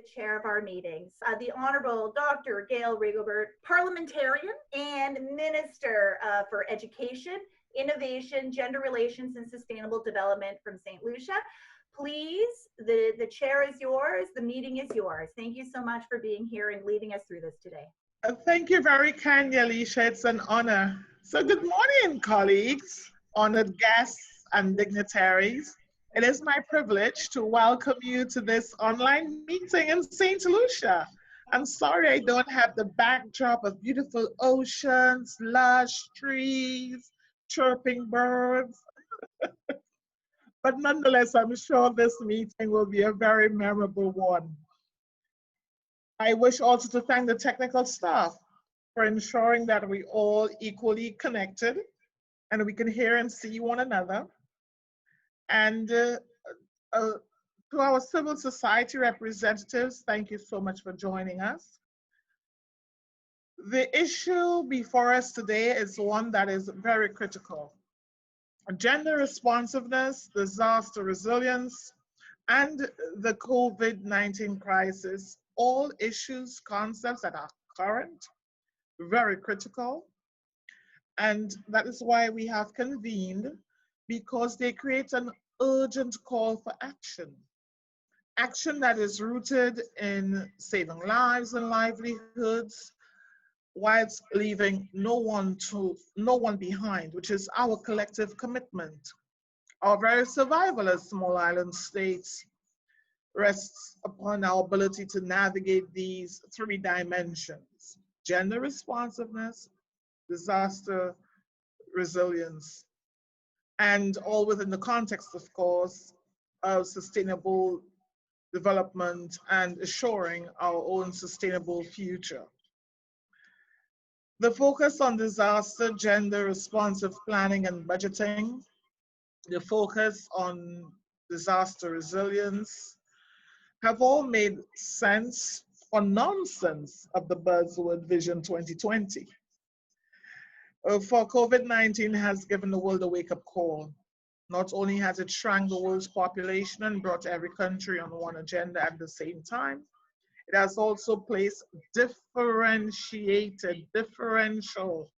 the chair of our meetings, the Honorable Dr. Gail Rigobert, Parliamentarian and Minister for Education, Innovation, Gender Relations, and Sustainable Development from St. Lucia. Please, the chair is yours, the meeting is yours. Thank you so much for being here and leading us through this today. Thank you very kindly, Alicia. It's an honor. So good morning, colleagues, honored guests, and dignitaries. It is my privilege to welcome you to this online meeting in St. Lucia. I'm sorry I don't have the backdrop of beautiful oceans, lush trees, chirping birds. But nonetheless, I'm sure this meeting will be a very memorable one. I wish also to thank the technical staff for ensuring that we all equally connected and we can hear and see one another. And to our civil society representatives, thank you so much for joining us. The issue before us today is one that is very critical. Gender responsiveness, disaster resilience, and the COVID-19 crisis, all issues, concepts that are current, very critical. And that is why we have convened, because they create an urgent call for action. Action that is rooted in saving lives and livelihoods, whilst leaving no one behind, which is our collective commitment. Our very survival as small island states rests upon our ability to navigate these three dimensions: gender responsiveness, disaster resilience, and all within the context, of course, of sustainable development and assuring our own sustainable future. The focus on disaster, gender responsive planning and budgeting, the focus on disaster resilience have all made sense or nonsense of the buzzword Vision 2020. For COVID-19 has given the world a wake-up call. Not only has it shrank the world's population and brought every country on one agenda at the same time, it has also placed differential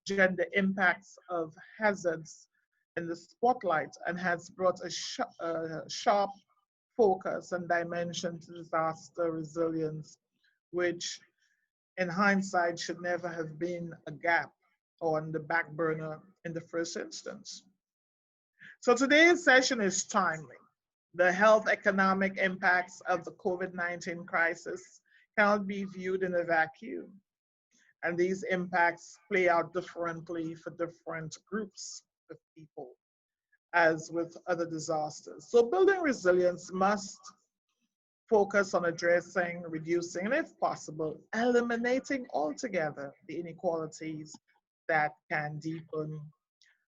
gender impacts of hazards in the spotlight and has brought a sharp focus and dimension to disaster resilience, which in hindsight should never have been a gap or on the back burner in the first instance. So today's session is timely. The health economic impacts of the COVID-19 crisis cannot be viewed in a vacuum. And these impacts play out differently for different groups of people, as with other disasters. So building resilience must focus on addressing, reducing, and if possible, eliminating altogether the inequalities that can deepen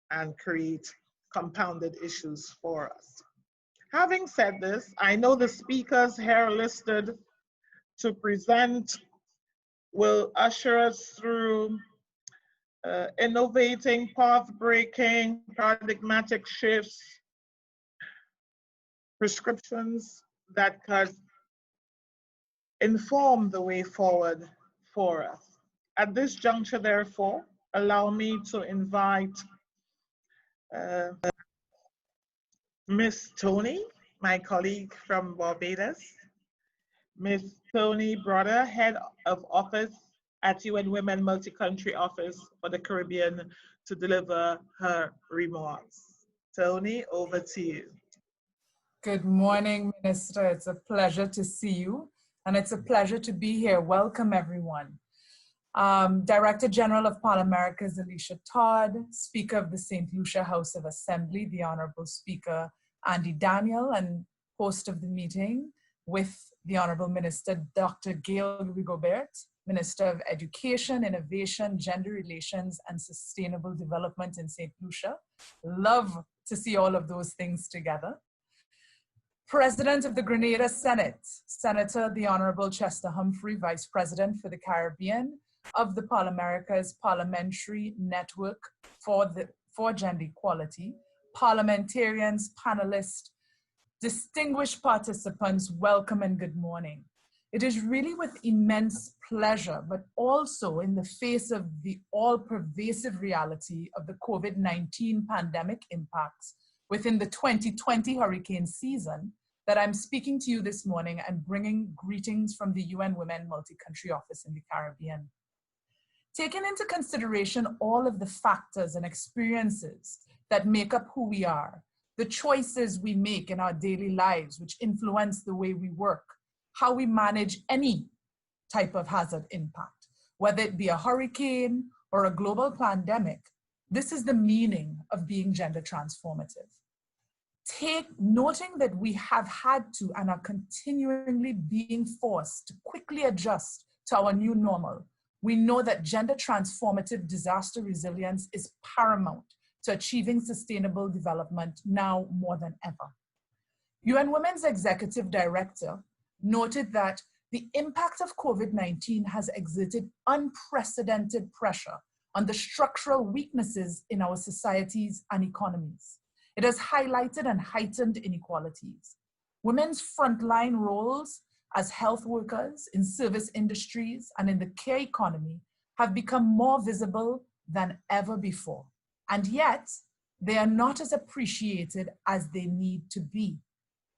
and create compounded issues for us. Having said this, I know the speakers here listed to present will usher us through innovating, path-breaking, paradigmatic shifts, prescriptions that could inform the way forward for us. At this juncture, therefore, allow me to invite Miss Tony, my colleague from Barbados, Miss Tony Broder, Head of Office at UN Women Multi-Country Office for the Caribbean, to deliver her remarks. Tony, over to you. Good morning, Minister. It's a pleasure to see you, and it's a pleasure to be here. Welcome, everyone. Director General of ParlAmericas, Alicia Todd, Speaker of the St. Lucia House of Assembly, the Honorable Speaker Andy Daniel, and host of the meeting with the Honorable Minister Dr. Gail Rigobert, Minister of Education, Innovation, Gender Relations, and Sustainable Development in St. Lucia. Love to see all of those things together. President of the Grenada Senate, Senator the Honorable Chester Humphrey, Vice President for the Caribbean of the ParlAmericas Parliamentary Network for Gender Equality, Parliamentarians, panelists, Distinguished participants, welcome and good morning. It is really with immense pleasure, but also in the face of the all-pervasive reality of the COVID-19 pandemic impacts within the 2020 hurricane season, that I'm speaking to you this morning and bringing greetings from the UN Women Multi-Country Office in the Caribbean. Taking into consideration all of the factors and experiences that make up who we are, the choices we make in our daily lives, which influence the way we work, how we manage any type of hazard impact, whether it be a hurricane or a global pandemic, this is the meaning of being gender transformative. Noting that we have had to and are continually being forced to quickly adjust to our new normal, we know that gender transformative disaster resilience is paramount to achieving sustainable development now more than ever. UN Women's Executive Director noted that the impact of COVID-19 has exerted unprecedented pressure on the structural weaknesses in our societies and economies. It has highlighted and heightened inequalities. Women's frontline roles as health workers in service industries and in the care economy have become more visible than ever before. And yet, they are not as appreciated as they need to be.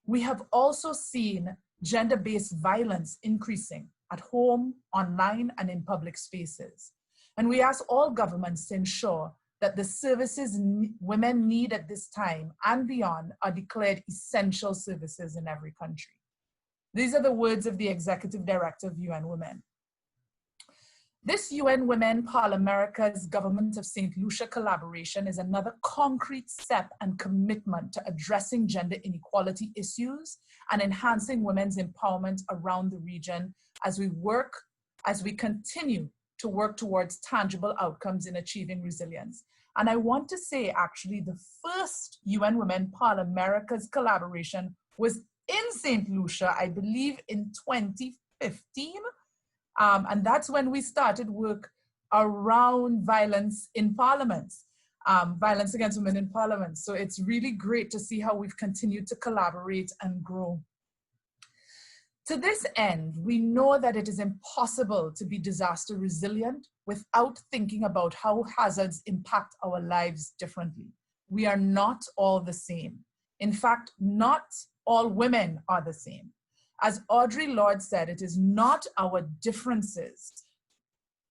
We have also seen gender-based violence increasing at home, online, and in public spaces. And we ask all governments to ensure that the services women need at this time and beyond are declared essential services in every country. These are the words of the Executive Director of UN Women. This UN Women ParlAmericas Government of St. Lucia collaboration is another concrete step and commitment to addressing gender inequality issues and enhancing women's empowerment around the region as we continue to work towards tangible outcomes in achieving resilience. And I want to say, actually, the first UN Women ParlAmericas collaboration was in St. Lucia, I believe in 2015. And that's when we started work around violence in parliaments, violence against women in parliaments. So it's really great to see how we've continued to collaborate and grow. To this end, we know that it is impossible to be disaster resilient without thinking about how hazards impact our lives differently. We are not all the same. In fact, not all women are the same. As Audre Lorde said, it is not our differences.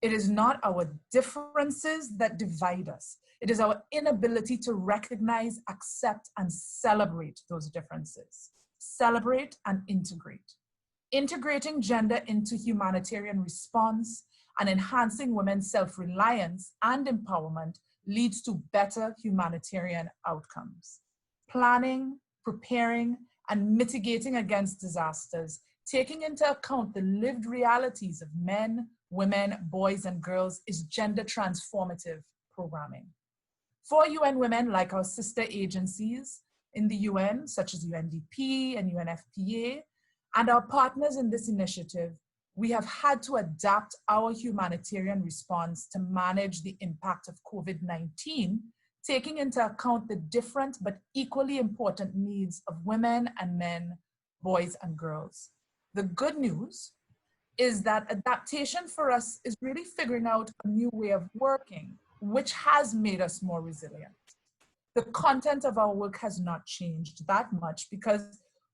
It is not our differences that divide us. It is our inability to recognize, accept, and celebrate those differences. Celebrate and integrate. Integrating gender into humanitarian response and enhancing women's self-reliance and empowerment leads to better humanitarian outcomes. Planning, preparing, and mitigating against disasters, taking into account the lived realities of men, women, boys, and girls is gender transformative programming. For UN Women, like our sister agencies in the UN, such as UNDP and UNFPA, and our partners in this initiative, we have had to adapt our humanitarian response to manage the impact of COVID-19, taking into account the different but equally important needs of women and men, boys and girls. The good news is that adaptation for us is really figuring out a new way of working, which has made us more resilient. The content of our work has not changed that much because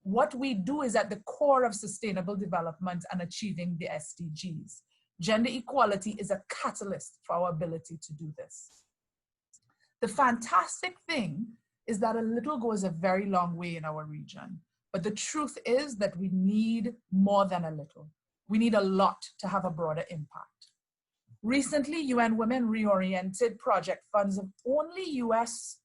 what we do is at the core of sustainable development and achieving the SDGs. Gender equality is a catalyst for our ability to do this. The fantastic thing is that a little goes a very long way in our region. But the truth is that we need more than a little. We need a lot to have a broader impact. Recently, UN Women reoriented project funds of only US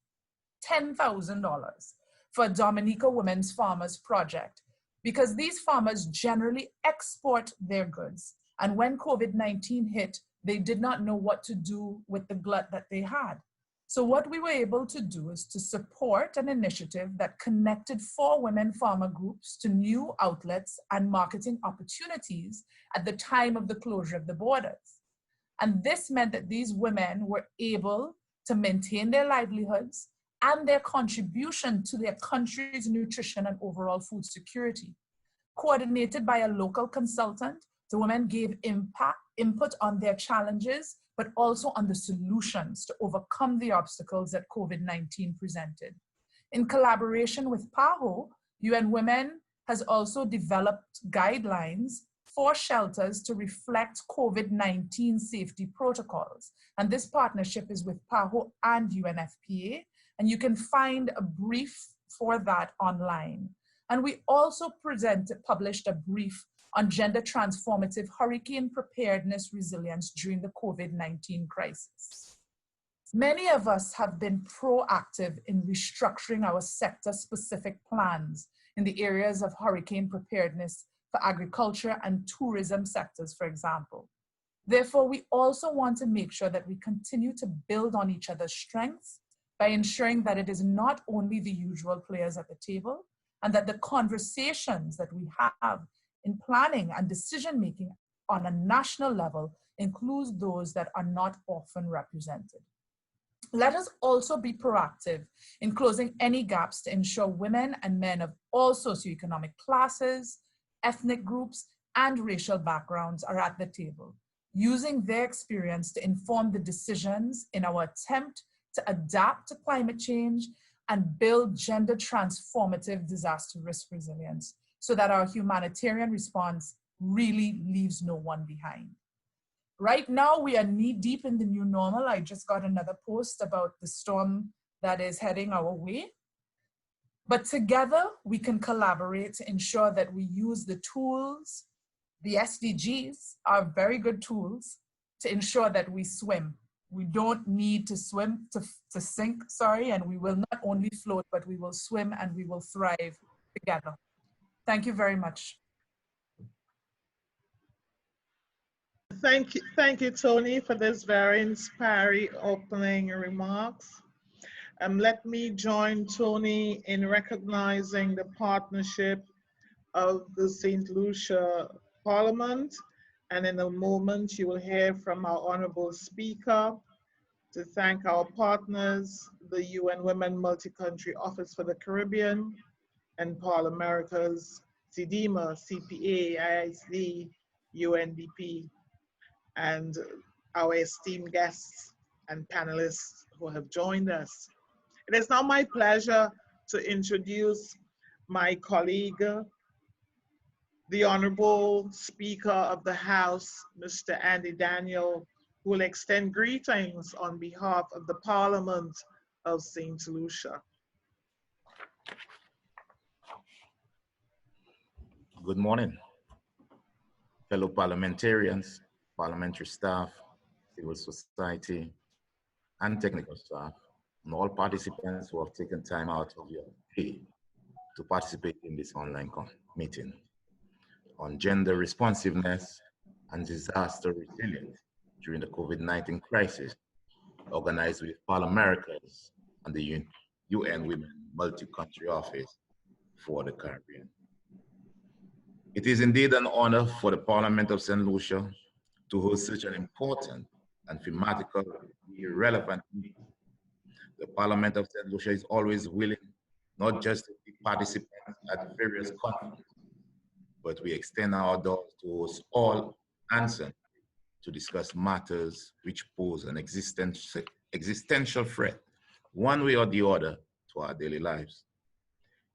$10,000 for Dominica Women's Farmers Project, because these farmers generally export their goods. And when COVID-19 hit, they did not know what to do with the glut that they had. So what we were able to do is to support an initiative that connected 4 women farmer groups to new outlets and marketing opportunities at the time of the closure of the borders. And this meant that these women were able to maintain their livelihoods and their contribution to their country's nutrition and overall food security. Coordinated by a local consultant, the women gave input on their challenges, but also on the solutions to overcome the obstacles that COVID-19 presented. In collaboration with PAHO, UN Women has also developed guidelines for shelters to reflect COVID-19 safety protocols. And this partnership is with PAHO and UNFPA, and you can find a brief for that online. And we also published a brief on gender transformative hurricane preparedness resilience during the COVID-19 crisis. Many of us have been proactive in restructuring our sector-specific plans in the areas of hurricane preparedness for agriculture and tourism sectors, for example. Therefore, we also want to make sure that we continue to build on each other's strengths by ensuring that it is not only the usual players at the table, and that the conversations that we have in planning and decision-making on a national level includes those that are not often represented. Let us also be proactive in closing any gaps to ensure women and men of all socioeconomic classes, ethnic groups, and racial backgrounds are at the table, using their experience to inform the decisions in our attempt to adapt to climate change and build gender transformative disaster risk resilience so that our humanitarian response really leaves no one behind. Right now, we are knee deep in the new normal. I just got another post about the storm that is heading our way. But together, we can collaborate to ensure that we use the tools. The SDGs are very good tools to ensure that we swim. We don't need to swim to sink, and we will not only float, but we will swim and we will thrive together. Thank you very much. Thank you, Tony, for this very inspiring opening remarks. Let me join Tony in recognizing the partnership of the St. Lucia Parliament. And in a moment, you will hear from our honorable speaker to thank our partners, the UN Women Multi-Country Office for the Caribbean and ParlAmericas, CDMA, CPA, ISD, UNDP, and our esteemed guests and panelists who have joined us. It is now my pleasure to introduce my colleague, the Honorable Speaker of the House, Mr. Andy Daniel, who will extend greetings on behalf of the Parliament of St. Lucia. Good morning, fellow parliamentarians, parliamentary staff, civil society, and technical staff, and all participants who have taken time out of your day to participate in this online meeting on gender responsiveness and disaster resilience during the COVID-19 crisis, organized with ParlAmericas and the UN Women Multi-Country Office for the Caribbean. It is indeed an honor for the Parliament of St. Lucia to host such an important and thematically relevant meeting. The Parliament of St. Lucia is always willing not just to be participants at various conferences, but we extend our doors to host all answers to discuss matters which pose an existential threat, one way or the other, to our daily lives.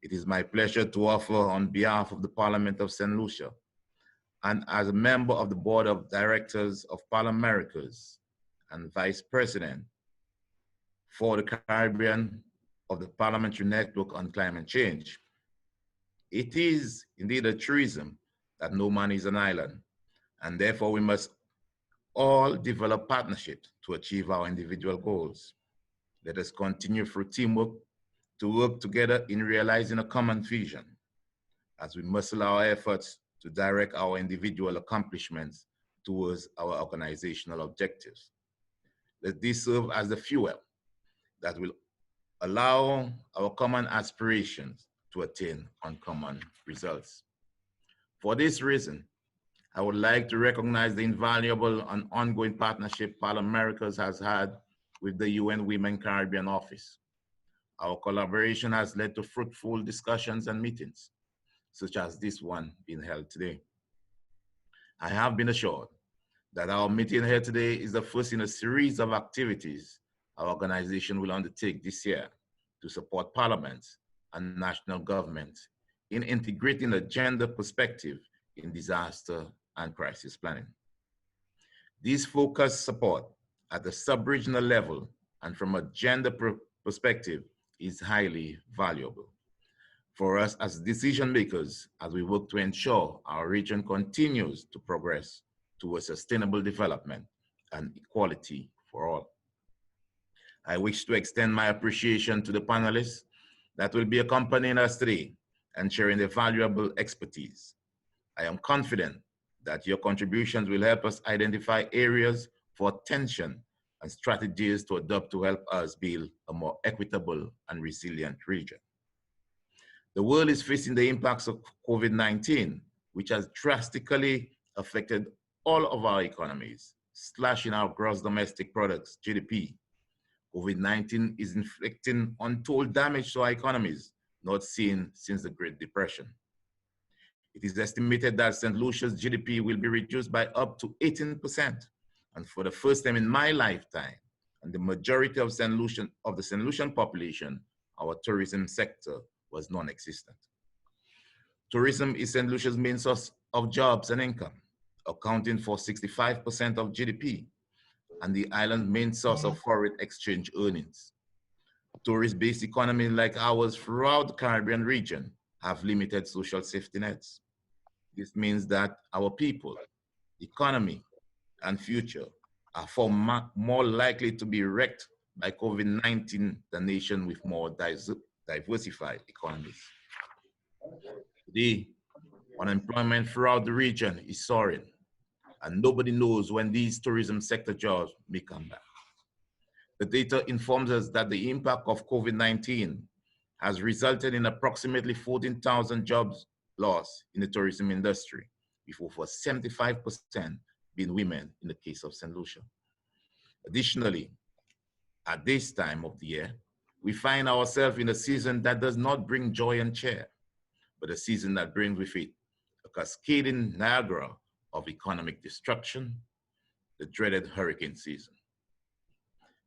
It is my pleasure to offer on behalf of the Parliament of St. Lucia and as a member of the Board of Directors of ParlAmericas and Vice President for the Caribbean of the Parliamentary Network on Climate Change. It is indeed a truism that no man is an island, and therefore we must all develop partnerships to achieve our individual goals. Let us continue through teamwork to work together in realizing a common vision as we muscle our efforts to direct our individual accomplishments towards our organizational objectives. Let this serve as the fuel that will allow our common aspirations to attain uncommon results. For this reason, I would like to recognize the invaluable and ongoing partnership ParlAmericas has had with the UN Women Caribbean Office. Our collaboration has led to fruitful discussions and meetings, such as this one being held today. I have been assured that our meeting here today is the first in a series of activities our organization will undertake this year to support parliaments and national governments in integrating a gender perspective in disaster and crisis planning. This focused support at the sub-regional level and from a gender perspective is highly valuable for us as decision makers as we work to ensure our region continues to progress towards sustainable development and equality for all. I wish to extend my appreciation to the panelists that will be accompanying us today and sharing their valuable expertise. I am confident that your contributions will help us identify areas for attention and strategies to adopt to help us build a more equitable and resilient region. The world is facing the impacts of COVID-19, which has drastically affected all of our economies, slashing our gross domestic products, GDP. COVID-19 is inflicting untold damage to our economies, not seen since the Great Depression. It is estimated that St. Lucia's GDP will be reduced by up to 18%. And for the first time in my lifetime, and the majority of the St. Lucian population, our tourism sector was non-existent. Tourism is St. Lucia's main source of jobs and income, accounting for 65% of GDP, and the island's main source of foreign exchange earnings. Tourist-based economies like ours throughout the Caribbean region have limited social safety nets. This means that our people, economy, and future are far more likely to be wrecked by COVID-19 than nations with more diversified economies. Today, unemployment throughout the region is soaring, and nobody knows when these tourism sector jobs may come back. The data informs us that the impact of COVID-19 has resulted in approximately 14,000 jobs lost in the tourism industry, with over 75% being women in the case of St. Lucia. Additionally, at this time of the year, we find ourselves in a season that does not bring joy and cheer, but a season that brings with it a cascading Niagara of economic destruction, the dreaded hurricane season.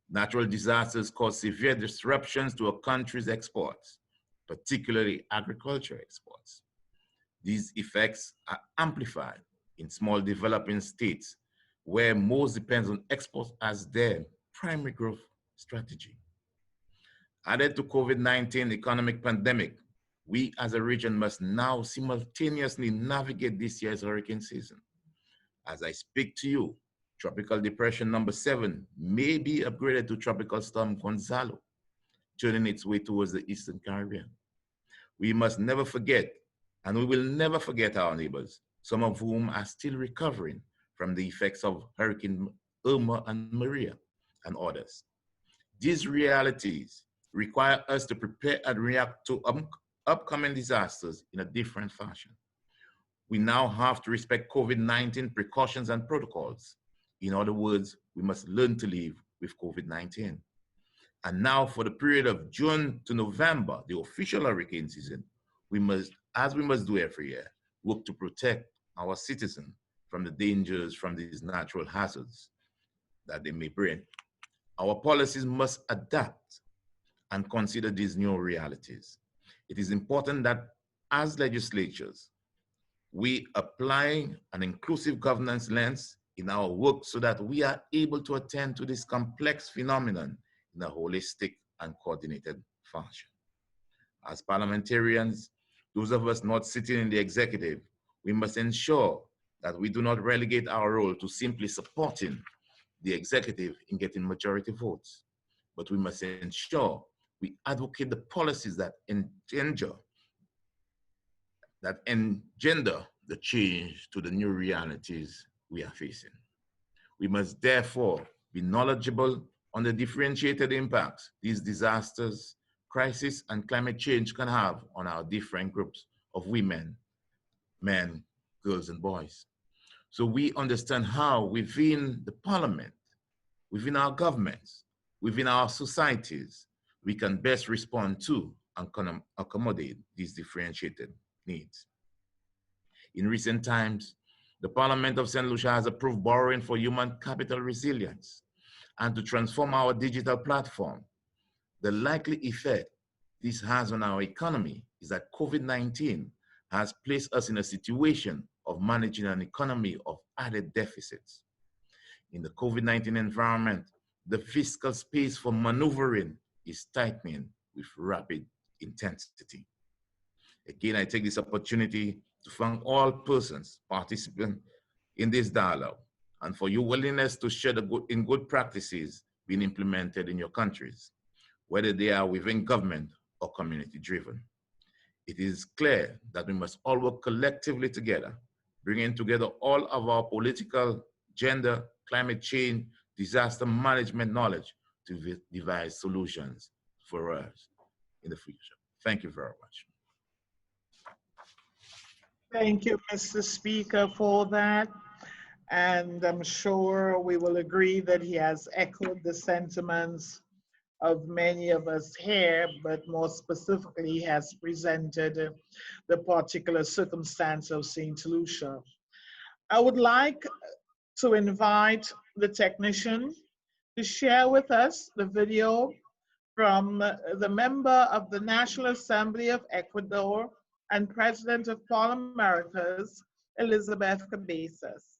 Natural disasters cause severe disruptions to a country's exports, particularly agriculture exports. These effects are amplified in small developing states where most depends on exports as their primary growth strategy. Added to COVID-19 economic pandemic, we as a region must now simultaneously navigate this year's hurricane season. As I speak to you, Tropical Depression number 7 may be upgraded to Tropical Storm Gonzalo, turning its way towards the Eastern Caribbean. We must never forget, and we will never forget our neighbors, some of whom are still recovering from the effects of Hurricane Irma and Maria and others. These realities require us to prepare and react to upcoming disasters in a different fashion. We now have to respect COVID-19 precautions and protocols. In other words, we must learn to live with COVID-19. And now for the period of June to November, the official hurricane season, we must, as we must do every year, work to protect our citizens from the dangers from these natural hazards that they may bring. Our policies must adapt and consider these new realities. It is important that as legislatures, we apply an inclusive governance lens in our work so that we are able to attend to this complex phenomenon in a holistic and coordinated fashion. As parliamentarians, those of us not sitting in the executive, we must ensure that we do not relegate our role to simply supporting the executive in getting majority votes, but we must ensure we advocate the policies that engender the change to the new realities we are facing. We must therefore be knowledgeable on the differentiated impacts these disasters, crisis, and climate change can have on our different groups of women, men, girls, and boys. So we understand how within the parliament, within our governments, within our societies, we can best respond to and accommodate these differentiated needs. In recent times, the Parliament of St. Lucia has approved borrowing for human capital resilience and to transform our digital platform. The likely effect this has on our economy is that COVID-19 has placed us in a situation of managing an economy of added deficits. In the COVID-19 environment, the fiscal space for maneuvering is tightening with rapid intensity. Again, I take this opportunity to thank all persons participating in this dialogue and for your willingness to share in good practices being implemented in your countries, whether they are within government or community driven. It is clear that we must all work collectively together, bringing together all of our political, gender, climate change, disaster management knowledge to devise solutions for us in the future. Thank you very much. Thank you, Mr. Speaker, for that. And I'm sure we will agree that he has echoed the sentiments of many of us here, but more specifically has presented the particular circumstance of St. Lucia. I would like to invite the technician to share with us the video from the member of the National Assembly of Ecuador and President of ParlAmericas, Elizabeth Cabezas.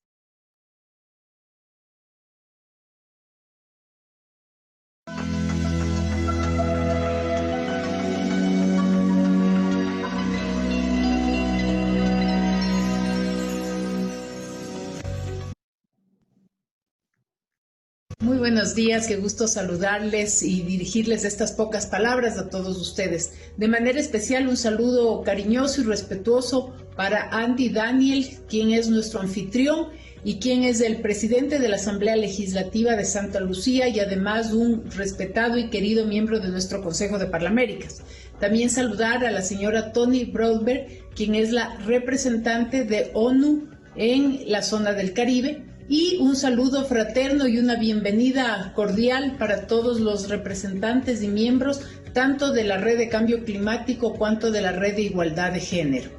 Muy buenos días, qué gusto saludarles y dirigirles estas pocas palabras a todos ustedes. De manera especial, un saludo cariñoso y respetuoso para Andy Daniel, quien es nuestro anfitrión y quien es el presidente de la Asamblea Legislativa de Santa Lucía y además un respetado y querido miembro de nuestro Consejo de ParlAmericas. También saludar a la señora Toni Broadberg, quien es la representante de ONU en la zona del Caribe, y un saludo fraterno y una bienvenida cordial para todos los representantes y miembros tanto de la Red de Cambio Climático cuanto de la Red de Igualdad de Género.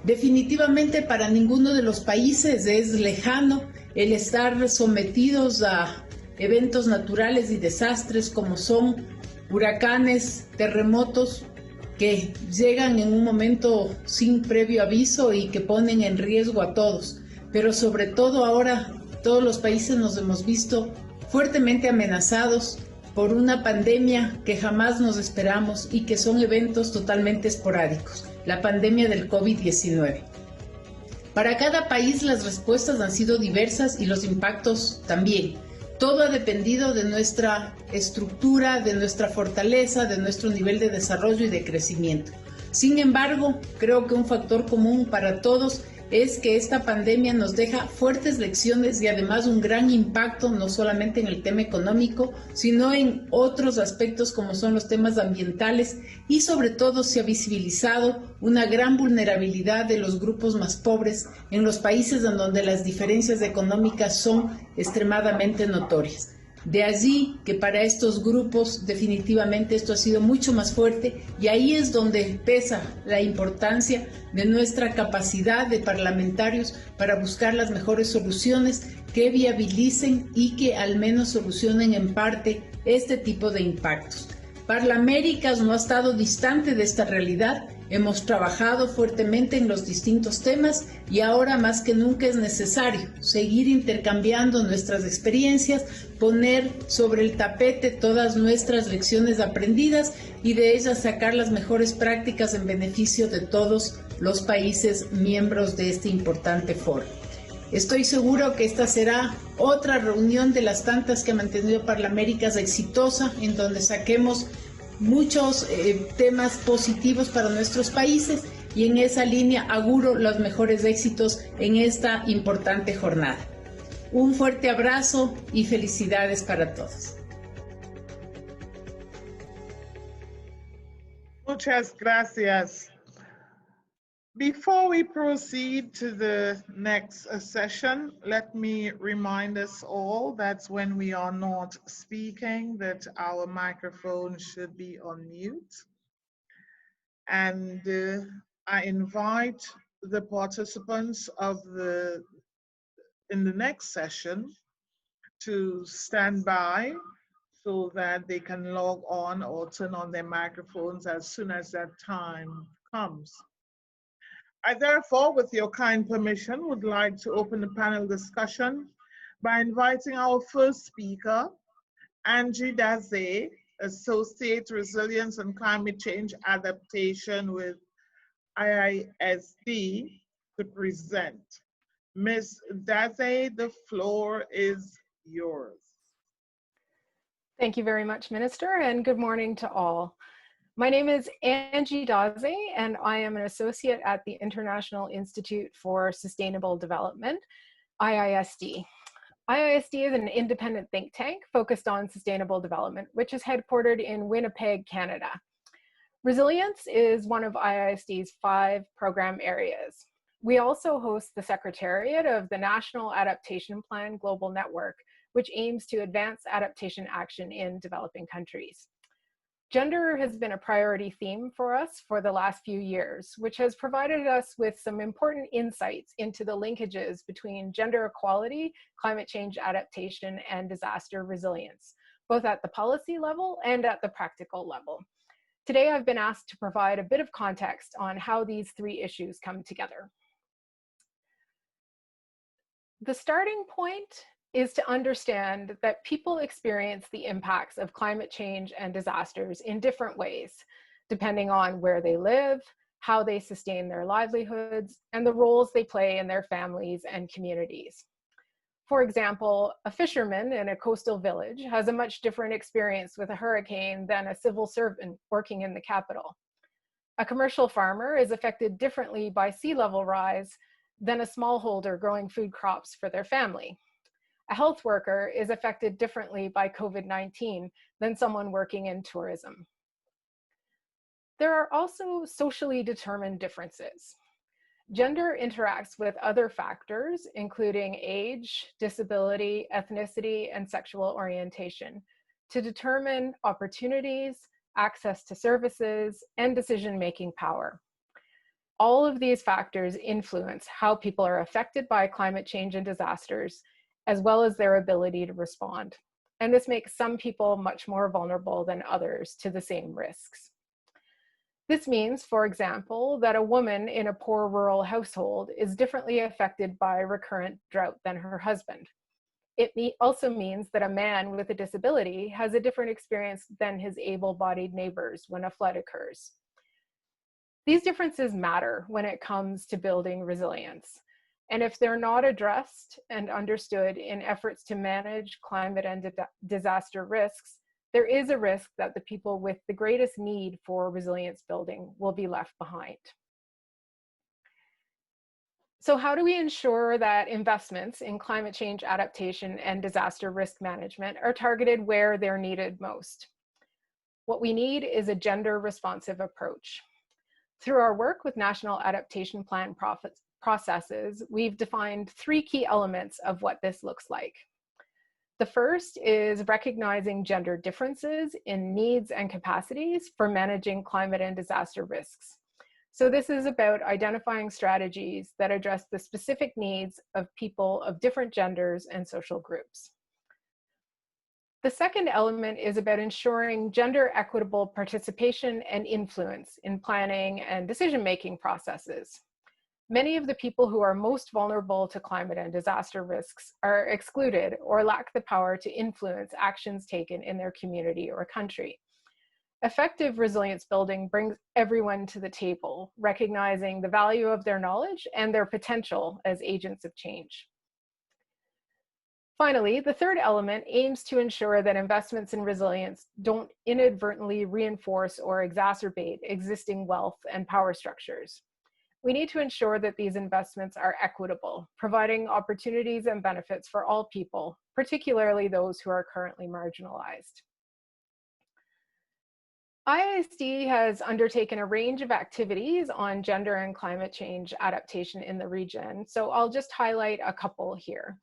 Definitivamente para ninguno de los países es lejano el estar sometidos a eventos naturales y desastres como son huracanes, terremotos que llegan en un momento sin previo aviso y que ponen en riesgo a todos. Pero sobre todo ahora todos los países nos hemos visto fuertemente amenazados por una pandemia que jamás nos esperamos y que son eventos totalmente esporádicos, la pandemia del COVID-19. Para cada país las respuestas han sido diversas y los impactos también. Todo ha dependido de nuestra estructura, de nuestra fortaleza, de nuestro nivel de desarrollo y de crecimiento. Sin embargo, creo que un factor común para todos es que esta pandemia nos deja fuertes lecciones y además un gran impacto no solamente en el tema económico, sino en otros aspectos como son los temas ambientales y sobre todo se ha visibilizado una gran vulnerabilidad de los grupos más pobres en los países en donde las diferencias económicas son extremadamente notorias. De allí que para estos grupos definitivamente esto ha sido mucho más fuerte y ahí es donde pesa la importancia de nuestra capacidad de parlamentarios para buscar las mejores soluciones que viabilicen y que al menos solucionen en parte este tipo de impactos. ParlAmericas no ha estado distante de esta realidad. Hemos trabajado fuertemente en los distintos temas y ahora más que nunca es necesario seguir intercambiando nuestras experiencias, poner sobre el tapete todas nuestras lecciones aprendidas y de ellas sacar las mejores prácticas en beneficio de todos los países miembros de este importante foro. Estoy seguro que esta será otra reunión de las tantas que ha mantenido ParlAmericas exitosa, en donde saquemos muchos temas positivos para nuestros países y en esa línea auguro los mejores éxitos en esta importante jornada. Un fuerte abrazo y felicidades para todos. Muchas gracias, Before we proceed to the next session, let me remind us all that when we are not speaking, that our microphone should be on mute. And I invite the participants in the next session to stand by so that they can log on or turn on their microphones as soon as that time comes. I therefore, with your kind permission, would like to open the panel discussion by inviting our first speaker, Angie Daze, Associate Resilience and Climate Change Adaptation with IISD, to present. Ms. Daze, the floor is yours. Thank you very much, Minister, and good morning to all. My name is Angie Daze, and I am an associate at the International Institute for Sustainable Development, IISD. IISD is an independent think tank focused on sustainable development, which is headquartered in Winnipeg, Canada. Resilience is one of IISD's 5 program areas. We also host the Secretariat of the National Adaptation Plan Global Network, which aims to advance adaptation action in developing countries. Gender has been a priority theme for us for the last few years, which has provided us with some important insights into the linkages between gender equality, climate change adaptation, and disaster resilience, both at the policy level and at the practical level. Today, I've been asked to provide a bit of context on how these 3 issues come together. The starting point is to understand that people experience the impacts of climate change and disasters in different ways, depending on where they live, how they sustain their livelihoods, and the roles they play in their families and communities. For example, a fisherman in a coastal village has a much different experience with a hurricane than a civil servant working in the capital. A commercial farmer is affected differently by sea level rise than a smallholder growing food crops for their family. A health worker is affected differently by COVID-19 than someone working in tourism. There are also socially determined differences. Gender interacts with other factors, including age, disability, ethnicity, and sexual orientation, to determine opportunities, access to services, and decision-making power. All of these factors influence how people are affected by climate change and disasters, as well as their ability to respond. And this makes some people much more vulnerable than others to the same risks. This means, for example, that a woman in a poor rural household is differently affected by recurrent drought than her husband. It also means that a man with a disability has a different experience than his able-bodied neighbors when a flood occurs. These differences matter when it comes to building resilience. And if they're not addressed and understood in efforts to manage climate and disaster risks, there is a risk that the people with the greatest need for resilience building will be left behind. So how do we ensure that investments in climate change adaptation and disaster risk management are targeted where they're needed most? What we need is a gender-responsive approach. Through our work with National Adaptation Plan processes, we've defined 3 key elements of what this looks like. The first is recognizing gender differences in needs and capacities for managing climate and disaster risks. So this is about identifying strategies that address the specific needs of people of different genders and social groups. The second element is about ensuring gender equitable participation and influence in planning and decision-making processes. Many of the people who are most vulnerable to climate and disaster risks are excluded or lack the power to influence actions taken in their community or country. Effective resilience building brings everyone to the table, recognizing the value of their knowledge and their potential as agents of change. Finally, the third element aims to ensure that investments in resilience don't inadvertently reinforce or exacerbate existing wealth and power structures. We need to ensure that these investments are equitable, providing opportunities and benefits for all people, particularly those who are currently marginalized. IISD has undertaken a range of activities on gender and climate change adaptation in the region, so I'll just highlight a couple here.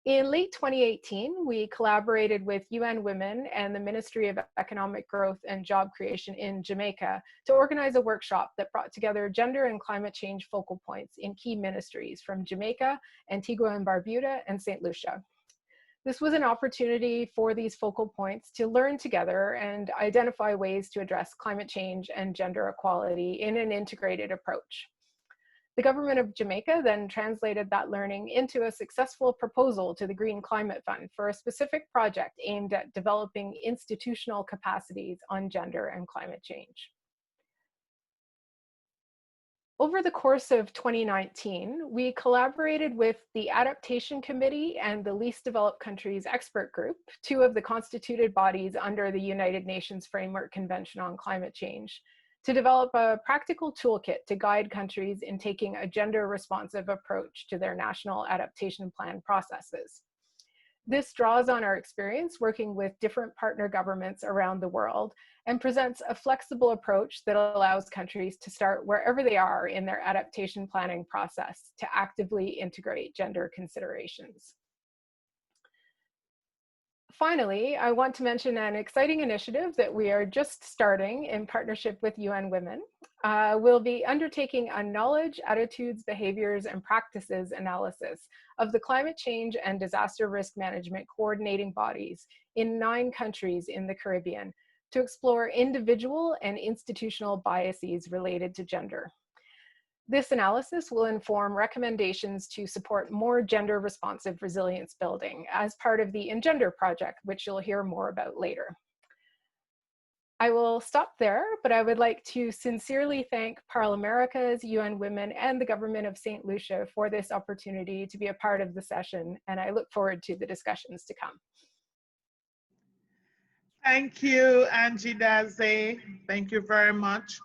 In late 2018, we collaborated with UN Women and the Ministry of Economic Growth and Job Creation in Jamaica to organize a workshop that brought together gender and climate change focal points in key ministries from Jamaica, Antigua and Barbuda, and St. Lucia. This was an opportunity for these focal points to learn together and identify ways to address climate change and gender equality in an integrated approach. The government of Jamaica then translated that learning into a successful proposal to the Green Climate Fund for a specific project aimed at developing institutional capacities on gender and climate change. Over the course of 2019, we collaborated with the Adaptation Committee and the Least Developed Countries Expert Group, two of the constituted bodies under the United Nations Framework Convention on Climate Change, to develop a practical toolkit to guide countries in taking a gender-responsive approach to their national adaptation plan processes. This draws on our experience working with different partner governments around the world and presents a flexible approach that allows countries to start wherever they are in their adaptation planning process to actively integrate gender considerations. Finally, I want to mention an exciting initiative that we are just starting in partnership with UN Women. We'll be undertaking a knowledge, attitudes, behaviors, and practices analysis of the climate change and disaster risk management coordinating bodies in 9 countries in the Caribbean to explore individual and institutional biases related to gender. This analysis will inform recommendations to support more gender-responsive resilience building as part of the Engender project, which you'll hear more about later. I will stop there, but I would like to sincerely thank ParlAmericas, UN Women, and the government of St. Lucia for this opportunity to be a part of the session, and I look forward to the discussions to come. Thank you, Angie Daze. Thank you very much.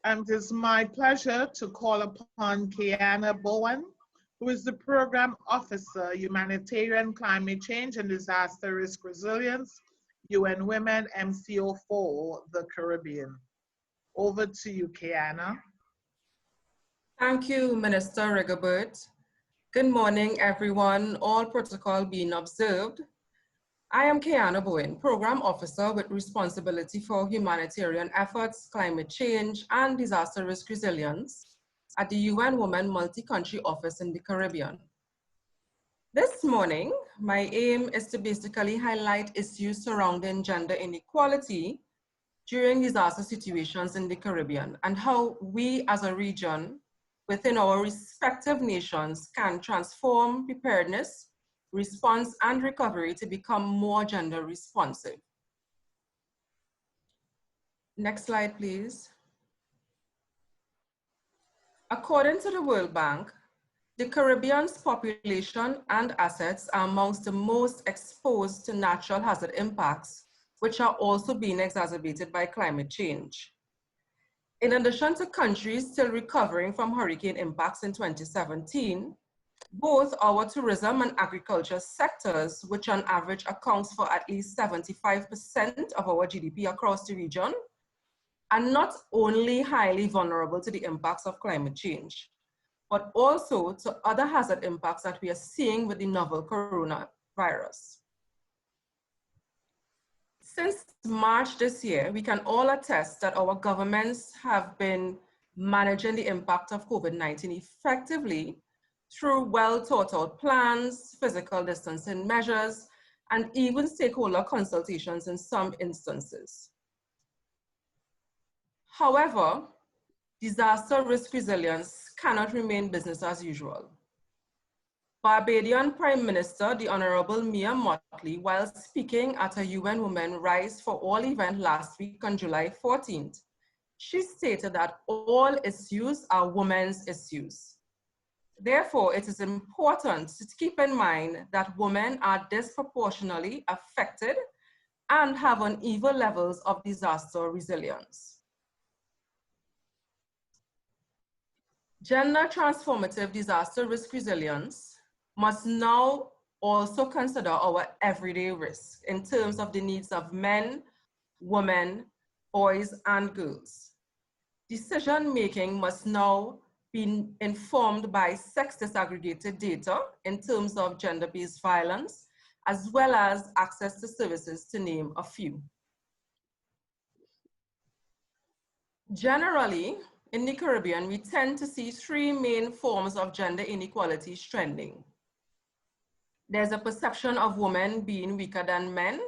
It is my pleasure to call upon Kiana Bowen, who is the Program Officer, Humanitarian Climate Change and Disaster Risk Resilience, UN Women, MCO4, the Caribbean. Over to you, Kiana. Thank you, Minister Rigobert. Good morning, everyone, all protocol being observed. I am Kiana Bowen, Program Officer with responsibility for humanitarian efforts, climate change, and disaster risk resilience at the UN Women Multi-Country Office in the Caribbean. This morning, my aim is to basically highlight issues surrounding gender inequality during disaster situations in the Caribbean and how we as a region within our respective nations can transform preparedness, response, and recovery to become more gender responsive. Next slide, please. According to the World Bank, the Caribbean's population and assets are amongst the most exposed to natural hazard impacts, which are also being exacerbated by climate change. In addition to countries still recovering from hurricane impacts in 2017, both our tourism and agriculture sectors, which on average accounts for at least 75% of our GDP across the region, are not only highly vulnerable to the impacts of climate change, but also to other hazard impacts that we are seeing with the novel coronavirus. Since March this year, we can all attest that our governments have been managing the impact of COVID-19 effectively through well thought out plans, physical distancing measures, and even stakeholder consultations in some instances. However, disaster risk resilience cannot remain business as usual. Barbadian Prime Minister, the Honorable Mia Mottley, while speaking at a UN Women Rise for All event last week on July 14th, she stated that all issues are women's issues. Therefore, it is important to keep in mind that women are disproportionately affected and have uneven levels of disaster resilience. Gender transformative disaster risk resilience must now also consider our everyday risk in terms of the needs of men, women, boys and girls. Decision-making must now be informed by sex disaggregated data in terms of gender-based violence, as well as access to services, to name a few. Generally, in the Caribbean, we tend to see three main forms of gender inequalities trending. There's a perception of women being weaker than men.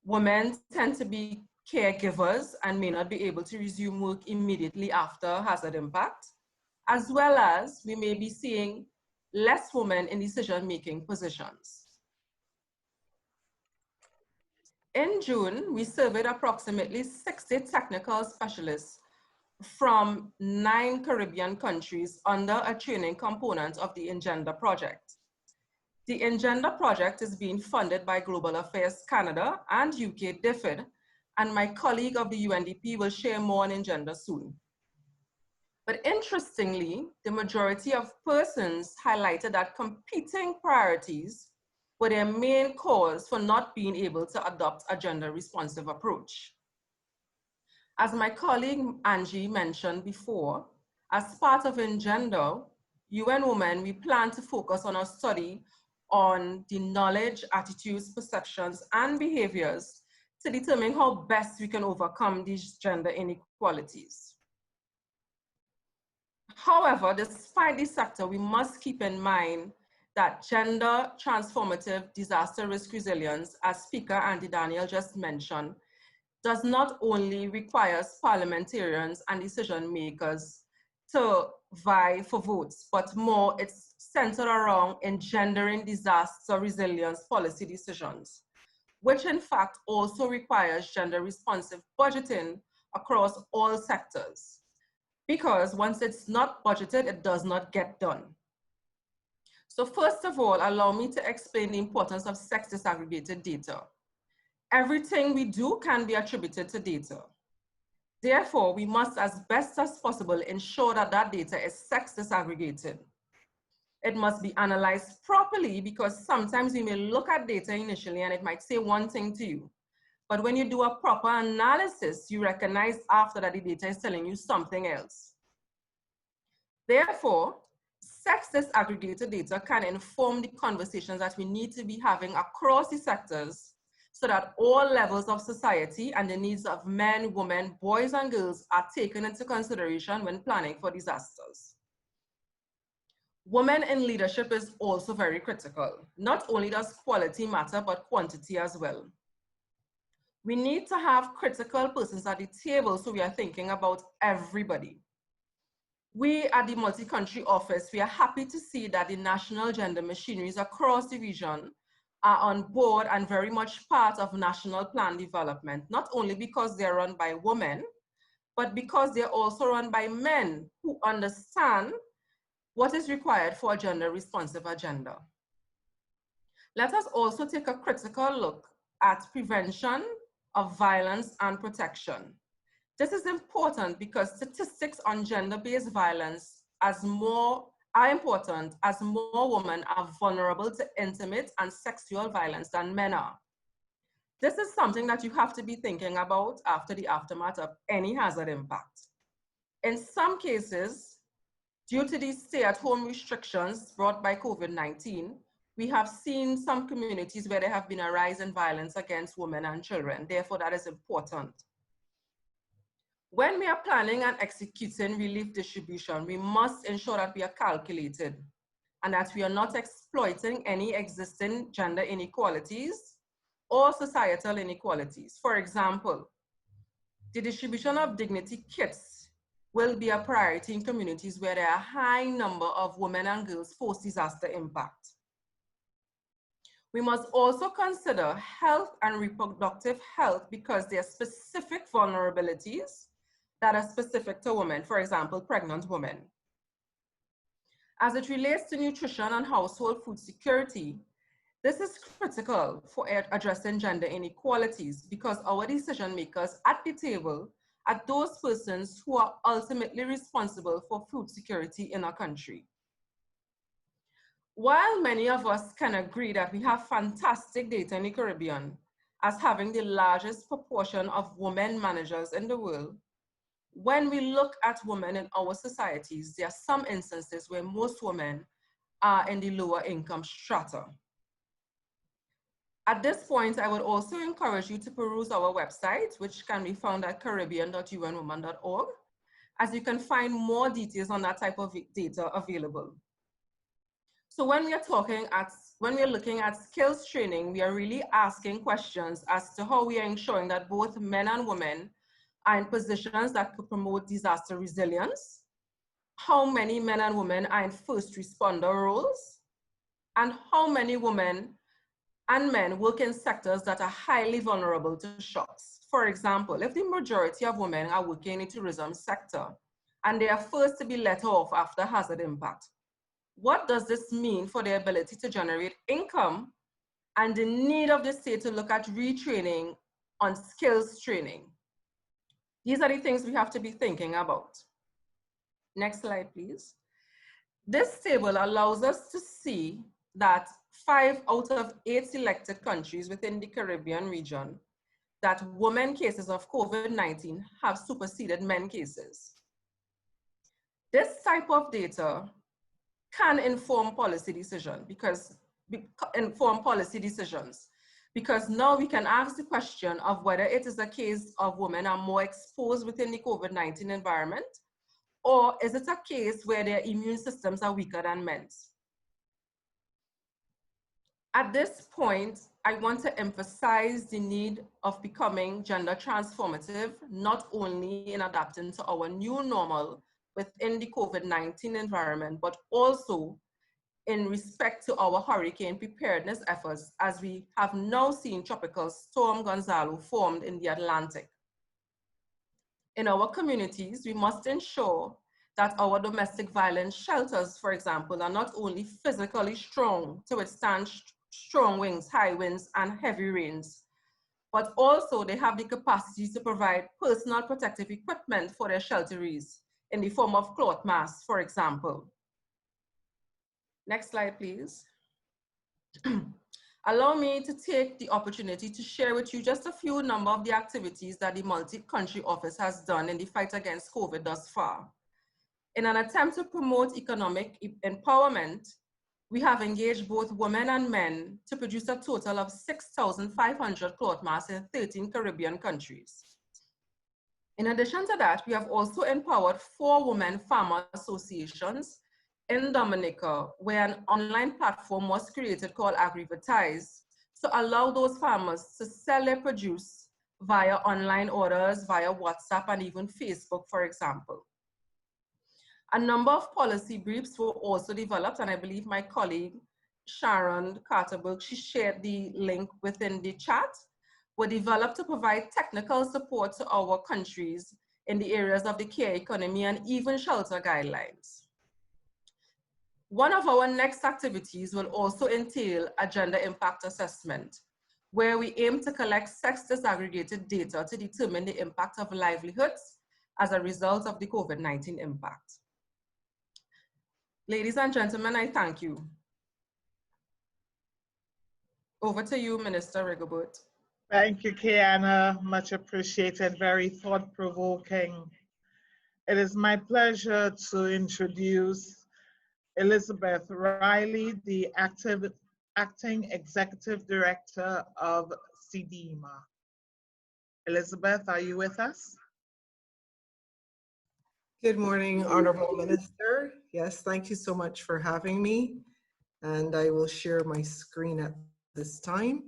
Women tend to be caregivers and may not be able to resume work immediately after hazard impact, as well as we may be seeing less women in decision-making positions. In June, we surveyed approximately 60 technical specialists from 9 Caribbean countries under a training component of the Engender project. The Engender project is being funded by Global Affairs Canada and UK DFID, and my colleague of the UNDP will share more on Engender soon. But interestingly, the majority of persons highlighted that competing priorities were their main cause for not being able to adopt a gender-responsive approach. As my colleague Angie mentioned before, as part of Engender, UN Women, we plan to focus on a study on the knowledge, attitudes, perceptions, and behaviors to determine how best we can overcome these gender inequalities. However, despite this sector, we must keep in mind that gender transformative disaster risk resilience, as Speaker Andy Daniel just mentioned, does not only require parliamentarians and decision makers to vie for votes, but more it's centered around engendering disaster resilience policy decisions, which in fact also requires gender responsive budgeting across all sectors. Because once it's not budgeted, it does not get done. So first of all, allow me to explain the importance of sex disaggregated data. Everything we do can be attributed to data. Therefore, we must, as best as possible, ensure that that data is sex disaggregated. It must be analyzed properly, because sometimes we may look at data initially and it might say one thing to you. But when you do a proper analysis, you recognize after that the data is telling you something else. Therefore, sex disaggregated data can inform the conversations that we need to be having across the sectors, so that all levels of society and the needs of men, women, boys, and girls are taken into consideration when planning for disasters. Women in leadership is also very critical. Not only does quality matter, but quantity as well. We need to have critical persons at the table, so we are thinking about everybody. We at the multi-country office, we are happy to see that the national gender machineries across the region are on board and very much part of national plan development, not only because they're run by women, but because they're also run by men who understand what is required for a gender-responsive agenda. Let us also take a critical look at prevention of violence and protection. This is important because statistics on gender-based violence are important as more women are vulnerable to intimate and sexual violence than men are. This is something that you have to be thinking about after the aftermath of any hazard impact. In some cases, due to these stay-at-home restrictions brought by COVID-19, we have seen some communities where there have been a rise in violence against women and children. Therefore, that is important. When we are planning and executing relief distribution, we must ensure that we are calculated and that we are not exploiting any existing gender inequalities or societal inequalities. For example, the distribution of dignity kits will be a priority in communities where there are a high number of women and girls post-disaster impact. We must also consider health and reproductive health, because there are specific vulnerabilities that are specific to women, for example, pregnant women. As it relates to nutrition and household food security, this is critical for addressing gender inequalities, because our decision makers at the table are those persons who are ultimately responsible for food security in our country. While many of us can agree that we have fantastic data in the Caribbean as having the largest proportion of women managers in the world, when we look at women in our societies, there are some instances where most women are in the lower income strata. At this point, I would also encourage you to peruse our website, which can be found at caribbean.unwoman.org, as you can find more details on that type of data available. So when we are looking at skills training, we are really asking questions as to how we are ensuring that both men and women are in positions that could promote disaster resilience, how many men and women are in first responder roles, and how many women and men work in sectors that are highly vulnerable to shocks. For example, if the majority of women are working in the tourism sector and they are first to be let off after hazard impact, what does this mean for their ability to generate income and the need of the state to look at retraining on skills training? These are the things we have to be thinking about. Next slide, please. This table allows us to see that 5 out of 8 selected countries within the Caribbean region, that women cases of COVID-19 have superseded men cases. This type of data can inform policy decisions because now we can ask the question of whether it is a case of women are more exposed within the COVID-19 environment, or is it a case where their immune systems are weaker than men's? At this point, I want to emphasize the need of becoming gender transformative, not only in adapting to our new normal within the COVID-19 environment, but also in respect to our hurricane preparedness efforts, as we have now seen Tropical Storm Gonzalo formed in the Atlantic. In our communities, we must ensure that our domestic violence shelters, for example, are not only physically strong to withstand strong winds, high winds, and heavy rains, but also they have the capacity to provide personal protective equipment for their shelterees in the form of cloth masks, for example. Next slide, please. Allow me to take the opportunity to share with you just a few number of the activities that the multi-country office has done in the fight against COVID thus far. In an attempt to promote economic empowerment, we have engaged both women and men to produce a total of 6,500 cloth masks in 13 Caribbean countries. In addition to that, we have also empowered 4 women farmer associations in Dominica, where an online platform was created called AgriVertise to allow those farmers to sell their produce via online orders, via WhatsApp, and even Facebook, for example. A number of policy briefs were also developed, and I believe my colleague, Sharon Carterberg, she shared the link within the chat, were developed to provide technical support to our countries in the areas of the care economy and even shelter guidelines. One of our next activities will also entail a gender impact assessment, where we aim to collect sex disaggregated data to determine the impact of livelihoods as a result of the COVID-19 impact. Ladies and gentlemen, I thank you. Over to you, Minister Rigobert. Thank you, Kiana. Much appreciated, very thought-provoking. It is my pleasure to introduce Elizabeth Riley, the Acting Executive Director of CDEMA. Elizabeth, are you with us? Good morning, Honorable Minister. Yes, thank you so much for having me. And I will share my screen at this time.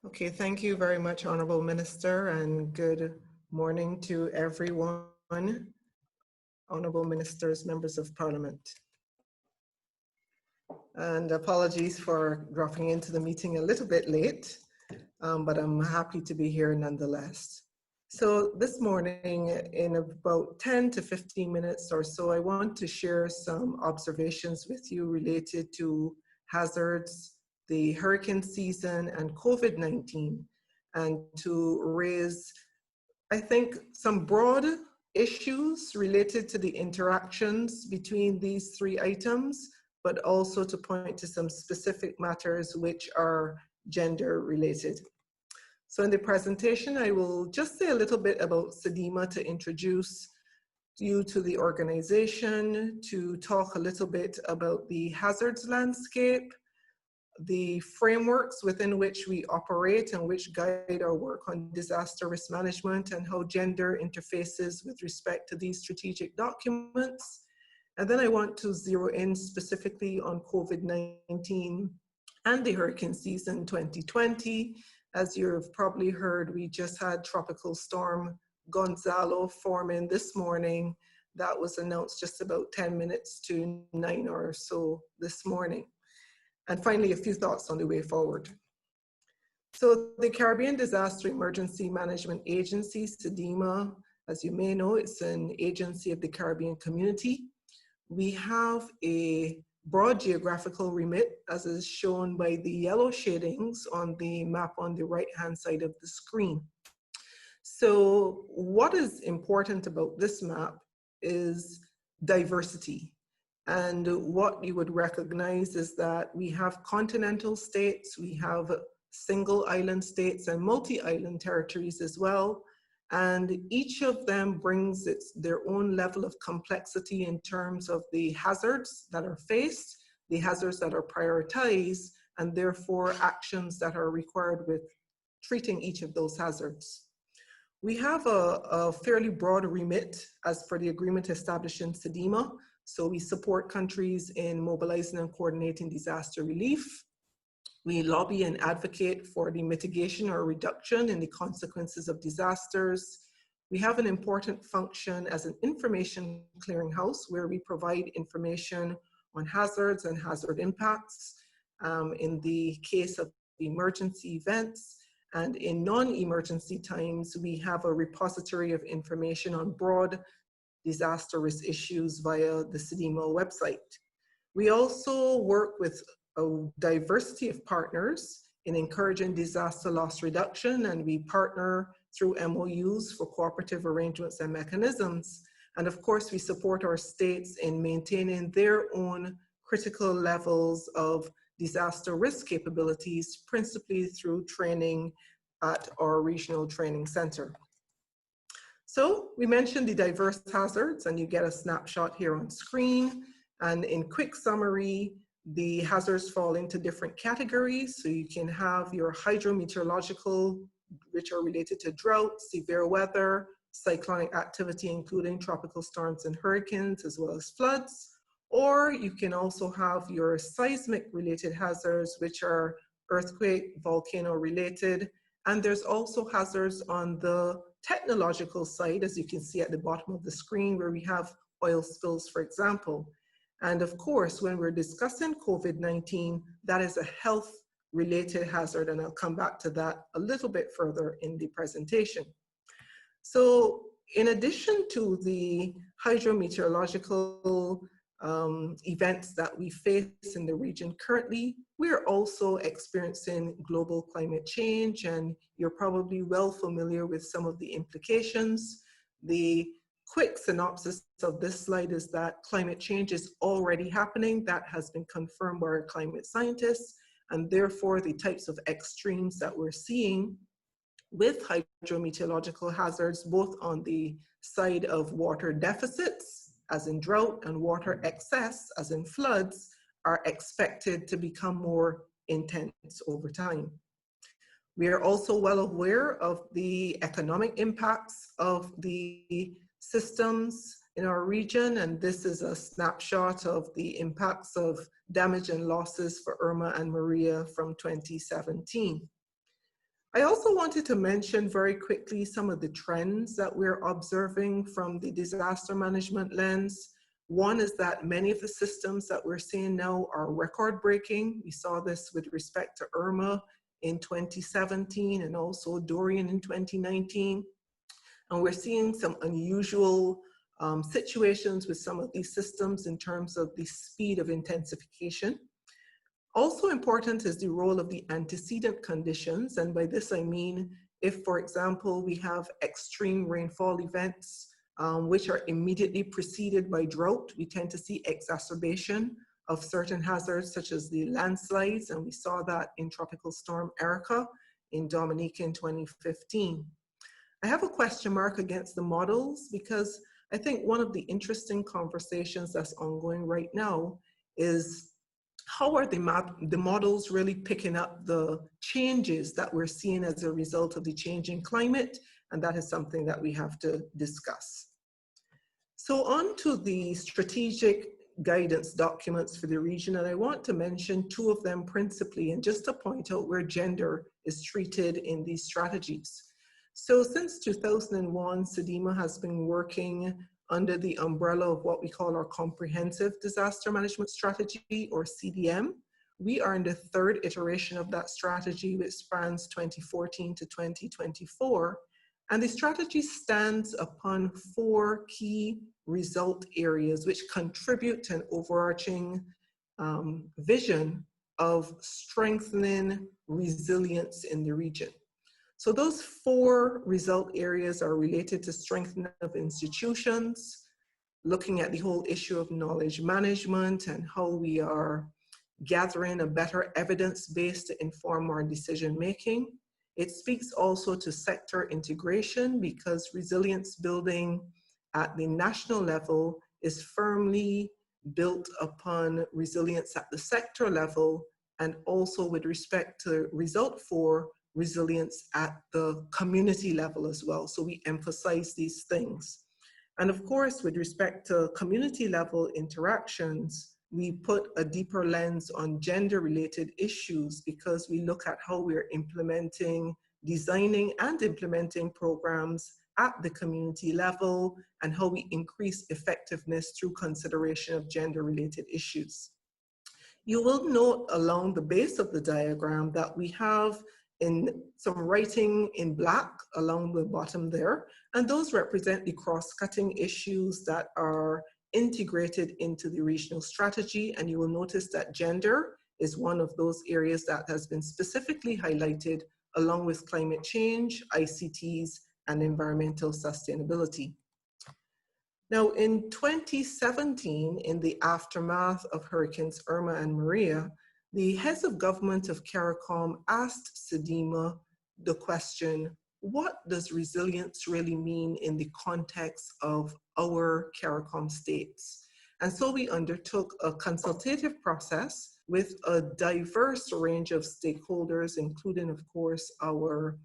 Okay, thank you very much, Honorable Minister, and good morning to everyone, Honorable Ministers, members of Parliament. And apologies for dropping into the meeting a little bit late, but I'm happy to be here nonetheless. So this morning, in about 10 to 15 minutes or so, I want to share some observations with you related to hazards, the hurricane season, and COVID-19, and to raise I think some broad issues related to the interactions between these three items, but also to point to some specific matters which are gender related. So in the presentation, I will just say a little bit about CEDIMA to introduce you to the organization, to talk a little bit about the hazards landscape, the frameworks within which we operate and which guide our work on disaster risk management, and how gender interfaces with respect to these strategic documents. And then I want to zero in specifically on COVID-19 and the hurricane season 2020. As you've probably heard, we just had Tropical Storm Gonzalo forming this morning. That was announced just about 10 minutes to 9 or so this morning. And finally, a few thoughts on the way forward. So the Caribbean Disaster Emergency Management Agency, CEDIMA, as you may know, it's an agency of the Caribbean community. We have a broad geographical remit, as is shown by the yellow shadings on the map on the right-hand side of the screen. So what is important about this map is diversity. And what you would recognize is that we have continental states, we have single island states and multi-island territories as well. And each of them brings their own level of complexity in terms of the hazards that are faced, the hazards that are prioritized, and therefore actions that are required with treating each of those hazards. We have a fairly broad remit as per the agreement established in CEDIMA. So we support countries in mobilizing and coordinating disaster relief. We lobby and advocate for the mitigation or reduction in the consequences of disasters. We have an important function as an information clearinghouse where we provide information on hazards and hazard impacts in the case of emergency events. And in non-emergency times, we have a repository of information on broad disaster risk issues via the CEDIMA website. We also work with a diversity of partners in encouraging disaster loss reduction, and we partner through MOUs for cooperative arrangements and mechanisms. And of course, we support our states in maintaining their own critical levels of disaster risk capabilities, principally through training at our regional training center. So we mentioned the diverse hazards, and you get a snapshot here on screen. And in quick summary, the hazards fall into different categories. So you can have your hydrometeorological, which are related to drought, severe weather, cyclonic activity, including tropical storms and hurricanes, as well as floods. Or you can also have your seismic related hazards, which are earthquake, volcano related. And there's also hazards on the technological side, as you can see at the bottom of the screen, where we have oil spills, for example. And of course, when we're discussing COVID-19, that is a health-related hazard, and I'll come back to that a little bit further in the presentation. So in addition to the hydrometeorological events that we face in the region currently, we're also experiencing global climate change, and you're probably well familiar with some of the implications. The quick synopsis of this slide is that climate change is already happening. That has been confirmed by our climate scientists, and therefore the types of extremes that we're seeing with hydrometeorological hazards, both on the side of water deficits, as in drought, and water excess, as in floods, are expected to become more intense over time. We are also well aware of the economic impacts of the systems in our region, and this is a snapshot of the impacts of damage and losses for Irma and Maria from 2017. I also wanted to mention very quickly some of the trends that we're observing from the disaster management lens. One is that many of the systems that we're seeing now are record-breaking. We saw this with respect to Irma in 2017 and also Dorian in 2019. And we're seeing some unusual situations with some of these systems in terms of the speed of intensification. Also important is the role of the antecedent conditions, and by this I mean if, for example, we have extreme rainfall events, which are immediately preceded by drought, we tend to see exacerbation of certain hazards such as the landslides, and we saw that in Tropical Storm Erica in Dominica in 2015. I have a question mark against the models because I think one of the interesting conversations that's ongoing right now is how are the models really picking up the changes that we're seeing as a result of the changing climate, and that is something that we have to discuss. So on to the strategic guidance documents for the region, and I want to mention two of them principally, and just to point out where gender is treated in these strategies. So since 2001, CDEMA has been working under the umbrella of what we call our Comprehensive Disaster Management Strategy, or CDM. We are in the third iteration of that strategy, which spans 2014 to 2024. And the strategy stands upon four key result areas which contribute to an overarching vision of strengthening resilience in the region. So those four result areas are related to strengthening of institutions, looking at the whole issue of knowledge management and how we are gathering a better evidence base to inform our decision making. It speaks also to sector integration, because resilience building at the national level is firmly built upon resilience at the sector level, and also with respect to result 4, resilience at the community level as well. So we emphasize these things. And of course, with respect to community level interactions, we put a deeper lens on gender-related issues, because we look at how we're implementing, designing and implementing programs at the community level, and how we increase effectiveness through consideration of gender-related issues. You will note along the base of the diagram that we have in some writing in black along the bottom there, and those represent the cross-cutting issues that are integrated into the regional strategy. And you will notice that gender is one of those areas that has been specifically highlighted, along with climate change, ICTs, and environmental sustainability. Now, in 2017, in the aftermath of Hurricanes Irma and Maria, the heads of government of CARICOM asked CDEMA the question, what does resilience really mean in the context of our CARICOM states? And so we undertook a consultative process with a diverse range of stakeholders, including, of course, our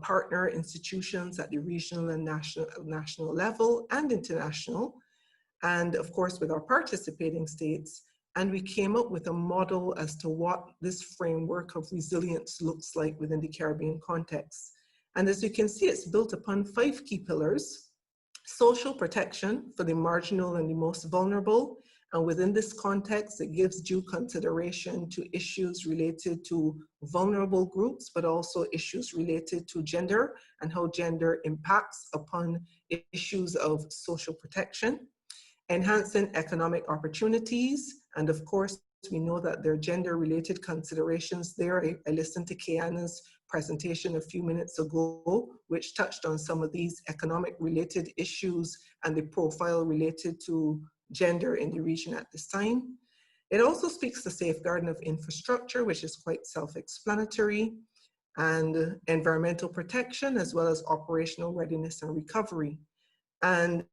partner institutions at the regional and national level and international, and of course with our participating states. And we came up with a model as to what this framework of resilience looks like within the Caribbean context. And as you can see, it's built upon 5 key pillars: social protection for the marginal and the most vulnerable. And within this context, it gives due consideration to issues related to vulnerable groups, but also issues related to gender and how gender impacts upon issues of social protection. Enhancing economic opportunities. And of course, we know that there are gender-related considerations there. I listened to Kiana's presentation a few minutes ago, which touched on some of these economic-related issues and the profile related to gender in the region at this time. It also speaks to safeguarding of infrastructure, which is quite self-explanatory, and environmental protection, as well as operational readiness and recovery. And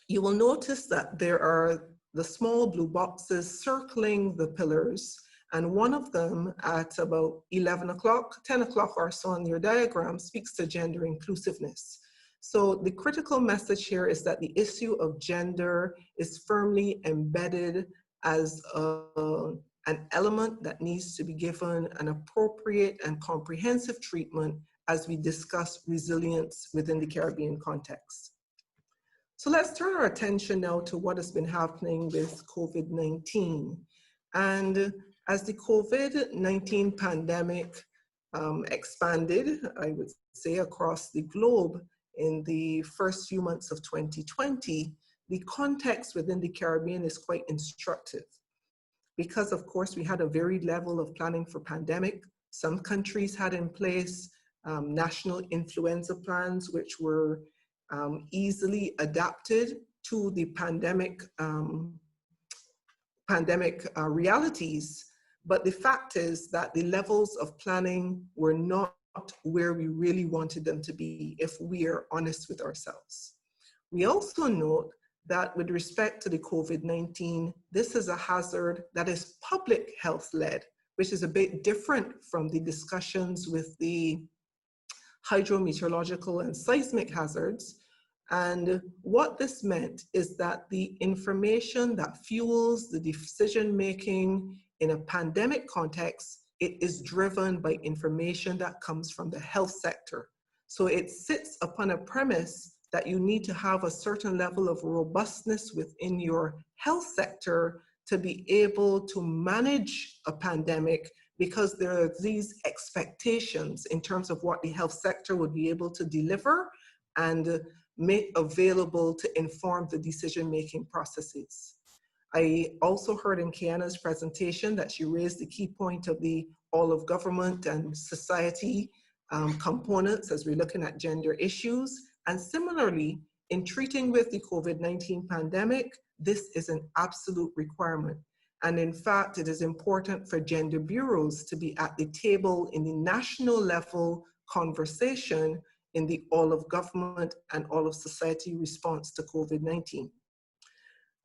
you will notice that there are the small blue boxes circling the pillars, and one of them at about 11 o'clock, 10 o'clock or so on your diagram speaks to gender inclusiveness. So the critical message here is that the issue of gender is firmly embedded as an element that needs to be given an appropriate and comprehensive treatment as we discuss resilience within the Caribbean context. So let's turn our attention now to what has been happening with COVID-19. And as the COVID-19 pandemic expanded, I would say, across the globe in the first few months of 2020, the context within the Caribbean is quite instructive. Because of course we had a varied level of planning for pandemic. Some countries had in place national influenza plans, which were easily adapted to the pandemic realities. But the fact is that the levels of planning were not where we really wanted them to be, if we are honest with ourselves. We also note that with respect to the COVID-19, this is a hazard that is public health led, which is a bit different from the discussions with the hydrometeorological and seismic hazards. And what this meant is that the information that fuels the decision-making in a pandemic context, it is driven by information that comes from the health sector. So it sits upon a premise that you need to have a certain level of robustness within your health sector to be able to manage a pandemic, because there are these expectations in terms of what the health sector would be able to deliver and make available to inform the decision-making processes. I also heard in Kiana's presentation that she raised the key point of the all of government and society components as we're looking at gender issues. And similarly, in treating with the COVID-19 pandemic, this is an absolute requirement. And in fact, it is important for gender bureaus to be at the table in the national level conversation in the all of government and all of society response to COVID-19.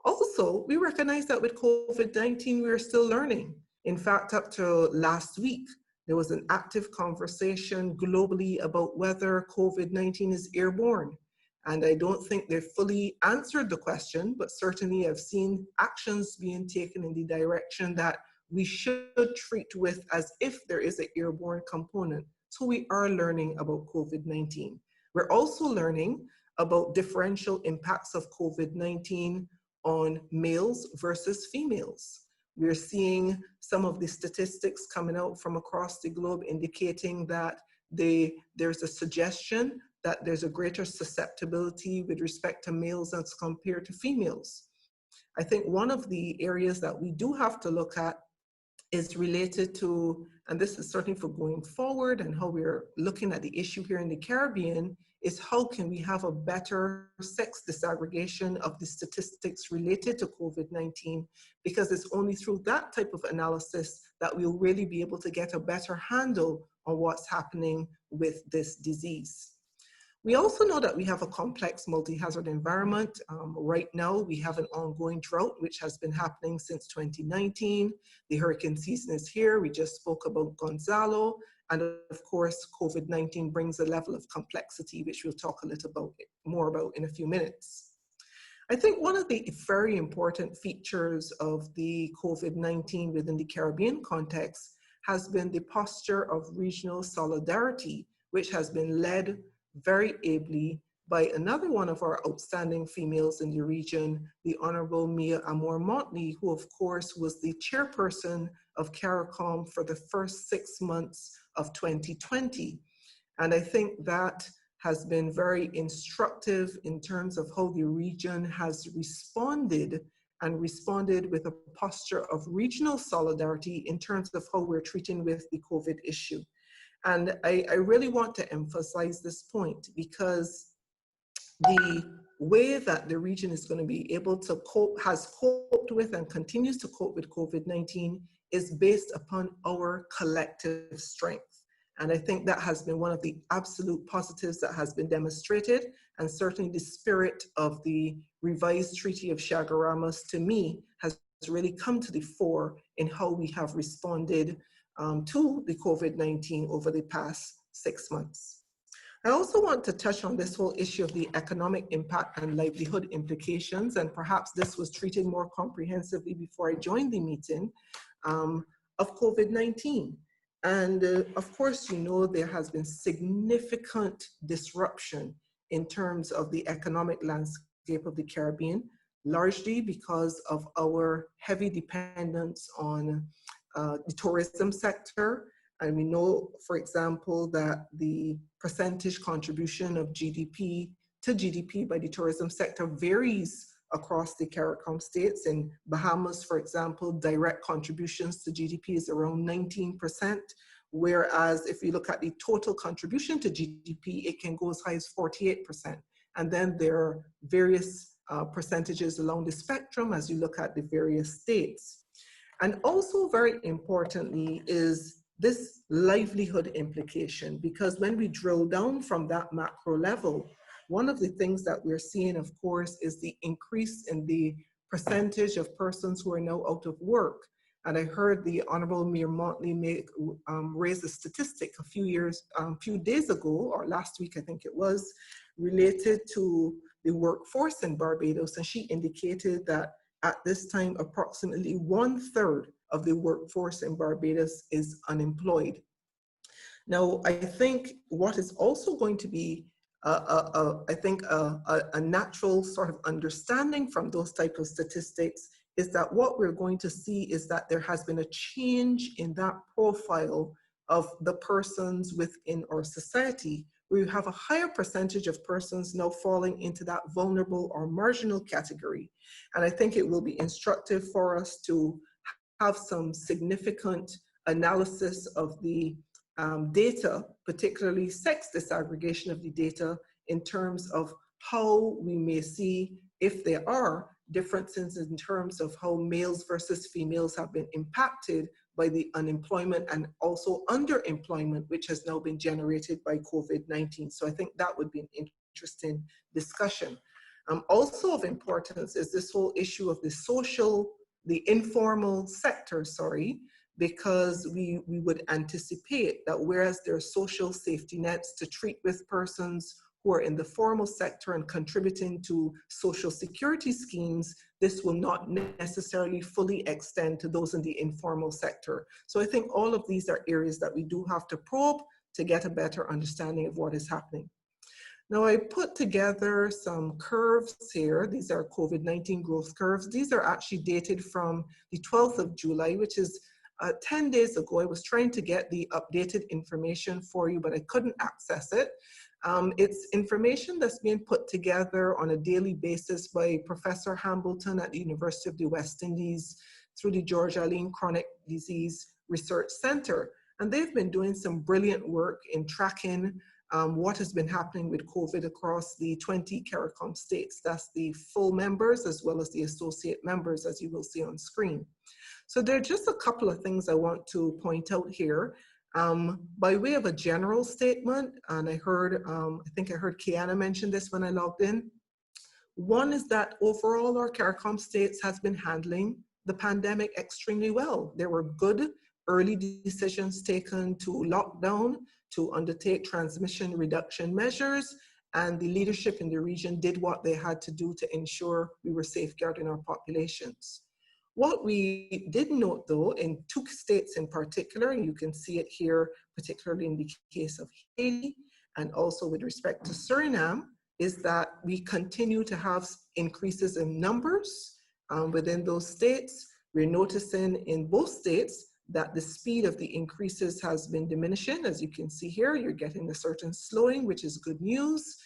Also, we recognize that with COVID-19, we are still learning. In fact, up to last week, there was an active conversation globally about whether COVID-19 is airborne. And I don't think they've fully answered the question, but certainly I've seen actions being taken in the direction that we should treat with as if there is an airborne component. So we are learning about COVID-19. We're also learning about differential impacts of COVID-19 on males versus females. We're seeing some of the statistics coming out from across the globe indicating that there's a suggestion that there's a greater susceptibility with respect to males as compared to females. I think one of the areas that we do have to look at is related to, and this is certainly for going forward and how we're looking at the issue here in the Caribbean, is how can we have a better sex disaggregation of the statistics related to COVID-19, because it's only through that type of analysis that we'll really be able to get a better handle on what's happening with this disease. We also know that we have a complex multi-hazard environment. Right now, we have an ongoing drought, which has been happening since 2019. The hurricane season is here. We just spoke about Gonzalo. And of course, COVID-19 brings a level of complexity, which we'll talk a little more about in a few minutes. I think one of the very important features of the COVID-19 within the Caribbean context has been the posture of regional solidarity, which has been led very ably by another one of our outstanding females in the region, the Honorable Mia Amor-Motley, who of course was the chairperson of CARICOM for the first 6 months of 2020. And I think that has been very instructive in terms of how the region has responded, and responded with a posture of regional solidarity in terms of how we're treating with the COVID issue. And I really want to emphasize this point, because the way that the region is going to be able to cope, has coped with and continues to cope with COVID-19 is based upon our collective strength. And I think that has been one of the absolute positives that has been demonstrated, and certainly the spirit of the revised Treaty of Chaguaramas, to me, has really come to the fore in how we have responded to the COVID-19 over the past 6 months. I also want to touch on this whole issue of the economic impact and livelihood implications, and perhaps this was treated more comprehensively before I joined the meeting, of COVID-19. And of course, you know, there has been significant disruption in terms of the economic landscape of the Caribbean, largely because of our heavy dependence on the tourism sector. And we know, for example, that the percentage contribution of GDP to GDP by the tourism sector varies across the CARICOM states. In Bahamas, for example, direct contributions to GDP is around 19%, whereas if you look at the total contribution to GDP, it can go as high as 48%. And then there are various percentages along the spectrum as you look at the various states. And also very importantly is this livelihood implication, because when we drill down from that macro level, one of the things that we're seeing, of course, is the increase in the percentage of persons who are now out of work. And I heard the Honorable Mayor Motley raise a statistic a few days ago, or last week I think it was, related to the workforce in Barbados. And she indicated that at this time, approximately 1/3 of the workforce in Barbados is unemployed. Now, I think what is also going to be a natural sort of understanding from those type of statistics is that what we're going to see is that there has been a change in that profile of the persons within our society. We have a higher percentage of persons now falling into that vulnerable or marginal category. And I think it will be instructive for us to have some significant analysis of the data, particularly sex disaggregation of the data, in terms of how we may see, if there are differences in terms of how males versus females have been impacted by the unemployment and also underemployment, which has now been generated by COVID-19. So I think that would be an interesting discussion. Also of importance is this whole issue of the informal sector, because we would anticipate that whereas there are social safety nets to treat with persons who are in the formal sector and contributing to social security schemes, this will not necessarily fully extend to those in the informal sector. So I think all of these are areas that we do have to probe to get a better understanding of what is happening. Now, I put together some curves here. These are COVID-19 growth curves. These are actually dated from the 12th of July, which is 10 days ago. I was trying to get the updated information for you, but I couldn't access it. It's information that's being put together on a daily basis by Professor Hambleton at the University of the West Indies through the George Allen Chronic Disease Research Center. And they've been doing some brilliant work in tracking what has been happening with COVID across the 20 CARICOM states. That's the full members as well as the associate members, as you will see on screen. So there are just a couple of things I want to point out here. By way of a general statement, and I think I heard Kiana mention this when I logged in. One is that overall our CARICOM states has been handling the pandemic extremely well. There were good early decisions taken to lock down, to undertake transmission reduction measures, and the leadership in the region did what they had to do to ensure we were safeguarding our populations. What we did note though, in 2 states in particular, and you can see it here, particularly in the case of Haiti, and also with respect to Suriname, is that we continue to have increases in numbers within those states. We're noticing in both states that the speed of the increases has been diminishing. As you can see here, you're getting a certain slowing, which is good news.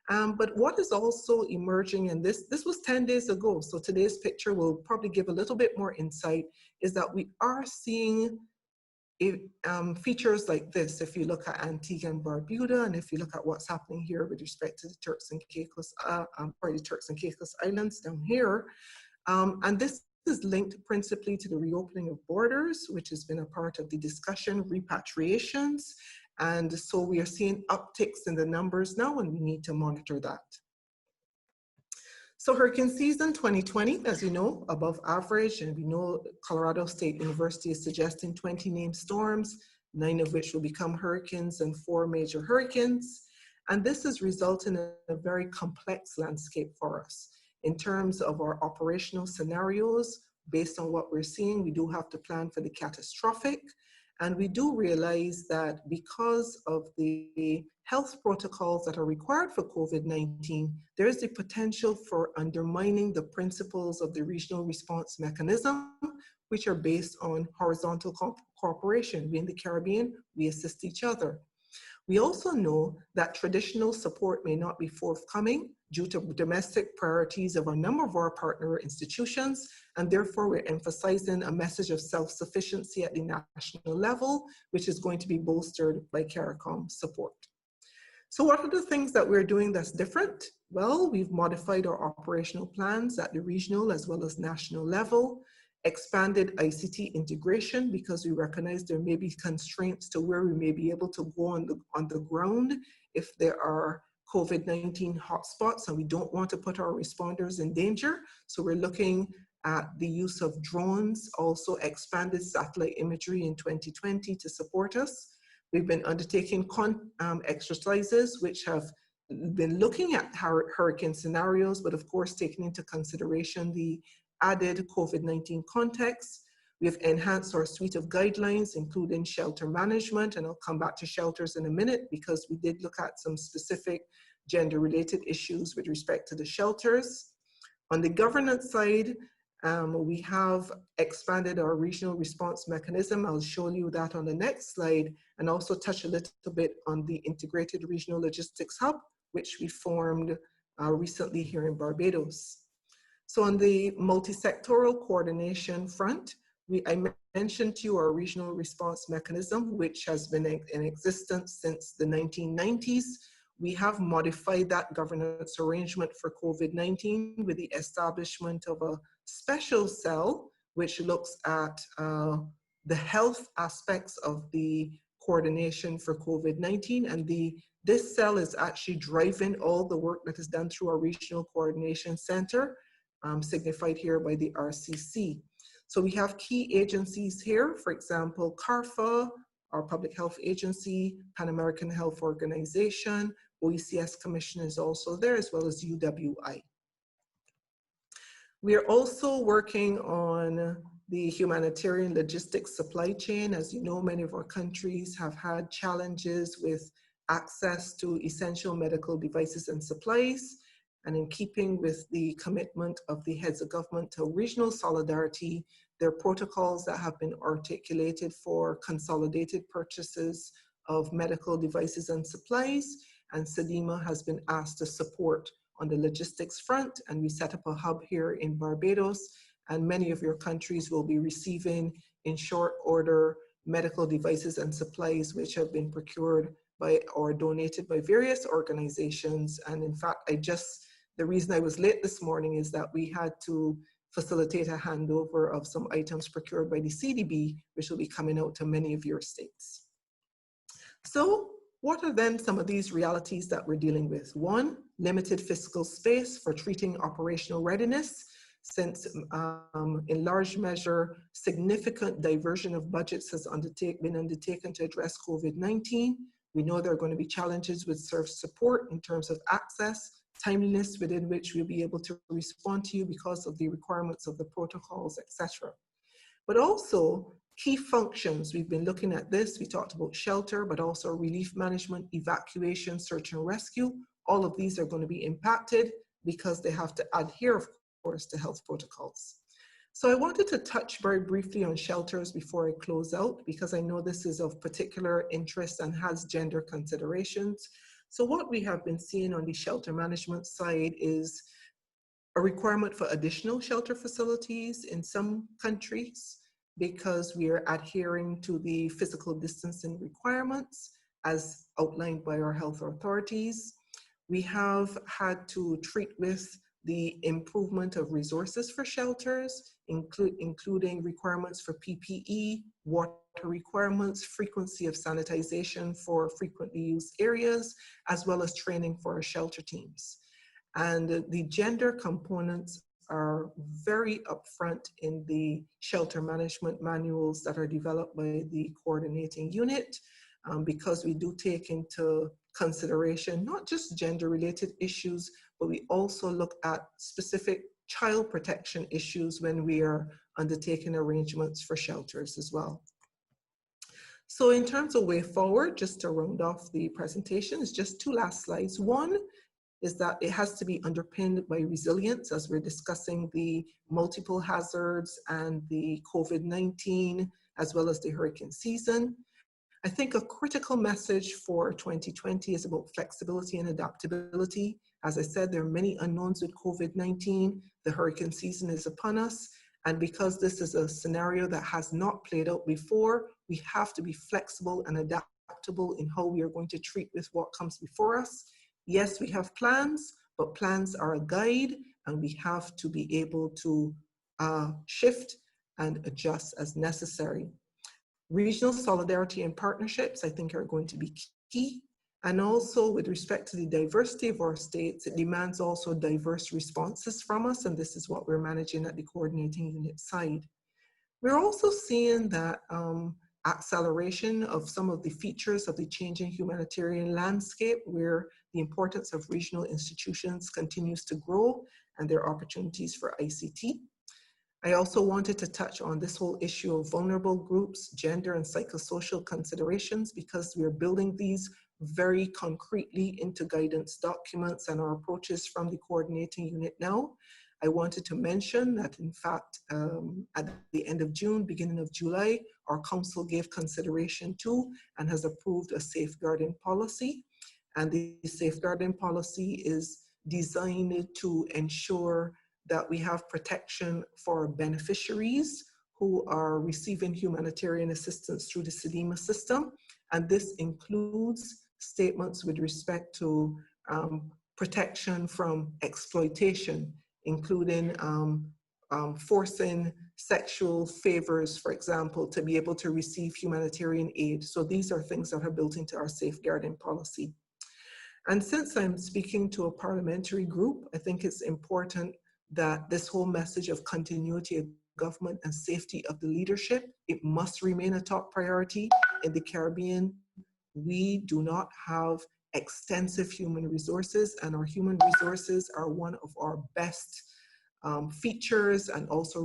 But what is also emerging, and this was 10 days ago, so today's picture will probably give a little bit more insight, is that we are seeing features like this. If you look at Antigua and Barbuda, and if you look at what's happening here with respect to the Turks and Caicos Islands down here, and this is linked principally to the reopening of borders, which has been a part of the discussion, repatriations. And so we are seeing upticks in the numbers now, and we need to monitor that. So hurricane season 2020, as you know, above average, and we know Colorado State University is suggesting 20 named storms, 9 of which will become hurricanes and 4 major hurricanes. And this is resulting in a very complex landscape for us. In terms of our operational scenarios, based on what we're seeing, we do have to plan for the catastrophic. And we do realize that because of the health protocols that are required for COVID-19, there is the potential for undermining the principles of the regional response mechanism, which are based on horizontal cooperation. We in the Caribbean, we assist each other. We also know that traditional support may not be forthcoming due to domestic priorities of a number of our partner institutions, and therefore we're emphasizing a message of self-sufficiency at the national level, which is going to be bolstered by CARICOM support. So what are the things that we're doing that's different? Well, we've modified our operational plans at the regional as well as national level, expanded ICT integration because we recognize there may be constraints to where we may be able to go on the ground if there are COVID-19 hotspots and we don't want to put our responders in danger. So we're looking at the use of drones, also expanded satellite imagery in 2020 to support us. We've been undertaking exercises which have been looking at hurricane scenarios, but of course taking into consideration the added COVID-19 context. We have enhanced our suite of guidelines, including shelter management, and I'll come back to shelters in a minute because we did look at some specific gender-related issues with respect to the shelters. On the governance side, we have expanded our regional response mechanism. I'll show you that on the next slide, and also touch a little bit on the Integrated Regional Logistics Hub, which we formed recently here in Barbados. So on the multi-sectoral coordination front, I mentioned to you our regional response mechanism, which has been in existence since the 1990s. We have modified that governance arrangement for COVID-19 with the establishment of a special cell, which looks at the health aspects of the coordination for COVID-19. And this cell is actually driving all the work that is done through our Regional Coordination Center, signified here by the RCC. So we have key agencies here, for example, CARFA, our Public Health Agency, Pan American Health Organization, OECS Commission is also there, as well as UWI. We are also working on the humanitarian logistics supply chain. As you know, many of our countries have had challenges with access to essential medical devices and supplies. And in keeping with the commitment of the heads of government to regional solidarity, there are protocols that have been articulated for consolidated purchases of medical devices and supplies. And SEDIMA has been asked to support on the logistics front. And we set up a hub here in Barbados. And many of your countries will be receiving in short order medical devices and supplies which have been procured by or donated by various organizations. And in fact, the reason I was late this morning is that we had to facilitate a handover of some items procured by the CDB, which will be coming out to many of your states. So what are then some of these realities that we're dealing with? One, limited fiscal space for treating operational readiness, since in large measure, significant diversion of budgets has been undertaken to address COVID-19. We know there are going to be challenges with serve support in terms of access, timeliness within which we'll be able to respond to you because of the requirements of the protocols, etc. But also key functions, we've been looking at this, we talked about shelter, but also relief management, evacuation, search and rescue. All of these are going to be impacted because they have to adhere, of course, to health protocols. So I wanted to touch very briefly on shelters before I close out, because I know this is of particular interest and has gender considerations. So what we have been seeing on the shelter management side is a requirement for additional shelter facilities in some countries because we are adhering to the physical distancing requirements as outlined by our health authorities. We have had to treat with the improvement of resources for shelters, including requirements for PPE, water requirements, frequency of sanitization for frequently used areas, as well as training for our shelter teams. And the gender components are very upfront in the shelter management manuals that are developed by the coordinating unit, because we do take into consideration not just gender-related issues, but we also look at specific child protection issues when we are undertaking arrangements for shelters as well. So in terms of way forward, just to round off the presentation, it's just two last slides. One is that it has to be underpinned by resilience as we're discussing the multiple hazards and the COVID-19, as well as the hurricane season. I think a critical message for 2020 is about flexibility and adaptability. As I said, there are many unknowns with COVID-19. The hurricane season is upon us. And because this is a scenario that has not played out before, we have to be flexible and adaptable in how we are going to treat with what comes before us. Yes, we have plans, but plans are a guide, and we have to be able to shift and adjust as necessary. Regional solidarity and partnerships, I think, are going to be key. And also, with respect to the diversity of our states, it demands also diverse responses from us, and this is what we're managing at the coordinating unit side. We're also seeing that acceleration of some of the features of the changing humanitarian landscape, where the importance of regional institutions continues to grow, and there are opportunities for ICT. I also wanted to touch on this whole issue of vulnerable groups, gender and psychosocial considerations, because we're building these very concretely into guidance documents and our approaches from the coordinating unit now. I wanted to mention that, in fact, at the end of June, beginning of July, our council gave consideration to and has approved a safeguarding policy. And the safeguarding policy is designed to ensure that we have protection for beneficiaries who are receiving humanitarian assistance through the SEDEMA system. And this includes statements with respect to protection from exploitation, including forcing sexual favors, for example, to be able to receive humanitarian aid. So these are things that are built into our safeguarding policy. And since I'm speaking to a parliamentary group, I think it's important that this whole message of continuity of government and safety of the leadership, it must remain a top priority. In the Caribbean, we do not have extensive human resources, and our human resources are one of our best features and also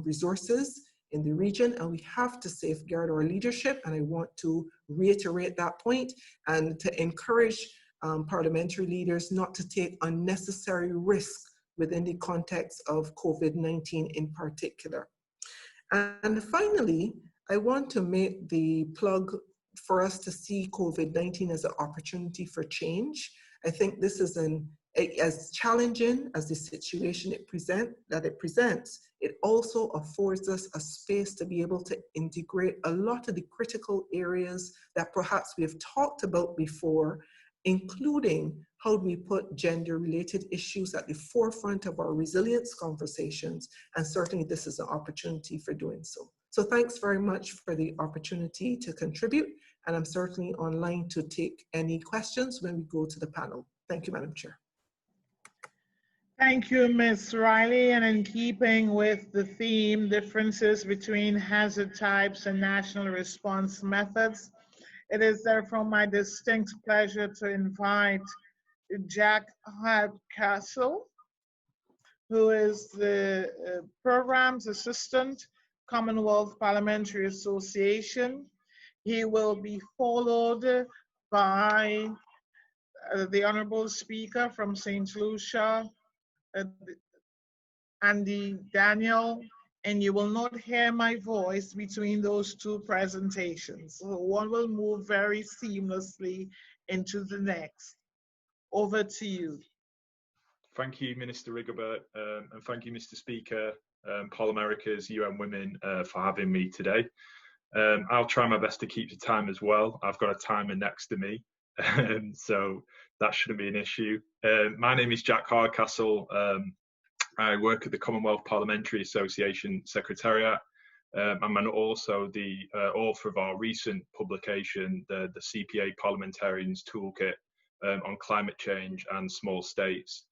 resources in the region, and we have to safeguard our leadership. And I want to reiterate that point and to encourage parliamentary leaders not to take unnecessary risk within the context of COVID-19 in particular. And finally, I want to make the plug for us to see COVID-19 as an opportunity for change. I think this is as challenging as the situation it presents, it also affords us a space to be able to integrate a lot of the critical areas that perhaps we have talked about before, including how we put gender-related issues at the forefront of our resilience conversations, and certainly this is an opportunity for doing so. So thanks very much for the opportunity to contribute, and I'm certainly online to take any questions when we go to the panel. Thank you, Madam Chair. Thank you, Ms. Riley. And in keeping with the theme, differences between hazard types and national response methods, it is therefore my distinct pleasure to invite Jack Hardcastle, who is the Programs Assistant, Commonwealth Parliamentary Association. He will be followed by the Honorable Speaker from St. Lucia, Andy Daniel, and you will not hear my voice between those two presentations. So one will move very seamlessly into the next. Over to you. Thank you, Minister Rigobert, and thank you, Mr. Speaker, ParlAmericas, UN Women, for having me today. I'll try my best to keep the time as well. I've got a timer next to me, so that shouldn't be an issue. My name is Jack Hardcastle. I work at the Commonwealth Parliamentary Association Secretariat. I'm also the author of our recent publication, the CPA Parliamentarians Toolkit on climate change and small states,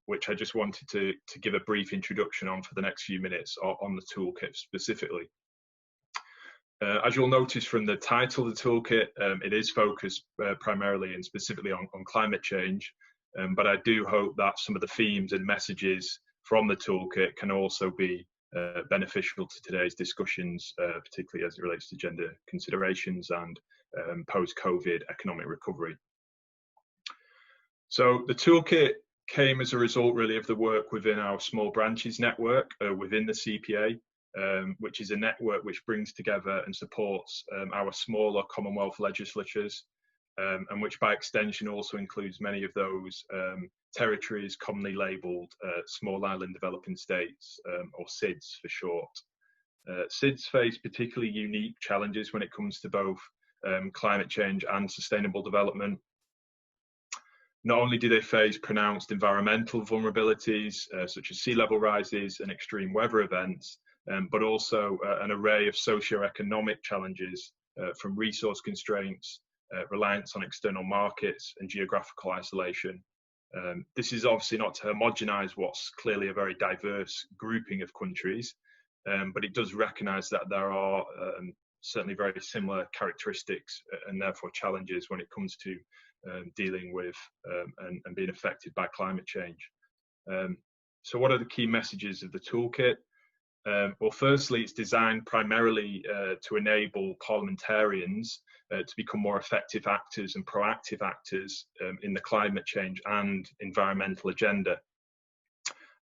which I just wanted to give a brief introduction on for the next few minutes on the toolkit specifically. As you'll notice from the title of the toolkit, it is focused primarily and specifically on climate change, but I do hope that some of the themes and messages from the toolkit can also be beneficial to today's discussions, particularly as it relates to gender considerations and post-COVID economic recovery. So the toolkit came as a result really of the work within our small branches network within the CPA. which is a network which brings together and supports our smaller Commonwealth legislatures, and which by extension also includes many of those territories commonly labelled Small Island Developing States, or SIDS for short. SIDS face particularly unique challenges when it comes to both climate change and sustainable development. Not only do they face pronounced environmental vulnerabilities, such as sea level rises and extreme weather events, but also an array of socio-economic challenges from resource constraints, reliance on external markets, and geographical isolation. This is obviously not to homogenise what's clearly a very diverse grouping of countries, but it does recognise that there are certainly very similar characteristics and therefore challenges when it comes to dealing with and being affected by climate change. So what are the key messages of the toolkit? Well, firstly, it's designed primarily to enable parliamentarians to become more effective actors and proactive actors in the climate change and environmental agenda.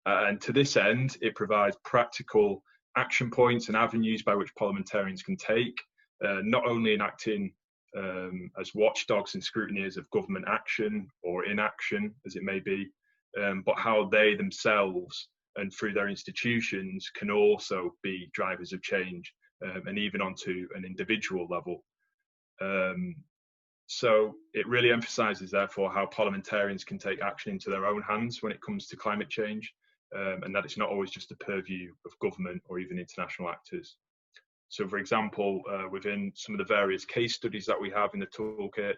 And to this end, it provides practical action points and avenues by which parliamentarians can take, not only in acting as watchdogs and scrutineers of government action or inaction, as it may be, but how they themselves and through their institutions can also be drivers of change, and even onto an individual level. So it really emphasises, therefore, how parliamentarians can take action into their own hands when it comes to climate change, and that it's not always just a purview of government or even international actors. So, for example, within some of the various case studies that we have in the toolkit,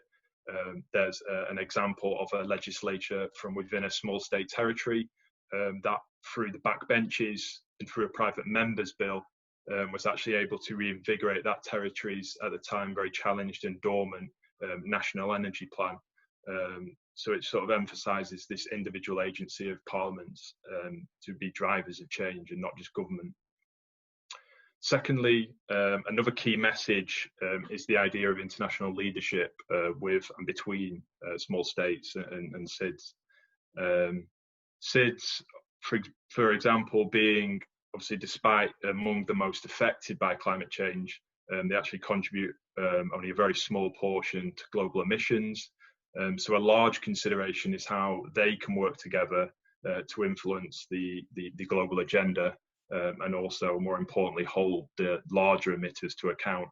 there's an example of a legislature from within a small state territory that, through the backbenches and through a private member's bill, was actually able to reinvigorate that territory's, at the time, very challenged and dormant national energy plan. So it sort of emphasises this individual agency of parliaments to be drivers of change and not just government. Secondly, another key message is the idea of international leadership with and between small states and SIDS. SIDS, for example, being obviously, despite among the most affected by climate change, they actually contribute only a very small portion to global emissions. So a large consideration is how they can work together to influence the global agenda, and also, more importantly, hold the larger emitters to account.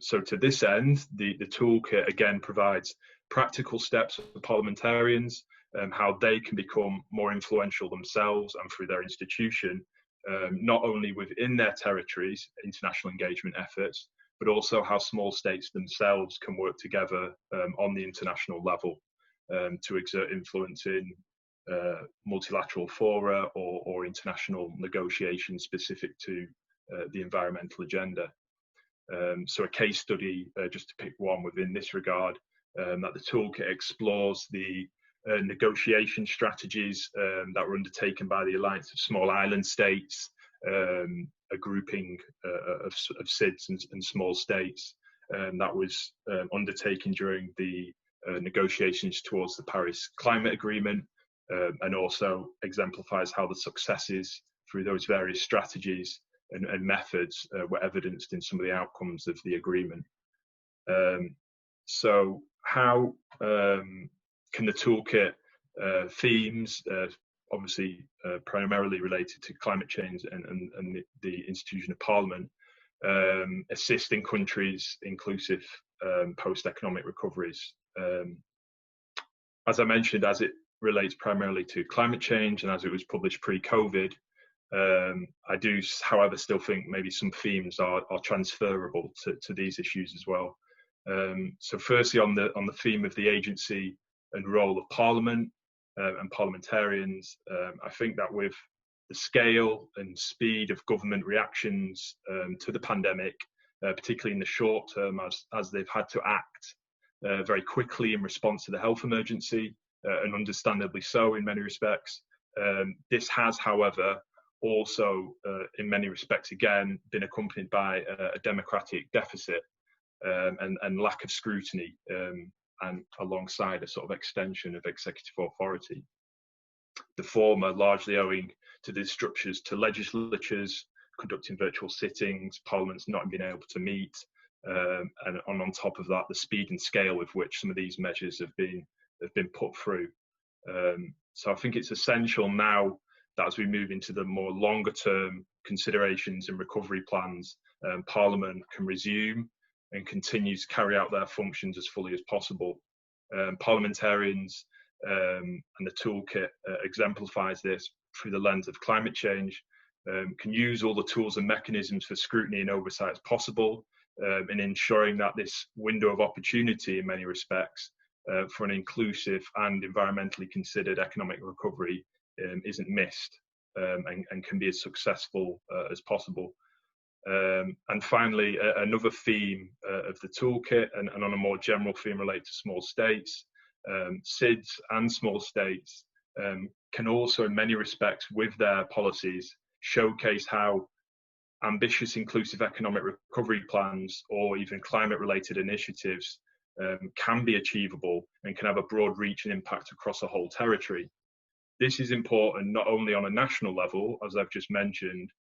So to this end, the toolkit again provides practical steps for parliamentarians, how they can become more influential themselves and through their institution, not only within their territories, international engagement efforts, but also how small states themselves can work together on the international level to exert influence in multilateral fora or international negotiations specific to the environmental agenda. So a case study, just to pick one within this regard, that the toolkit explores the negotiation strategies that were undertaken by the Alliance of Small Island States, a grouping of SIDS and small states that was undertaken during the negotiations towards the Paris Climate Agreement, and also exemplifies how the successes through those various strategies and methods were evidenced in some of the outcomes of the agreement. So how can the toolkit themes, obviously primarily related to climate change and the institution of Parliament, assist in countries' inclusive post-economic recoveries? As I mentioned, as it relates primarily to climate change and as it was published pre-COVID, I do, however, still think maybe some themes are transferable to these issues as well. So firstly, on the theme of the agency and role of Parliament and parliamentarians, I think that with the scale and speed of government reactions to the pandemic, particularly in the short term, as they've had to act very quickly in response to the health emergency, and understandably so in many respects, this has, however, also in many respects again been accompanied by a democratic deficit and lack of scrutiny, and alongside a sort of extension of executive authority. The former largely owing to the structures to legislatures, conducting virtual sittings, Parliament's not been able to meet, and on top of that, the speed and scale with which some of these measures have been put through. So I think it's essential now that as we move into the more longer term considerations and recovery plans, Parliament can resume and continue to carry out their functions as fully as possible. Parliamentarians and the toolkit exemplifies this through the lens of climate change, can use all the tools and mechanisms for scrutiny and oversight as possible, in ensuring that this window of opportunity in many respects for an inclusive and environmentally considered economic recovery isn't missed, and can be as successful as possible. And finally, another theme of the toolkit, and on a more general theme related to small states, SIDS and small states can also in many respects with their policies showcase how ambitious inclusive economic recovery plans or even climate related initiatives can be achievable and can have a broad reach and impact across a whole territory. This is important not only on a national level, as I've just mentioned,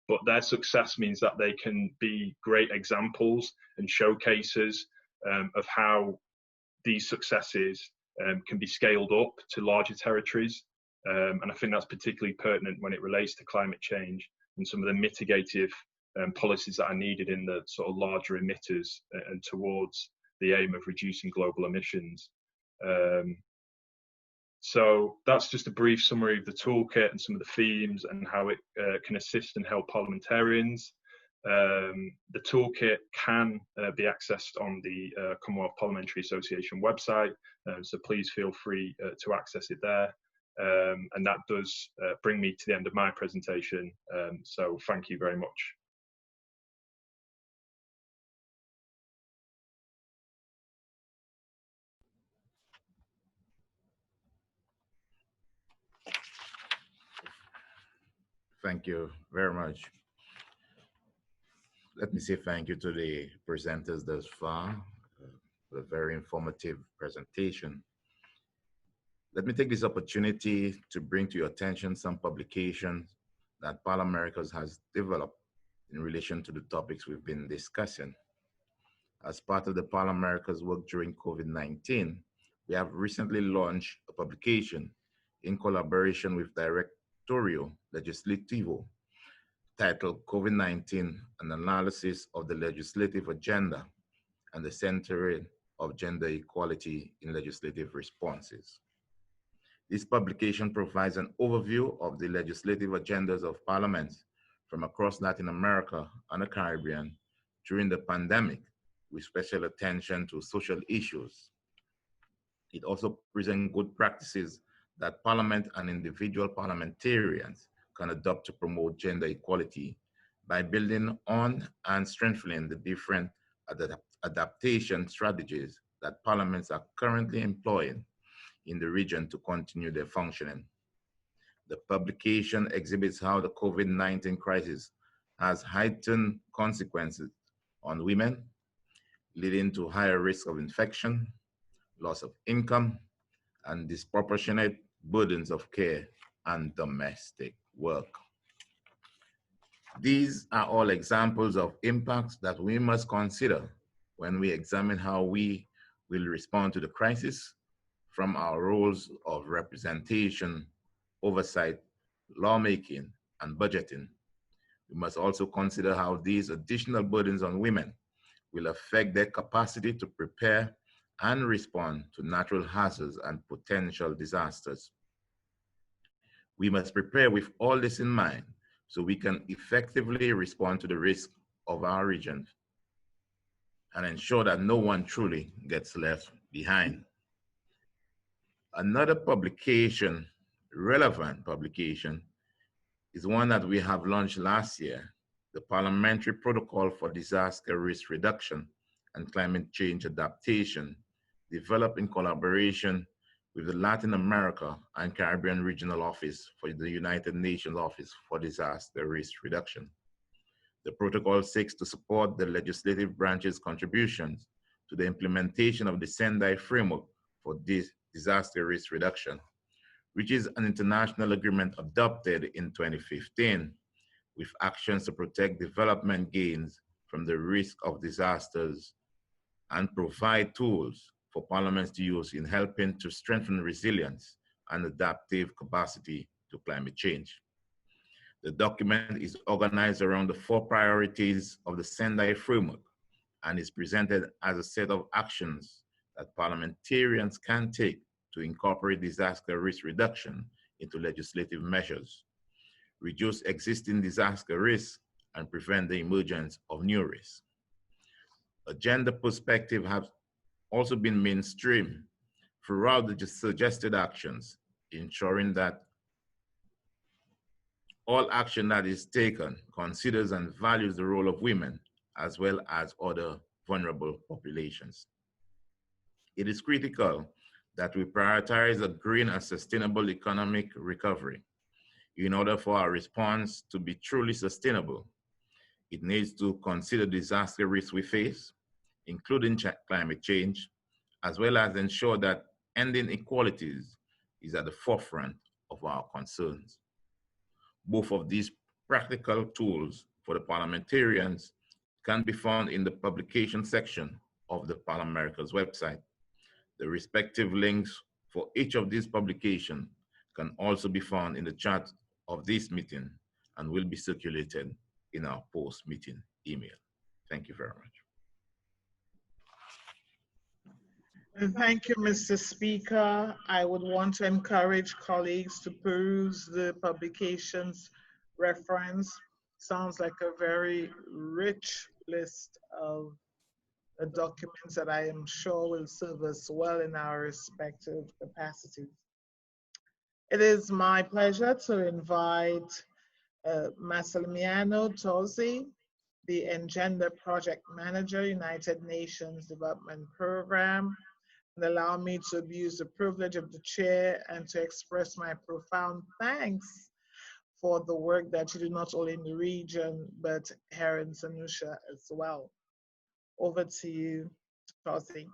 but their success means that they can be great examples and showcases of how these successes can be scaled up to larger territories. And I think that's particularly pertinent when it relates to climate change and some of the mitigative policies that are needed in the sort of larger emitters and towards the aim of reducing global emissions. So that's just a brief summary of the toolkit and some of the themes and how it can assist and help parliamentarians. The toolkit can be accessed on the Commonwealth Parliamentary Association website, so please feel free to access it there. And that does bring me to the end of my presentation, so thank you very much. Thank you very much. Let me say thank you to the presenters thus far for a very informative presentation. Let me take this opportunity to bring to your attention some publications that ParlAmericas has developed in relation to the topics we've been discussing. As part of the ParlAmericas work during COVID-19, we have recently launched a publication in collaboration with Directorio Legislativo titled COVID-19, an analysis of the legislative agenda and the centering of gender equality in legislative responses. This publication provides an overview of the legislative agendas of parliaments from across Latin America and the Caribbean during the pandemic, with special attention to social issues. It also presents good practices that Parliament and individual parliamentarians can adopt to promote gender equality by building on and strengthening the different adaptation strategies that parliaments are currently employing in the region to continue their functioning. The publication exhibits how the COVID-19 crisis has heightened consequences on women, leading to higher risk of infection, loss of income, and disproportionate burdens of care and domestic work. These are all examples of impacts that we must consider when we examine how we will respond to the crisis from our roles of representation, oversight, lawmaking, and budgeting. We must also consider how these additional burdens on women will affect their capacity to prepare and respond to natural hazards and potential disasters. We must prepare with all this in mind so we can effectively respond to the risk of our region and ensure that no one truly gets left behind. Another publication, relevant publication, is one that we have launched last year, the Parliamentary Protocol for Disaster Risk Reduction and Climate Change Adaptation, developed in collaboration with the Latin America and Caribbean Regional Office for the United Nations Office for Disaster Risk Reduction. The protocol seeks to support the legislative branch's contributions to the implementation of the Sendai Framework for Disaster Risk Reduction, which is an international agreement adopted in 2015 with actions to protect development gains from the risk of disasters and provide tools for parliaments to use in helping to strengthen resilience and adaptive capacity to climate change. The document is organized around the 4 priorities of the Sendai framework and is presented as a set of actions that parliamentarians can take to incorporate disaster risk reduction into legislative measures, reduce existing disaster risks, and prevent the emergence of new risks. A gender perspective has also been mainstreamed throughout the suggested actions, ensuring that all action that is taken considers and values the role of women as well as other vulnerable populations. It is critical that we prioritize a green and sustainable economic recovery. In order for our response to be truly sustainable, it needs to consider disaster risks we face, including climate change, as well as ensure that ending inequalities is at the forefront of our concerns. Both of these practical tools for the parliamentarians can be found in the publication section of the ParlAmericas website. The respective links for each of these publications can also be found in the chat of this meeting and will be circulated in our post-meeting email. Thank you very much. And thank you, Mr. Speaker. I would want to encourage colleagues to peruse the publications reference. Sounds like a very rich list of documents that I am sure will serve us well in our respective capacities. It is my pleasure to invite Massimiliano Tosi, the Engender Project Manager, United Nations Development Program, and allow me to abuse the privilege of the chair and to express my profound thanks for the work that you do not only in the region, but here in St. Lucia as well. Over to you, Tosi.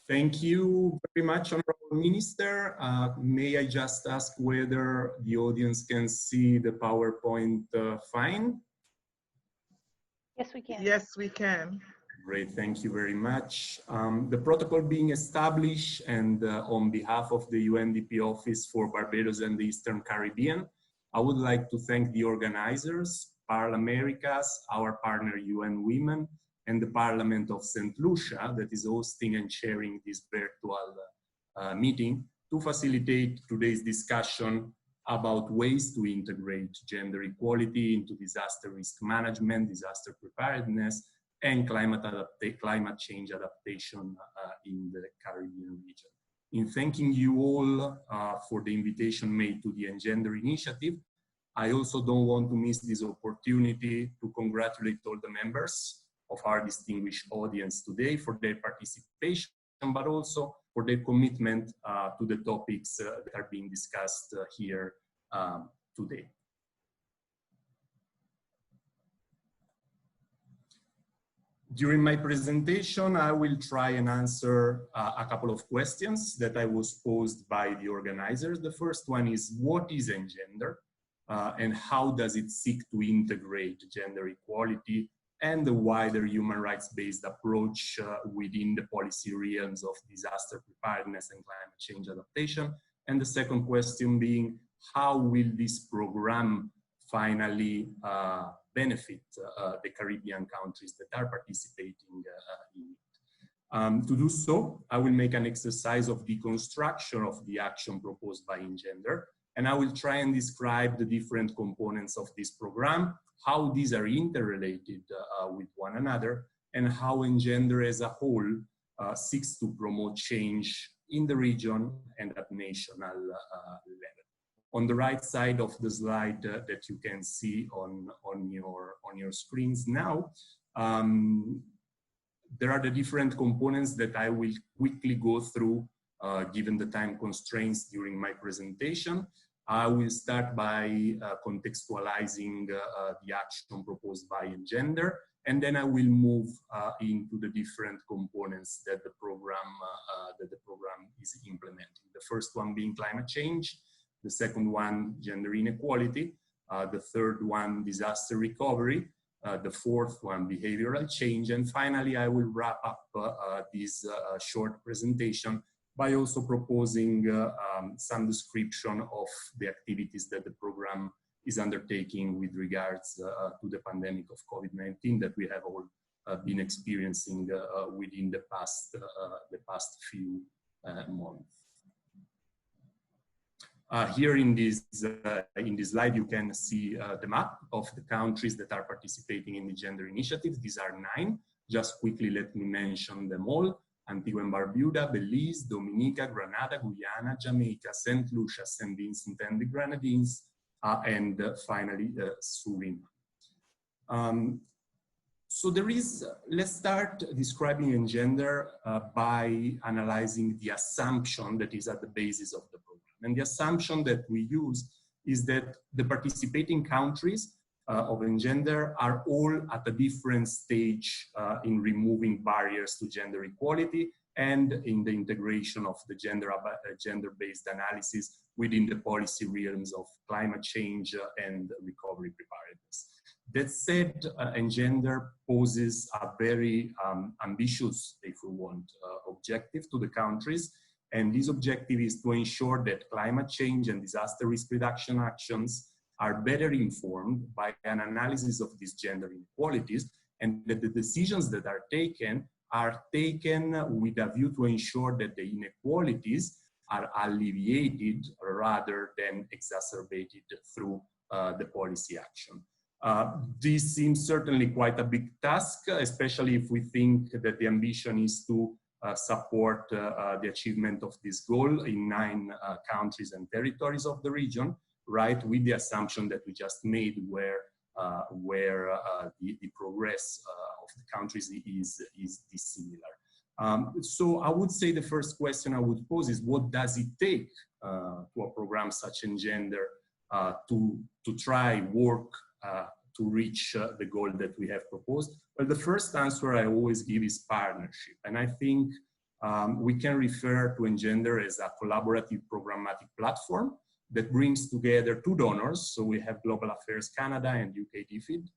Thank you very much, Honorable Minister. May I just ask whether the audience can see the PowerPoint fine? Yes, we can. Yes, we can. Great, thank you very much. The protocol being established and on behalf of the UNDP Office for Barbados and the Eastern Caribbean, I would like to thank the organizers, ParlAmericas, our partner UN Women, and the Parliament of St. Lucia that is hosting and chairing this virtual meeting to facilitate today's discussion about ways to integrate gender equality into disaster risk management, disaster preparedness, and climate change adaptation in the Caribbean region. In thanking you all for the invitation made to the Engender initiative, I also don't want to miss this opportunity to congratulate all the members of our distinguished audience today for their participation, but also for their commitment to the topics that are being discussed here today. During my presentation, I will try and answer a couple of questions that I was posed by the organizers. The first one is, what is Engender? And how does it seek to integrate gender equality and the wider human rights-based approach within the policy realms of disaster preparedness and climate change adaptation? And the second question being, how will this program finally benefit the Caribbean countries that are participating in it? To do so, I will make an exercise of deconstruction of the action proposed by Engender, and I will try and describe the different components of this program, how these are interrelated with one another, and how Engender as a whole seeks to promote change in the region and at national level. On the right side of the slide that you can see on your screens now, there are the different components that I will quickly go through given the time constraints during my presentation. I will start by contextualizing the action proposed by Engender, and then I will move into the different components that the program is implementing. The first one being climate change, The second one, gender inequality. The third one, disaster recovery. The fourth one, behavioral change. And finally, I will wrap up this short presentation by also proposing some description of the activities that the program is undertaking with regards to the pandemic of COVID-19 that we have all been experiencing within the past few months. Here in this slide, you can see the map of the countries that are participating in the gender initiative. These are 9. Just quickly, let me mention them all. Antigua and Barbuda, Belize, Dominica, Grenada, Guyana, Jamaica, St. Lucia, St. Vincent and the Grenadines, and finally, Suriname. So there is, let's start describing gender by analyzing the assumption that is at the basis of the program. And the assumption that we use is that the participating countries of gender are all at a different stage in removing barriers to gender equality and in the integration of the gender-based analysis within the policy realms of climate change and recovery preparedness. That said, gender poses a very ambitious, if we want, objective to the countries. And this objective is to ensure that climate change and disaster risk reduction actions are better informed by an analysis of these gender inequalities, and that the decisions that are taken with a view to ensure that the inequalities are alleviated rather than exacerbated through the policy action. This seems certainly quite a big task, especially if we think that the ambition is to support the achievement of this goal in 9 countries and territories of the region, right, with the assumption that we just made where the progress of the countries is dissimilar. So I would say the first question I would pose is, what does it take to a program such as gender to try work to reach the goal that we have proposed? Well, the first answer I always give is partnership. And I think we can refer to Engender as a collaborative programmatic platform that brings together 2 donors. So we have Global Affairs Canada and UK DFID.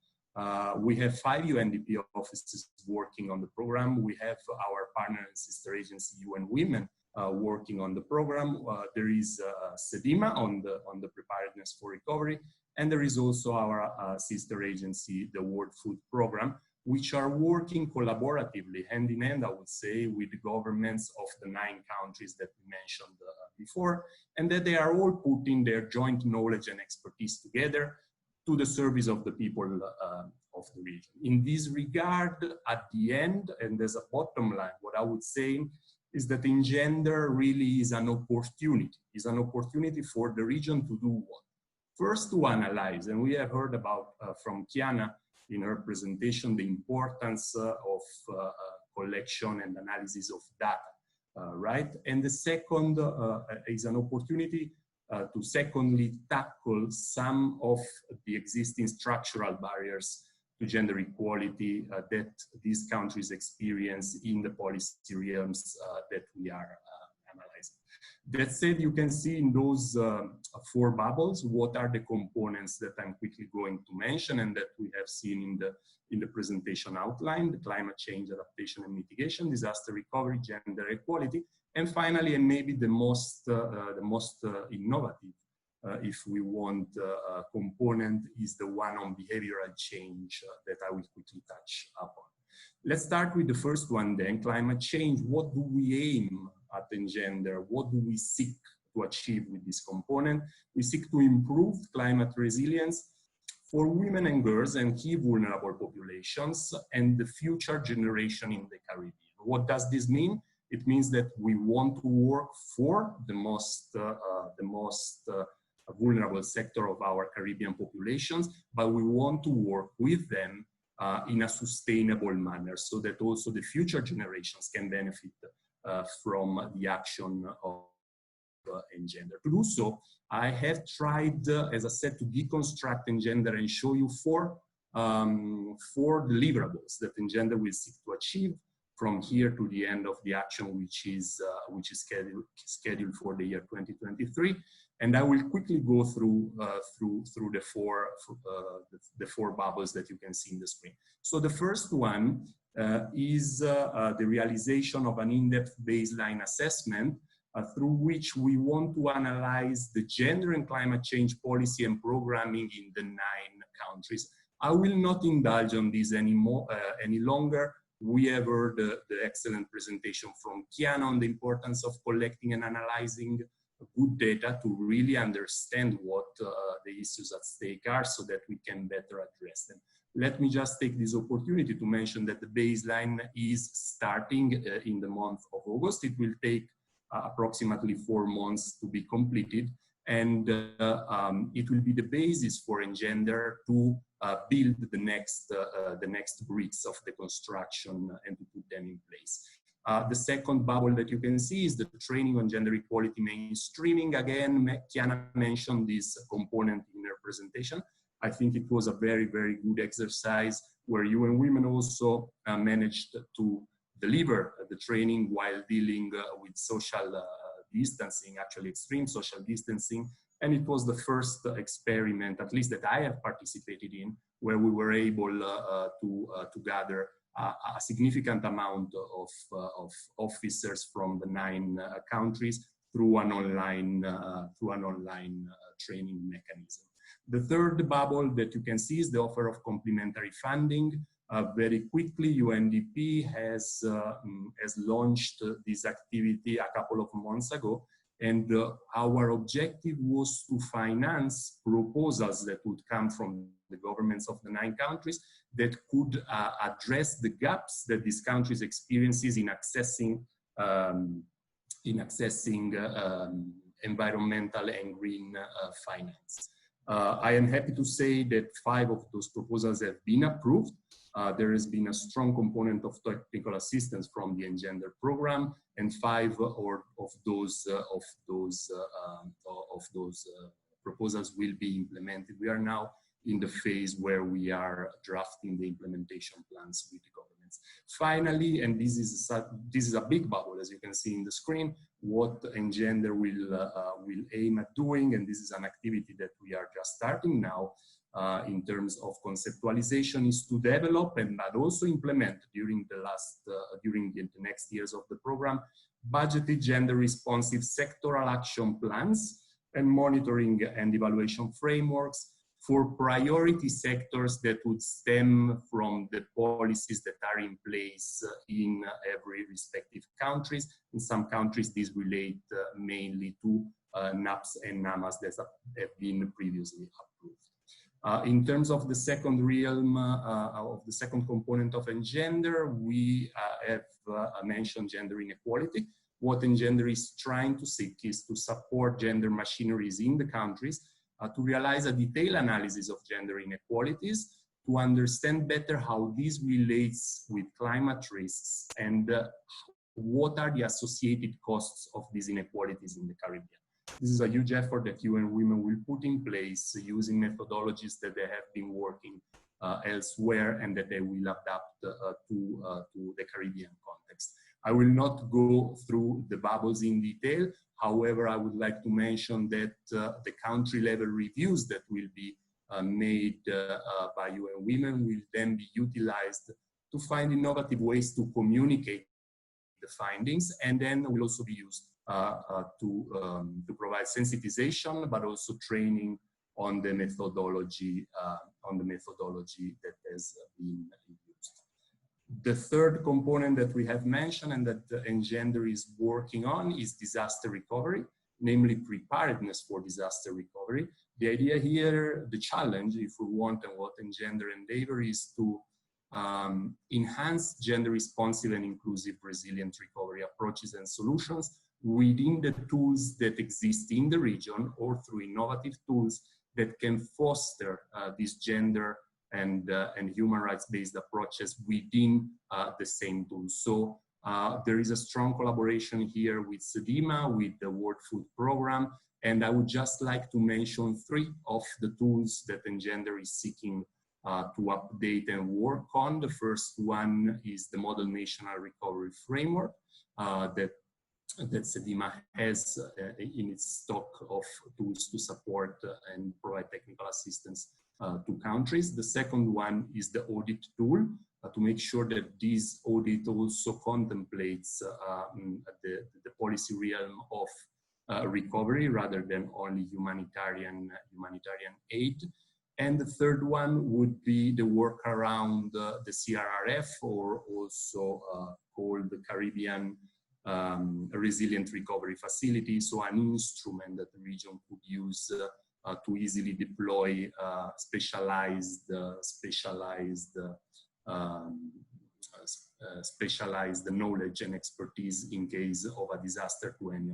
We have 5 UNDP offices working on the program. We have our partner and sister agency, UN Women, working on the program. There is SEDIMA on the preparedness for recovery. And there is also our sister agency, the World Food Program, which are working collaboratively, hand in hand, I would say, with the governments of the 9 countries that we mentioned before, and that they are all putting their joint knowledge and expertise together to the service of the people of the region. In this regard, at the end, and as a bottom line, what I would say is that Engender really is an opportunity for the region to do what? First, to analyze, and we have heard about from Kiana in her presentation the importance of collection and analysis of data, right? And the second is an opportunity to secondly tackle some of the existing structural barriers to gender equality that these countries experience in the policy realms that we are analyzing. That said, you can see in those 4 bubbles what are the components that I'm quickly going to mention and that we have seen in the presentation outline: the climate change, adaptation and mitigation, disaster recovery, gender equality, and finally, and maybe the most innovative, if we want, component is the one on behavioral change that I will quickly touch upon. Let's start with the first one then, climate change. What do we aim at Engender? What do we seek to achieve with this component? We seek to improve climate resilience for women and girls and key vulnerable populations and the future generation in the Caribbean. What does this mean? It means that we want to work for the most vulnerable sector of our Caribbean populations, but we want to work with them in a sustainable manner so that also the future generations can benefit from the action of Engender. To do so, I have tried, as I said, to deconstruct Engender and show you four deliverables that Engender will seek to achieve from here to the end of the action, which is scheduled for the year 2023. And I will quickly go through the four bubbles that you can see in the screen. So the first one is the realization of an in-depth baseline assessment through which we want to analyze the gender and climate change policy and programming in the 9 countries. I will not indulge on this any longer. We have heard the excellent presentation from Kiana on the importance of collecting and analyzing good data to really understand what the issues at stake are so that we can better address them. Let me just take this opportunity to mention that the baseline is starting in the month of August. It will take approximately 4 months to be completed, and it will be the basis for Engender to build the next bricks of the construction and to put them in place. The second bubble that you can see is the training on gender equality mainstreaming. Again, Kiana mentioned this component in her presentation. I think it was a very, very good exercise where UN Women also managed to deliver the training while dealing with social distancing, actually extreme social distancing. And it was the first experiment, at least that I have participated in, where we were able to gather a significant amount of officers from the 9 countries through an online training mechanism. The third bubble that you can see is the offer of complementary funding. Very quickly, UNDP has launched this activity a couple of months ago, and our objective was to finance proposals that would come from the governments of the 9 countries that could address the gaps that these countries experiences in accessing environmental and green finance. I am happy to say that 5 of those proposals have been approved. There has been a strong component of technical assistance from the Engender program, and 5 of those proposals will be implemented. We are now in the phase where we are drafting the implementation plans with the governments. Finally, and this is a big bubble, as you can see in the screen, what Engender will aim at doing, and this is an activity that we are just starting now in terms of conceptualization, is to develop and also implement during the next years of the program budgeted gender-responsive sectoral action plans and monitoring and evaluation frameworks for priority sectors that would stem from the policies that are in place in every respective countries. In some countries, these relate mainly to NAPs and NAMAs that have been previously approved. In terms of the second realm, of the second component of Engender, we have mentioned gender inequality. What Engender is trying to seek is to support gender machineries in the countries to realize a detailed analysis of gender inequalities, to understand better how this relates with climate risks and what are the associated costs of these inequalities in the Caribbean. This is a huge effort that UN Women will put in place using methodologies that they have been working elsewhere and that they will adapt to the Caribbean context. I will not go through the bubbles in detail. However, I would like to mention that the country level reviews that will be made by UN Women will then be utilized to find innovative ways to communicate the findings, and then will also be used to provide sensitization, but also training on the methodology that has been used. The third component that we have mentioned and that Engender is working on is disaster recovery, namely preparedness for disaster recovery. The idea here, the challenge, if we want, and what Engender endeavor is to enhance gender responsive and inclusive resilient recovery approaches and solutions within the tools that exist in the region or through innovative tools that can foster these gender and human rights-based approaches within the same tools. So there is a strong collaboration here with SEDIMA, with the World Food Programme, and I would just like to mention 3 of the tools that Engender is seeking to update and work on. The first one is the Model National Recovery Framework that SEDIMA has in its stock of tools to support and provide technical assistance to countries. The second one is the audit tool to make sure that this audit also contemplates the policy realm of recovery rather than only humanitarian aid. And the third one would be the work around the CRRF, or also called the Caribbean Resilient Recovery Facility, so an instrument that the region could use to easily deploy specialized knowledge and expertise in case of a disaster to any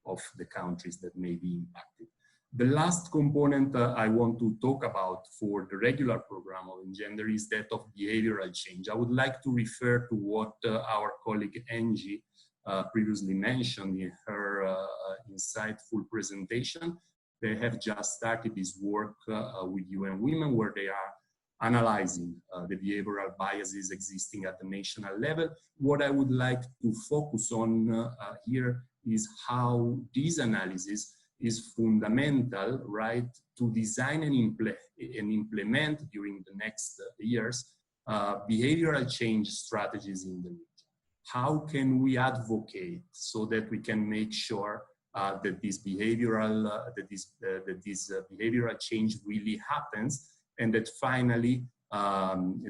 of the countries that may be impacted. The last component I want to talk about for the regular program of Engender is that of behavioral change. I would like to refer to what our colleague Angie previously mentioned in her insightful presentation. They have just started this work with UN Women, where they are analyzing the behavioral biases existing at the national level. What I would like to focus on here is how this analysis is fundamental, right, to design and implement during the next years behavioral change strategies in the region. How can we advocate so that we can make sure that this behavioral change really happens, and that finally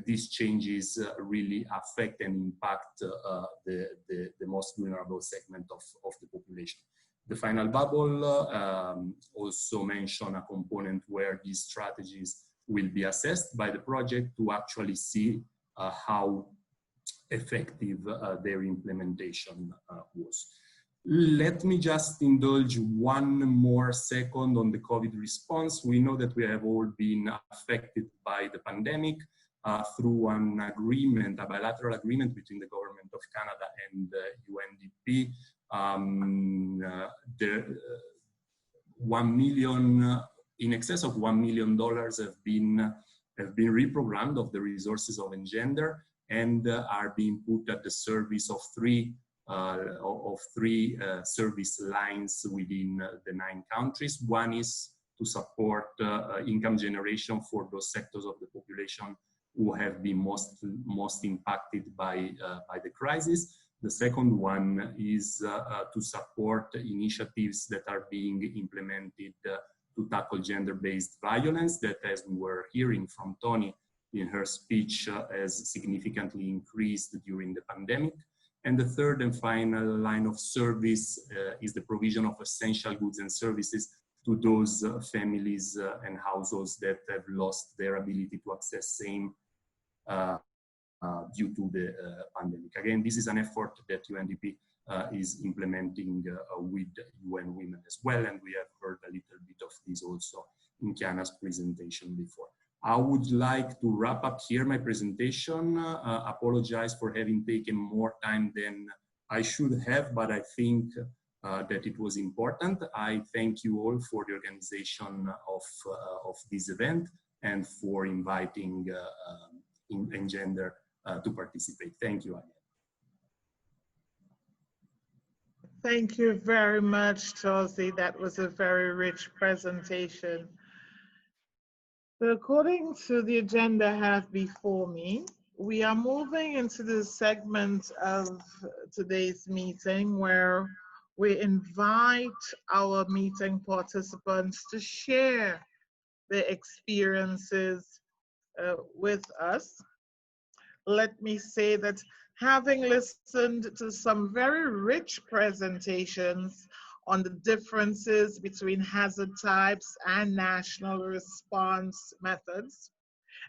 these changes really affect and impact the most vulnerable segment of the population. The final bubble also mentioned a component where these strategies will be assessed by the project to actually see how effective their implementation was. Let me just indulge one more second on the COVID response. We know that we have all been affected by the pandemic through an agreement, a bilateral agreement between the government of Canada and UNDP. In excess of $1 million have been reprogrammed of the resources of Engender and are being put at the service of three service lines within the 9 countries. One is to support income generation for those sectors of the population who have been most impacted by the crisis. The second one is to support initiatives that are being implemented to tackle gender-based violence that, as we were hearing from Tony in her speech, has significantly increased during the pandemic. And the third and final line of service is the provision of essential goods and services to those families and households that have lost their ability to access same due to the pandemic. Again, this is an effort that UNDP is implementing with UN Women as well, and we have heard a little bit of this also in Kiana's presentation before. I would like to wrap up here my presentation. Apologize for having taken more time than I should have, but I think that it was important. I thank you all for the organization of this event and for inviting Engender to participate. Thank you again. Thank you very much, Tosi. That was a very rich presentation. So according to the agenda I have before me, we are moving into the segment of today's meeting where we invite our meeting participants to share their experiences with us. Let me say that having listened to some very rich presentations on the differences between hazard types and national response methods,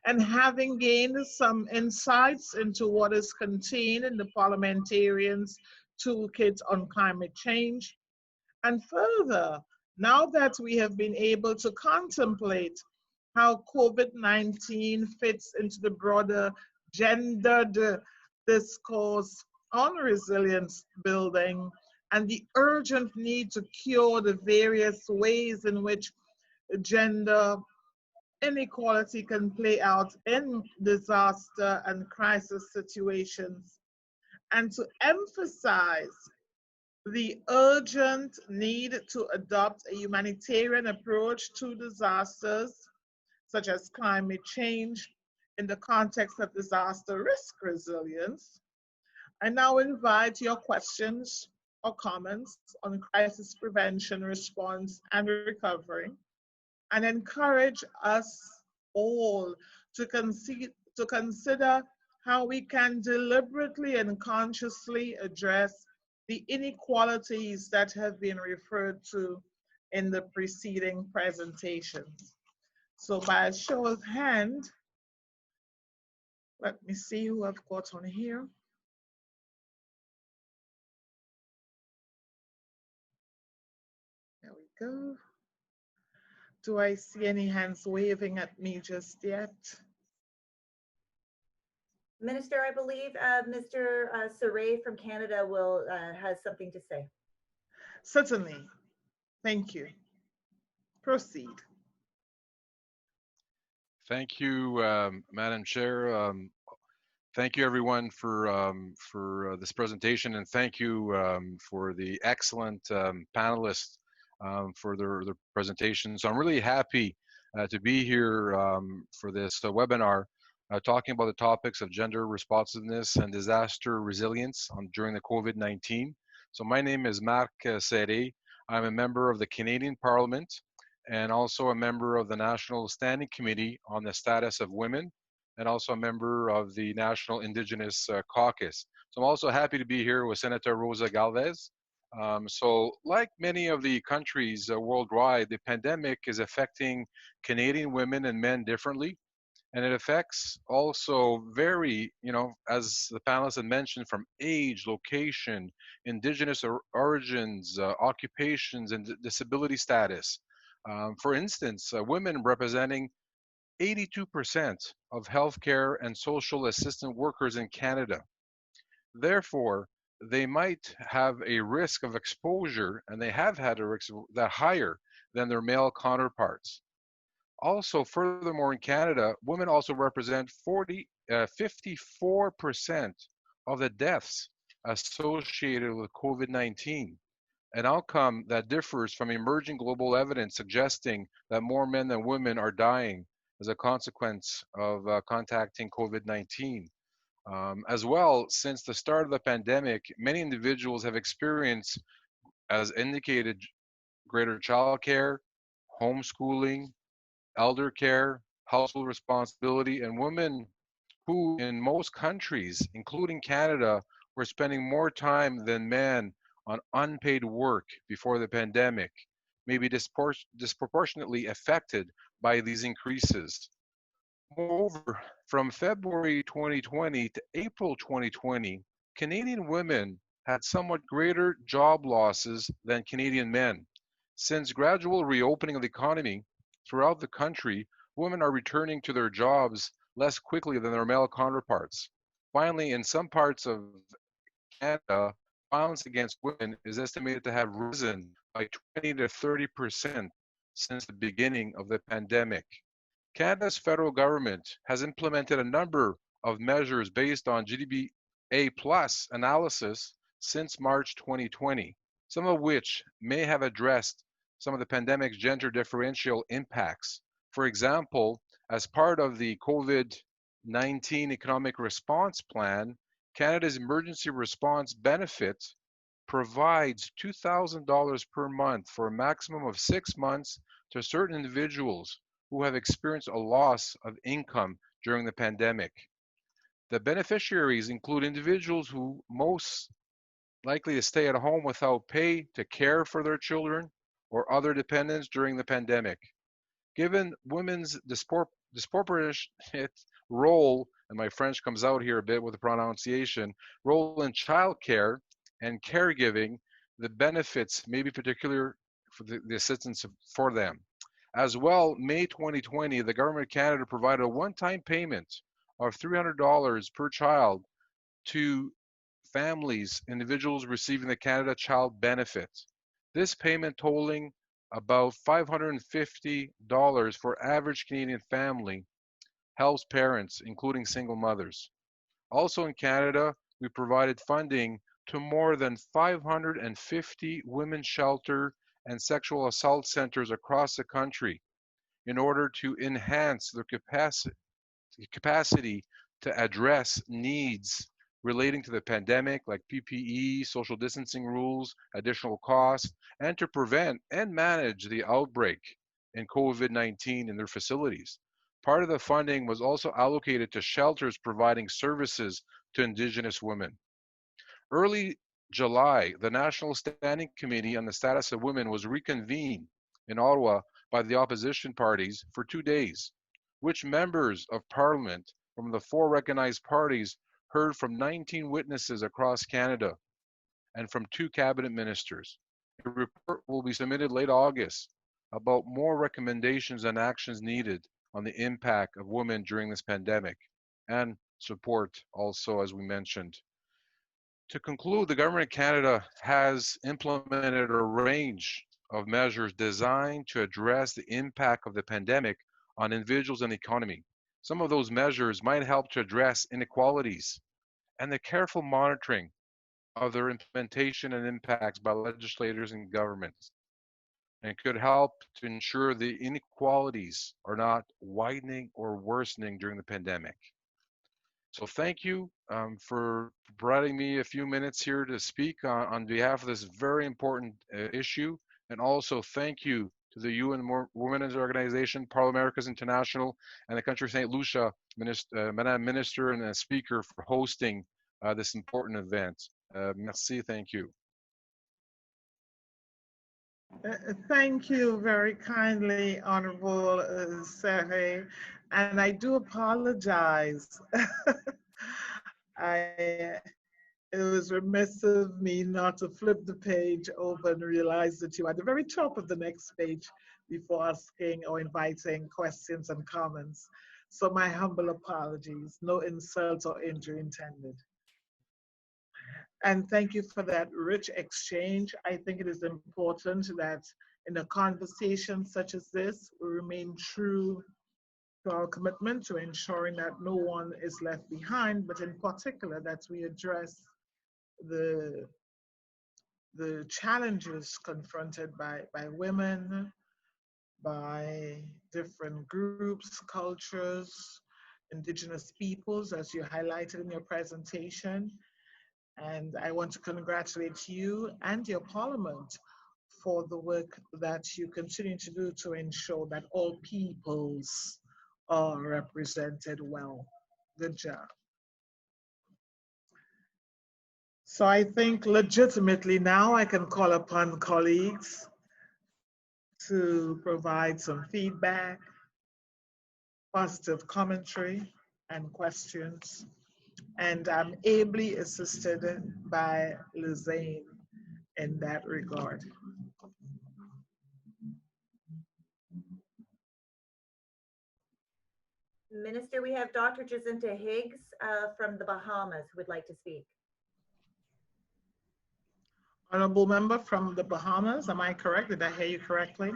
and having gained some insights into what is contained in the Parliamentarians' toolkit on climate change, and further, now that we have been able to contemplate how COVID-19 fits into the broader gendered discourse on resilience building and the urgent need to cure the various ways in which gender inequality can play out in disaster and crisis situations, and to emphasize the urgent need to adopt a humanitarian approach to disasters, such as climate change, in the context of disaster risk resilience. I now invite your questions or comments on crisis prevention, response, and recovery, and encourage us all to consider how we can deliberately and consciously address the inequalities that have been referred to in the preceding presentations. So by a show of hand, let me see who I've got on here. There we go. Do I see any hands waving at me just yet? Minister, I believe Mr. Saray from Canada will has something to say. Certainly. Thank you. Proceed. Thank you, Madam Chair. Thank you, everyone, for this presentation, and thank you for the excellent panelists for their presentation. So I'm really happy to be here for this webinar talking about the topics of gender responsiveness and disaster resilience during the COVID-19. So my name is Marc Serré. I'm a member of the Canadian Parliament and also a member of the National Standing Committee on the Status of Women, and also a member of the National Indigenous Caucus. So I'm also happy to be here with Senator Rosa Galvez. So like many of the countries worldwide, the pandemic is affecting Canadian women and men differently. And it affects also vary, as the panelists had mentioned, from age, location, indigenous origins, occupations, and disability status. For instance, women representing 82% of healthcare and social assistant workers in Canada. Therefore, they might have a risk of exposure, and they have had a risk that higher than their male counterparts. Also, furthermore, in Canada, women also represent 54% of the deaths associated with COVID-19, an outcome that differs from emerging global evidence suggesting that more men than women are dying as a consequence of contacting COVID-19. As well, since the start of the pandemic, many individuals have experienced, as indicated, greater childcare, homeschooling, elder care, household responsibility, and women who in most countries, including Canada, were spending more time than men on unpaid work before the pandemic, may be disproportionately affected by these increases. Moreover, from February 2020 to April 2020, Canadian women had somewhat greater job losses than Canadian men. Since gradual reopening of the economy throughout the country, women are returning to their jobs less quickly than their male counterparts. Finally, in some parts of Canada, violence against women is estimated to have risen by 20 to 30% since the beginning of the pandemic. Canada's federal government has implemented a number of measures based on GDBA plus analysis since March 2020, some of which may have addressed some of the pandemic's gender differential impacts. For example, as part of the COVID-19 economic response plan, Canada's emergency response benefit provides $2,000 per month for a maximum of 6 months to certain individuals who have experienced a loss of income during the pandemic. The beneficiaries include individuals who most likely to stay at home without pay to care for their children or other dependents during the pandemic. Given women's disproportionate role, and my French comes out here a bit with the pronunciation, role in childcare and caregiving, the benefits may be particular for the assistance for them. As well, May 2020, the Government of Canada provided a one-time payment of $300 per child to families, individuals receiving the Canada Child Benefit. This payment totaling about $550 for average Canadian family helps parents, including single mothers. Also in Canada, we provided funding to more than 550 women's shelter and sexual assault centers across the country in order to enhance their capacity to address needs relating to the pandemic, like PPE, social distancing rules, additional costs, and to prevent and manage the outbreak in COVID-19 in their facilities. Part of the funding was also allocated to shelters providing services to Indigenous women. Early July, the National Standing Committee on the Status of Women was reconvened in Ottawa by the opposition parties for 2 days, which members of Parliament from the 4 recognized parties heard from 19 witnesses across Canada and from 2 cabinet ministers. A report will be submitted late August about more recommendations and actions needed on the impact of women during this pandemic and support also, as we mentioned. To conclude, the Government of Canada has implemented a range of measures designed to address the impact of the pandemic on individuals and the economy. Some of those measures might help to address inequalities and the careful monitoring of their implementation and impacts by legislators and governments, and could help to ensure the inequalities are not widening or worsening during the pandemic. So thank you for providing me a few minutes here to speak on behalf of this very important issue. And also thank you to the UN Women's Organization, ParlAmericas International, and the country of St. Lucia, Madam Minister and Speaker, for hosting this important event. Merci, thank you. Thank you very kindly, Honorable Serre, and I do apologize. It was remiss of me not to flip the page over and realize that you are at the very top of the next page before asking or inviting questions and comments. So my humble apologies, no insult or injury intended. And thank you for that rich exchange. I think it is important that in a conversation such as this, we remain true to our commitment to ensuring that no one is left behind, but in particular that we address the challenges confronted by women, by different groups, cultures, Indigenous peoples, as you highlighted in your presentation. And I want to congratulate you and your Parliament for the work that you continue to do to ensure that all peoples are represented well. Good job. So I think legitimately now I can call upon colleagues to provide some feedback, positive commentary, and questions. And I'm ably assisted by Lizane in that regard. Minister, we have Dr. Jacinta Higgs from the Bahamas who would like to speak. Honorable member from the Bahamas, am I correct? Did I hear you correctly?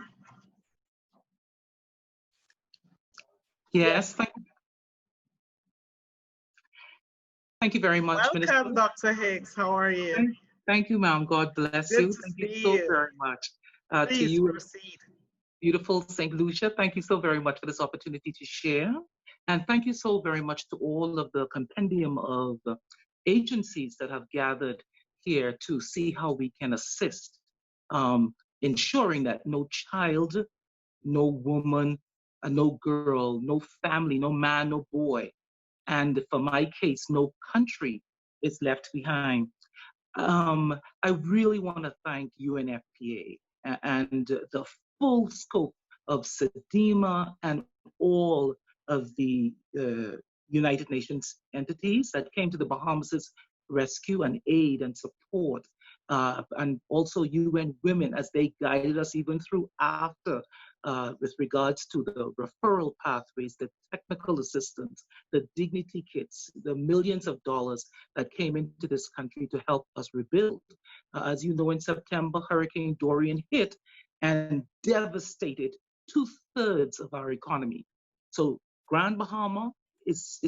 Yes, thank you very much, Welcome, Minister. Dr. Higgs. How are you? Thank you, ma'am. God bless Good you. to Thank you see so you. very much. Please to you, proceed. beautiful St. Lucia, thank you so very much for this opportunity to share. And thank you so very much to all of the compendium of agencies that have gathered here to see how we can assist, ensuring that no child, no woman, no girl, no family, no man, no boy, and for my case, no country is left behind. I really want to thank UNFPA and the full scope of SEDEMA and all of the United Nations entities that came to the Bahamas' rescue and aid and support, and also UN Women as they guided us even through after with regards to the referral pathways, the technical assistance, the dignity kits, the millions of dollars that came into this country to help us rebuild. As you know, in September, Hurricane Dorian hit, and devastated 2/3 of our economy. So Grand Bahama is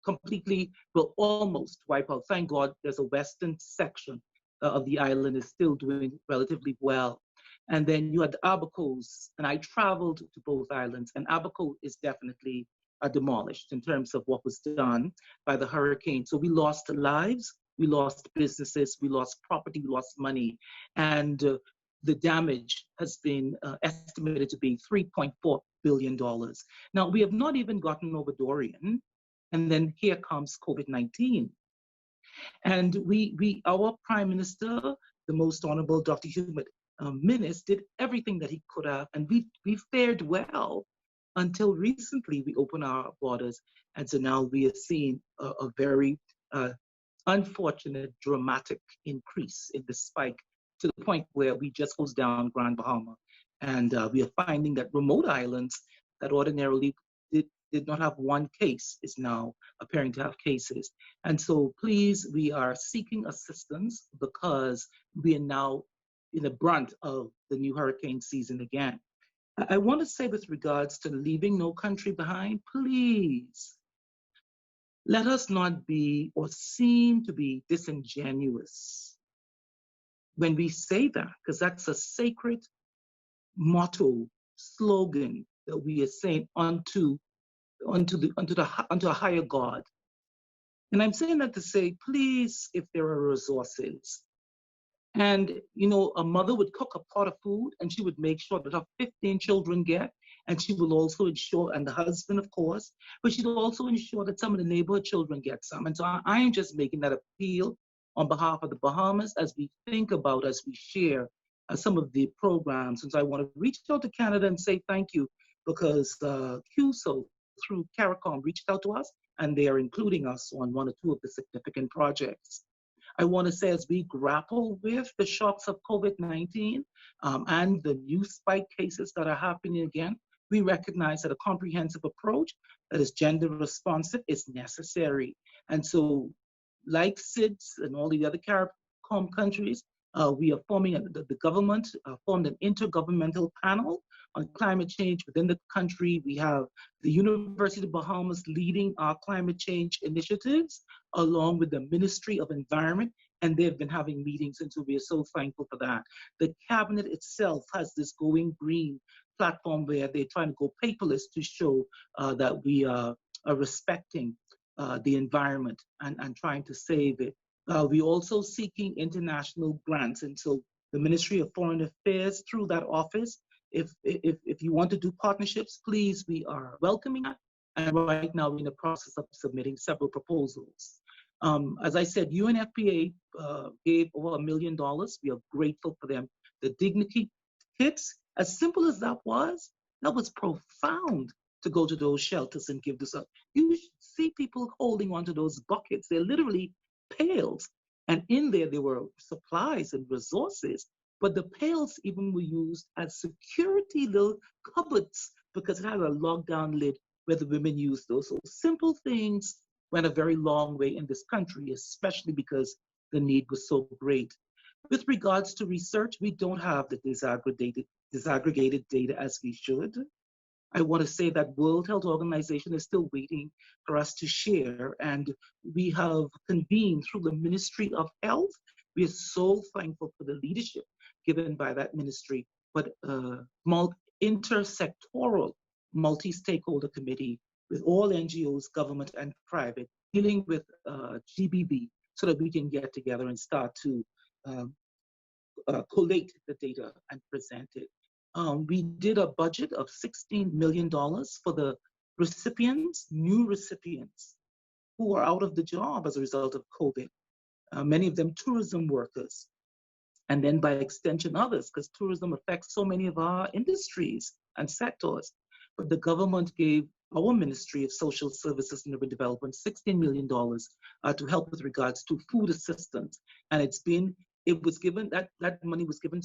completely, will almost wipe out. Thank God there's a western section of the island is still doing relatively well. And then you had Abacos, and I traveled to both islands, and Abaco is definitely demolished in terms of what was done by the hurricane. So we lost lives, we lost businesses, we lost property, we lost money, and the damage has been estimated to be $3.4 billion. Now, we have not even gotten over Dorian, and then here comes COVID-19. And our Prime Minister, the Most Honorable Dr. Hubert Minnis, did everything that he could have, and we fared well until recently we opened our borders. And so now we are seeing a very unfortunate, dramatic increase in the spike to the point where we just closed down Grand Bahama. And we are finding that remote islands that ordinarily did not have one case is now appearing to have cases. And so please, we are seeking assistance because we are now in the brunt of the new hurricane season again. I want to say with regards to leaving no country behind, please, let us not be or seem to be disingenuous when we say that, because that's a sacred motto, slogan that we are saying unto a higher God. And I'm saying that to say, please, if there are resources, and a mother would cook a pot of food and she would make sure that her 15 children get, and she will also ensure, and the husband, of course, but she'll also ensure that some of the neighborhood children get some. And so I am just making that appeal on behalf of the Bahamas as we think about, as we share some of the programs. Since I want to reach out to Canada and say thank you, because QSO through CARICOM reached out to us, and they are including us on one or two of the significant projects. I want to say, as we grapple with the shocks of COVID-19 and the new spike cases that are happening again, we recognize that a comprehensive approach that is gender responsive is necessary. And so, like SIDS and all the other CARICOM countries, we are forming, the government formed an intergovernmental panel on climate change within the country. We have the University of Bahamas leading our climate change initiatives, along with the Ministry of Environment, and they've been having meetings, and so we are so thankful for that. The cabinet itself has this Going Green platform where they're trying to go paperless to show that we are respecting the environment and trying to save it. We're also seeking international grants, and so the Ministry of Foreign Affairs, through that office, if you want to do partnerships, please, we are welcoming that. And right now we're in the process of submitting several proposals. As I said, UNFPA gave over $1 million. We are grateful for them. The dignity kits, as simple as that was profound to go to those shelters and give this up. You should see people holding onto those buckets. They're literally pails. And in there were supplies and resources. But the pails even were used as security little cupboards because it had a lockdown lid where the women used those. So simple things went a very long way in this country, especially because the need was so great. With regards to research, we don't have the disaggregated data as we should. I want to say that World Health Organization is still waiting for us to share, and we have convened through the Ministry of Health. We are so thankful for the leadership given by that ministry, but intersectoral, multi-stakeholder committee with all NGOs, government and private, dealing with GBB so that we can get together and start to collate the data and present it. We did a budget of $16 million for the recipients, new recipients, who are out of the job as a result of COVID. Many of them tourism workers, and then by extension others, because tourism affects so many of our industries and sectors. But the government gave our Ministry of Social Services and Urban Development $16 million to help with regards to food assistance. And that money was given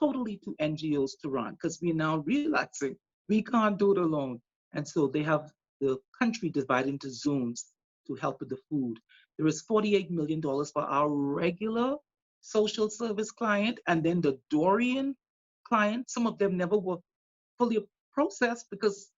totally to NGOs to run, because we're now realizing we can't do it alone. And so they have the country divided into zones to help with the food. There is $48 million for our regular social service client, and then the Dorian clients, some of them never were fully processed because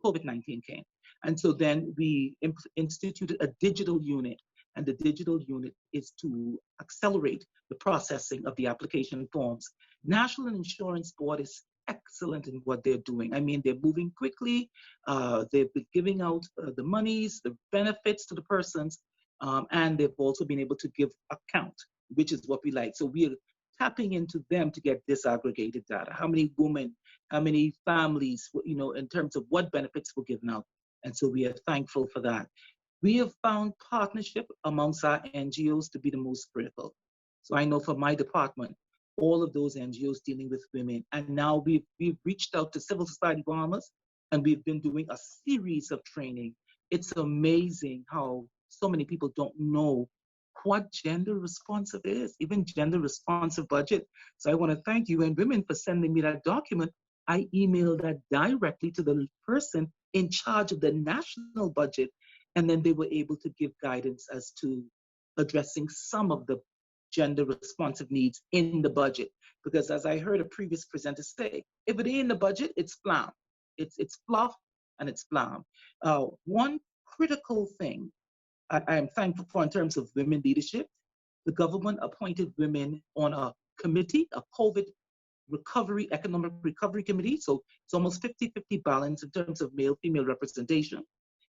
COVID-19 came. And so then we instituted a digital unit, and the digital unit is to accelerate the processing of the application forms. National Insurance Board is excellent in what they're doing. I mean, they're moving quickly. They've been giving out the monies, the benefits to the persons, and they've also been able to give account, which is what we like. So we're tapping into them to get disaggregated data. How many women, how many families, you know, in terms of what benefits were given out. And so we are thankful for that. We have found partnership amongst our NGOs to be the most critical. So I know for my department, all of those NGOs dealing with women, and now we've reached out to civil society farmers, and we've been doing a series of training. It's amazing how so many people don't know what gender responsive is, even gender responsive budget. So I want to thank UN Women for sending me that document. I emailed that directly to the person in charge of the national budget, and then they were able to give guidance as to addressing some of the gender responsive needs in the budget. Because as I heard a previous presenter say, if it ain't in the budget, it's flam. It's fluff and it's flam. One critical thing I am thankful for in terms of women leadership, the government appointed women on a committee, a COVID recovery, economic recovery committee. So it's almost 50-50 balance in terms of male-female representation.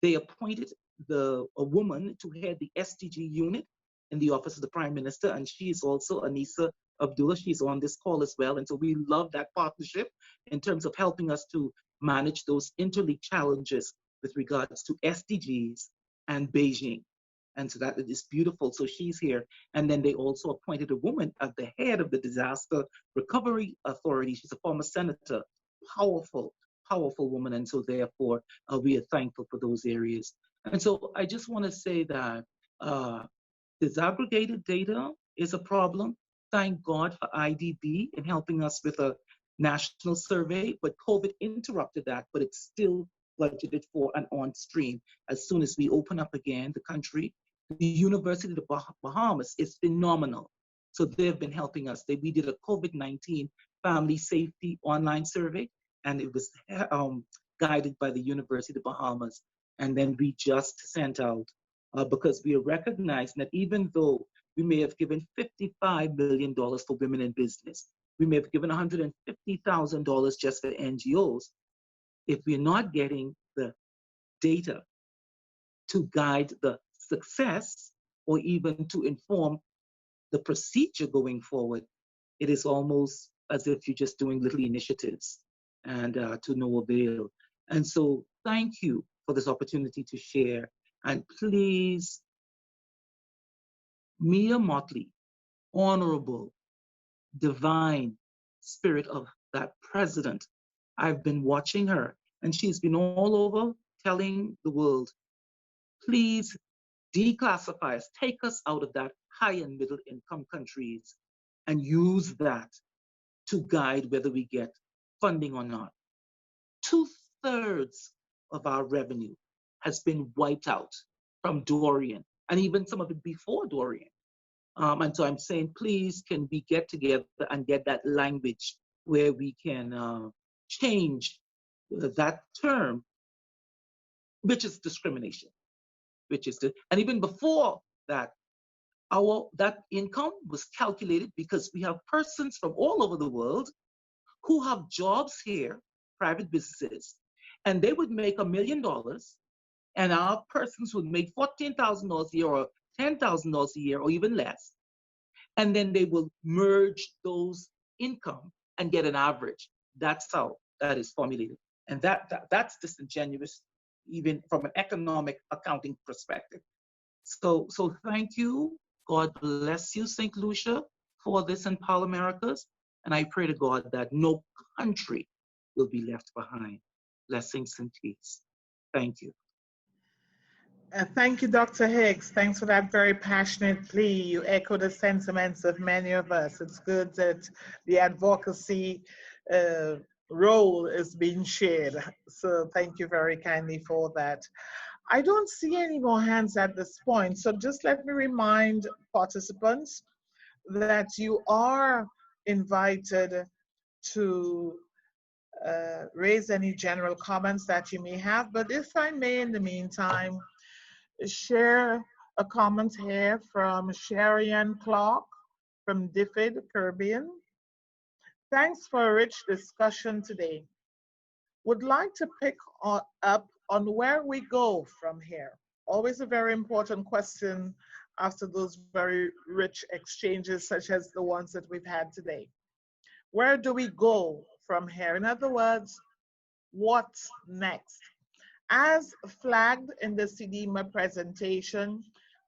They appointed a woman to head the SDG unit in the office of the Prime Minister, and she is also Anissa Abdullah. She's on this call as well. And so we love that partnership in terms of helping us to manage those interleague challenges with regards to SDGs and Beijing. And so that is beautiful. So she's here. And then they also appointed a woman at the head of the Disaster Recovery Authority. She's a former senator, powerful, powerful woman. And so therefore, we are thankful for those areas. And so I just want to say that disaggregated data is a problem. Thank God for IDB in helping us with a national survey, but COVID interrupted that, but it's still budgeted for and on stream. As soon as we open up again the country, the University of the Bahamas is phenomenal. So they've been helping us. We did a COVID-19 family safety online survey, and it was guided by the University of the Bahamas. And then we just sent out, because we are recognizing that even though we may have given $55 million for women in business, we may have given $150,000 just for NGOs, if we're not getting the data to guide the success or even to inform the procedure going forward, it is almost as if you're just doing little initiatives and to no avail. And so thank you for this opportunity to share. And please, Mia Motley, honorable, divine spirit of that president, I've been watching her, and she's been all over telling the world, please declassify us, take us out of that high and middle income countries and use that to guide whether we get funding or not. 2/3 of our revenue has been wiped out from Dorian, and even some of it before Dorian. And so I'm saying, please, can we get together and get that language where we can change that term, which is discrimination, and even before that, that income was calculated because we have persons from all over the world who have jobs here, private businesses, and they would make $1 million, and our persons would make $14,000 a year or $10,000 a year or even less. And then they will merge those income and get an average. That's how that is formulated. And that's disingenuous, even from an economic accounting perspective. So thank you. God bless you, St. Lucia, for this in ParlAmericas. And I pray to God that no country will be left behind. Blessings and peace. Thank you. Thank you, Dr. Hicks. Thanks for that very passionate plea. You echo the sentiments of many of us. It's good that the advocacy role is being shared. So thank you very kindly for that. I don't see any more hands at this point. So just let me remind participants that you are invited to raise any general comments that you may have. But if I may, in the meantime, share a comment here from Sherry-Ann Clark from DFID Caribbean. Thanks for a rich discussion today. Would like to pick up on where we go from here. Always a very important question after those very rich exchanges such as the ones that we've had today. Where do we go from here? In other words, what's next? As flagged in the CDMA presentation,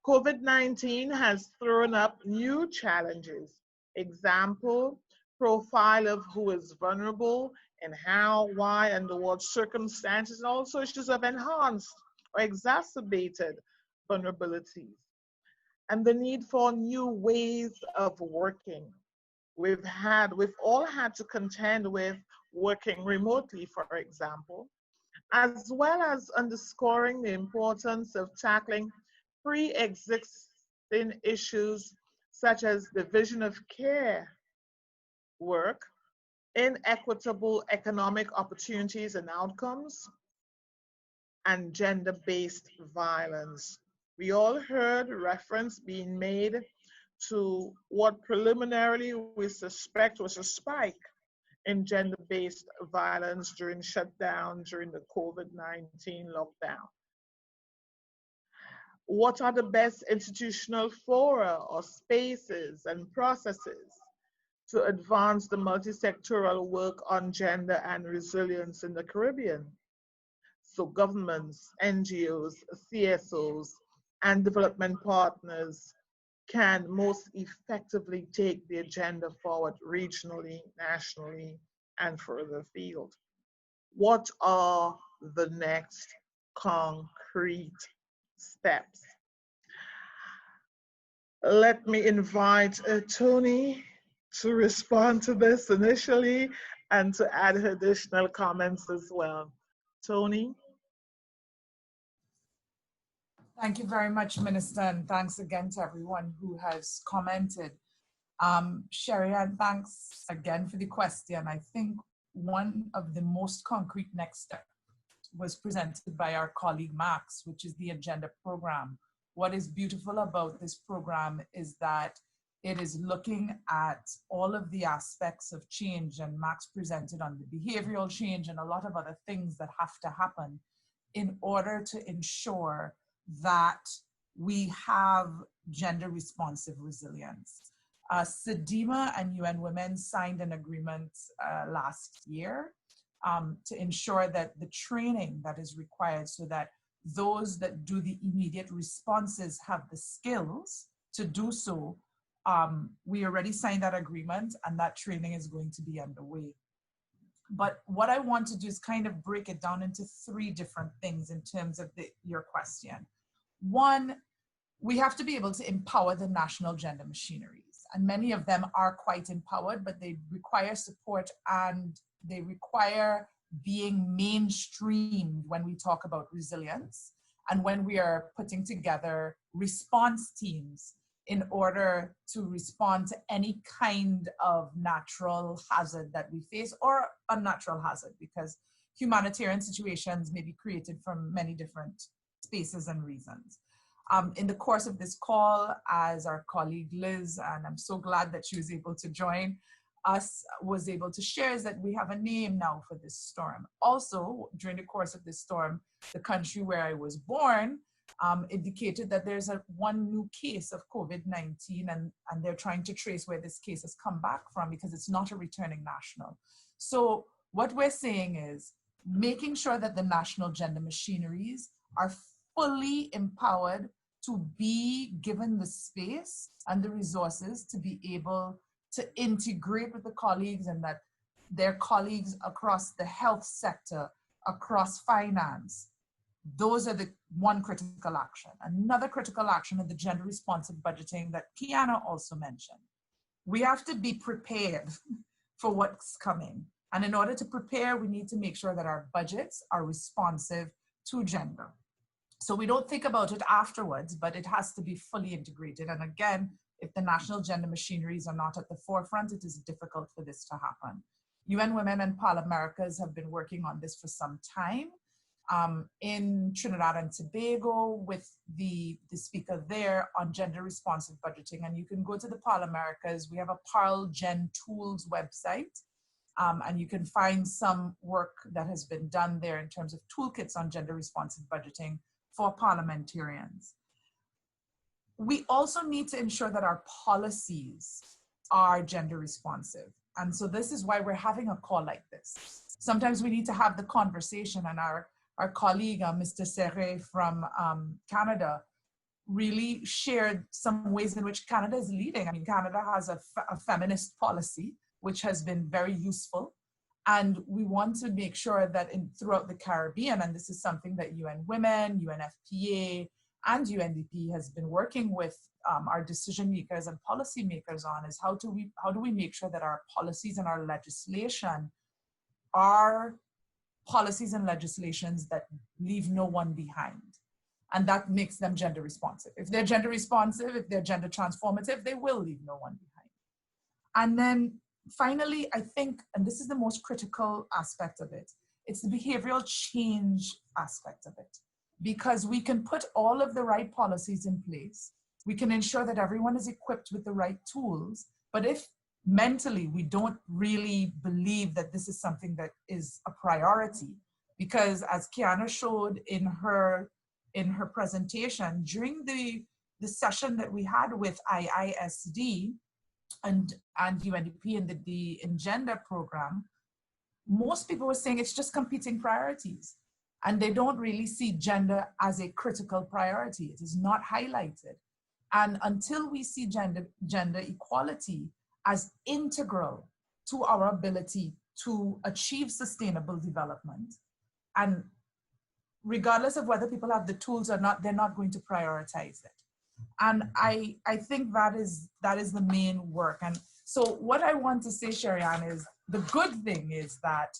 COVID-19 has thrown up new challenges. Example, profile of who is vulnerable and how, why, under what circumstances, and also issues of enhanced or exacerbated vulnerabilities, and the need for new ways of working. We've all had to contend with working remotely, for example, as well as underscoring the importance of tackling pre-existing issues such as division of care work, inequitable economic opportunities and outcomes, and gender-based violence. We all heard reference being made to what preliminarily we suspect was a spike in gender-based violence during shutdown, during the COVID-19 lockdown. What are the best institutional fora or spaces and processes to advance the multi-sectoral work on gender and resilience in the Caribbean? So governments, NGOs, CSOs, and development partners can most effectively take the agenda forward regionally, nationally, and further afield. What are the next concrete steps? Let me invite Tony to respond to this initially and to add additional comments as well. Tony? Thank you very much, Minister, and thanks again to everyone who has commented. Sherry-Ann, thanks again for the question. I think one of the most concrete next steps was presented by our colleague Max, which is the agenda program. What is beautiful about this program is that it is looking at all of the aspects of change, and Max presented on the behavioral change and a lot of other things that have to happen in order to ensure that we have gender-responsive resilience. CDMA and UN Women signed an agreement last year to ensure that the training that is required so that those that do the immediate responses have the skills to do so. We already signed that agreement and that training is going to be underway. But what I want to do is kind of break it down into three different things in terms of your question. One, we have to be able to empower the national gender machineries, and many of them are quite empowered, but they require support and they require being mainstreamed when we talk about resilience and when we are putting together response teams in order to respond to any kind of natural hazard that we face, or unnatural hazard, because humanitarian situations may be created from many different spaces and reasons. In the course of this call, as our colleague Liz, and I'm so glad that she was able to join us, was able to share, is that we have a name now for this storm. Also, during the course of this storm, the country where I was born indicated that there's one new case of COVID-19, and they're trying to trace where this case has come back from because it's not a returning national. So what we're saying is making sure that the national gender machineries are fully empowered to be given the space and the resources to be able to integrate with the colleagues, and that their colleagues across the health sector, across finance. Those are the one critical action. Another critical action is the gender responsive budgeting that Kiana also mentioned. We have to be prepared for what's coming. And in order to prepare, we need to make sure that our budgets are responsive to gender. So we don't think about it afterwards, but it has to be fully integrated. And again, if the national gender machineries are not at the forefront, it is difficult for this to happen. UN Women and ParlAmericas have been working on this for some time. In Trinidad and Tobago with the speaker there on gender responsive budgeting. And you can go to the ParlAmericas. We have a Parl Gen Tools website, and you can find some work that has been done there in terms of toolkits on gender responsive budgeting for parliamentarians. We also need to ensure that our policies are gender responsive. And so this is why we're having a call like this. Sometimes we need to have the conversation, and our colleague, Mr. Serre from Canada, really shared some ways in which Canada is leading. I mean, Canada has a feminist policy, which has been very useful. And we want to make sure that throughout the Caribbean, and this is something that UN Women, UNFPA, and UNDP has been working with our decision makers and policy makers on, is how do we make sure that our policies and our legislation are policies and legislations that leave no one behind. And that makes them gender responsive. If they're gender responsive, if they're gender transformative, they will leave no one behind. And then finally, I think, and this is the most critical aspect of it, it's the behavioral change aspect of it. Because we can put all of the right policies in place, we can ensure that everyone is equipped with the right tools, but if mentally we don't really believe that this is something that is a priority, because as Kiana showed in her presentation, during the session that we had with IISD and UNDP and the Engender program, most people were saying it's just competing priorities, and they don't really see gender as a critical priority. It is not highlighted. And until we see gender equality as integral to our ability to achieve sustainable development, and regardless of whether people have the tools or not, they're not going to prioritize it. And I think that is the main work. And so what I want to say, Sherianne, is the good thing is that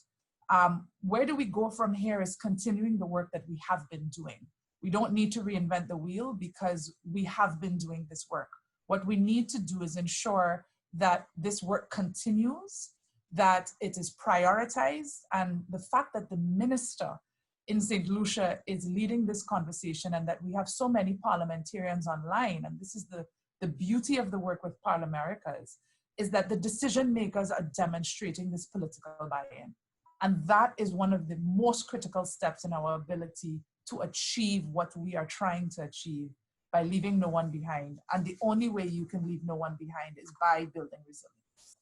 where do we go from here is continuing the work that we have been doing. We don't need to reinvent the wheel because we have been doing this work. What we need to do is ensure that this work continues, that it is prioritized, and the fact that the minister in St. Lucia is leading this conversation, and that we have so many parliamentarians online, and this is the beauty of the work with ParlAmericas, is that the decision makers are demonstrating this political buy-in. And that is one of the most critical steps in our ability to achieve what we are trying to achieve, by leaving no one behind. And the only way you can leave no one behind is by building resilience.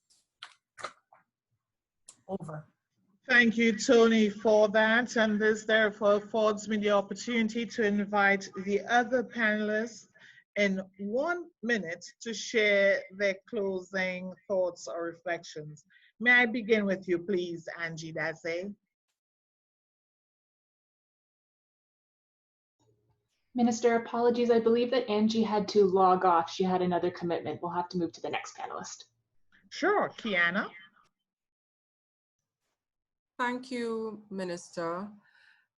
Over. Thank you, Tony, for that. And this therefore affords me the opportunity to invite the other panelists in 1 minute to share their closing thoughts or reflections. May I begin with you, please, Angie Daze? Minister, apologies. I believe that Angie had to log off. She had another commitment. We'll have to move to the next panelist. Sure, Kiana. Thank you, Minister.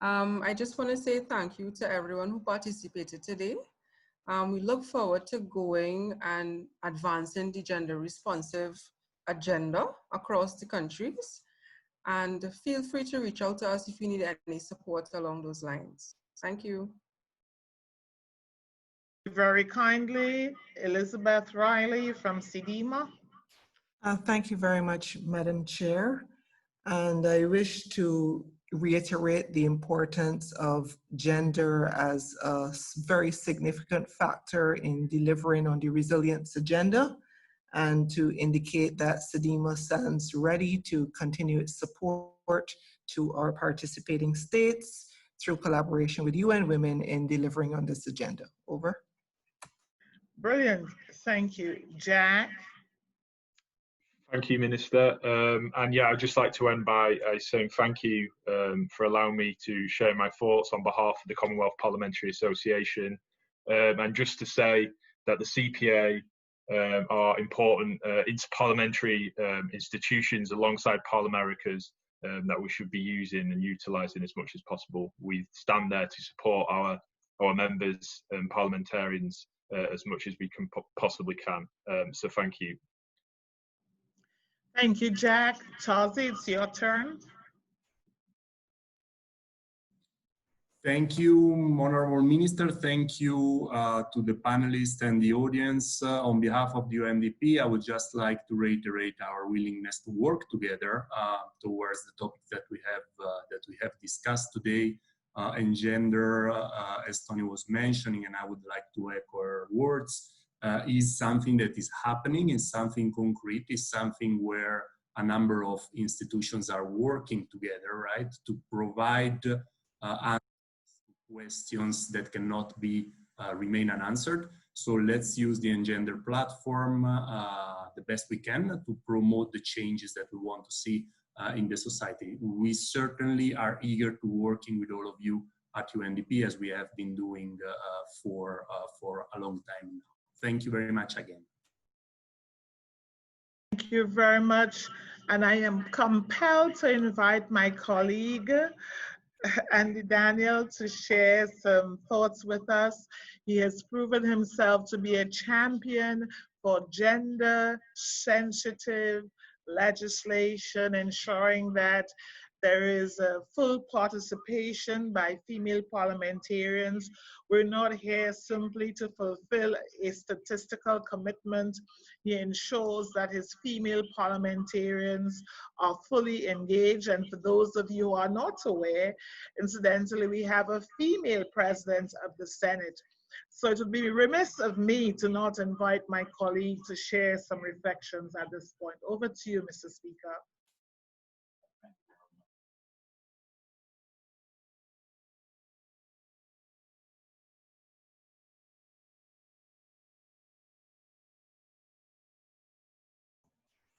I just want to say thank you to everyone who participated today. We look forward to going and advancing the gender responsive agenda across the countries. And feel free to reach out to us if you need any support along those lines. Thank you. Very kindly, Elizabeth Riley from CDMA. Thank you very much, Madam Chair. And I wish to reiterate the importance of gender as a very significant factor in delivering on the resilience agenda, and to indicate that CDMA stands ready to continue its support to our participating states through collaboration with UN Women in delivering on this agenda. Over. Brilliant, thank you. Jack? Thank you, Minister. And yeah, I'd just like to end by saying thank you for allowing me to share my thoughts on behalf of the Commonwealth Parliamentary Association. And just to say that the CPA are important inter-parliamentary institutions alongside ParlAmericas that we should be using and utilising as much as possible. We stand there to support our members and parliamentarians as much as we can possibly can. So thank you. Thank you, Jack. Tazi, it's your turn. Thank you, Honorable Minister. Thank you to the panelists and the audience. On behalf of the UNDP, I would just like to reiterate our willingness to work together towards the topics that we have discussed today. And gender, as Tony was mentioning, and I would like to echo her words, is something that is happening, is something concrete, is something where a number of institutions are working together, right, to provide questions that cannot be remain unanswered. So let's use the Engender platform the best we can to promote the changes that we want to see in the society. We certainly are eager to working with all of you at UNDP, as we have been doing for a long time now. Thank you very much again. Thank you very much. And I am compelled to invite my colleague, Andy Daniel, to share some thoughts with us. He has proven himself to be a champion for gender-sensitive legislation, ensuring that there is a full participation by female parliamentarians. We're not here simply to fulfill a statistical commitment. He ensures that his female parliamentarians are fully engaged. And for those of you who are not aware, incidentally, we have a female president of the Senate. So it would be remiss of me to not invite my colleague to share some reflections at this point. Over to you, Mr. Speaker.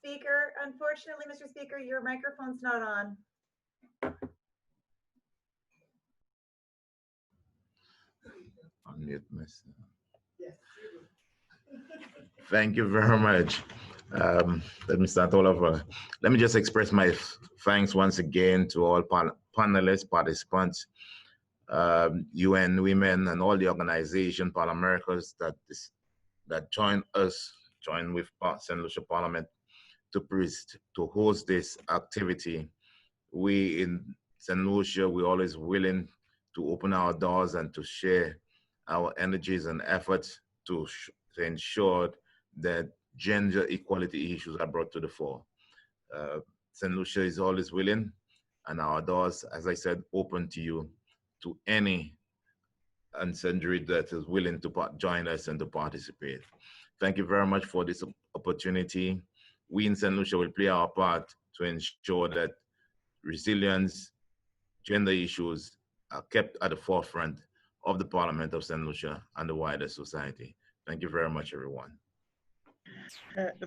Speaker, unfortunately, Mr. Speaker, your microphone's not on. Unmute myself. Thank you very much. Let me start all over. Let me just express my thanks once again to all panelists, participants, UN Women, and all the organization, ParlAmericas, that join with St. Lucia Parliament to host this activity. We in St. Lucia, we're always willing to open our doors and to share our energies and efforts to ensure that gender equality issues are brought to the fore. St. Lucia is always willing, and our doors, as I said, open to you, to any and sundry that is willing to join us and to participate. Thank you very much for this opportunity. We in St. Lucia will play our part to ensure that resilience, gender issues are kept at the forefront of the Parliament of St. Lucia and the wider society. Thank you very much, everyone.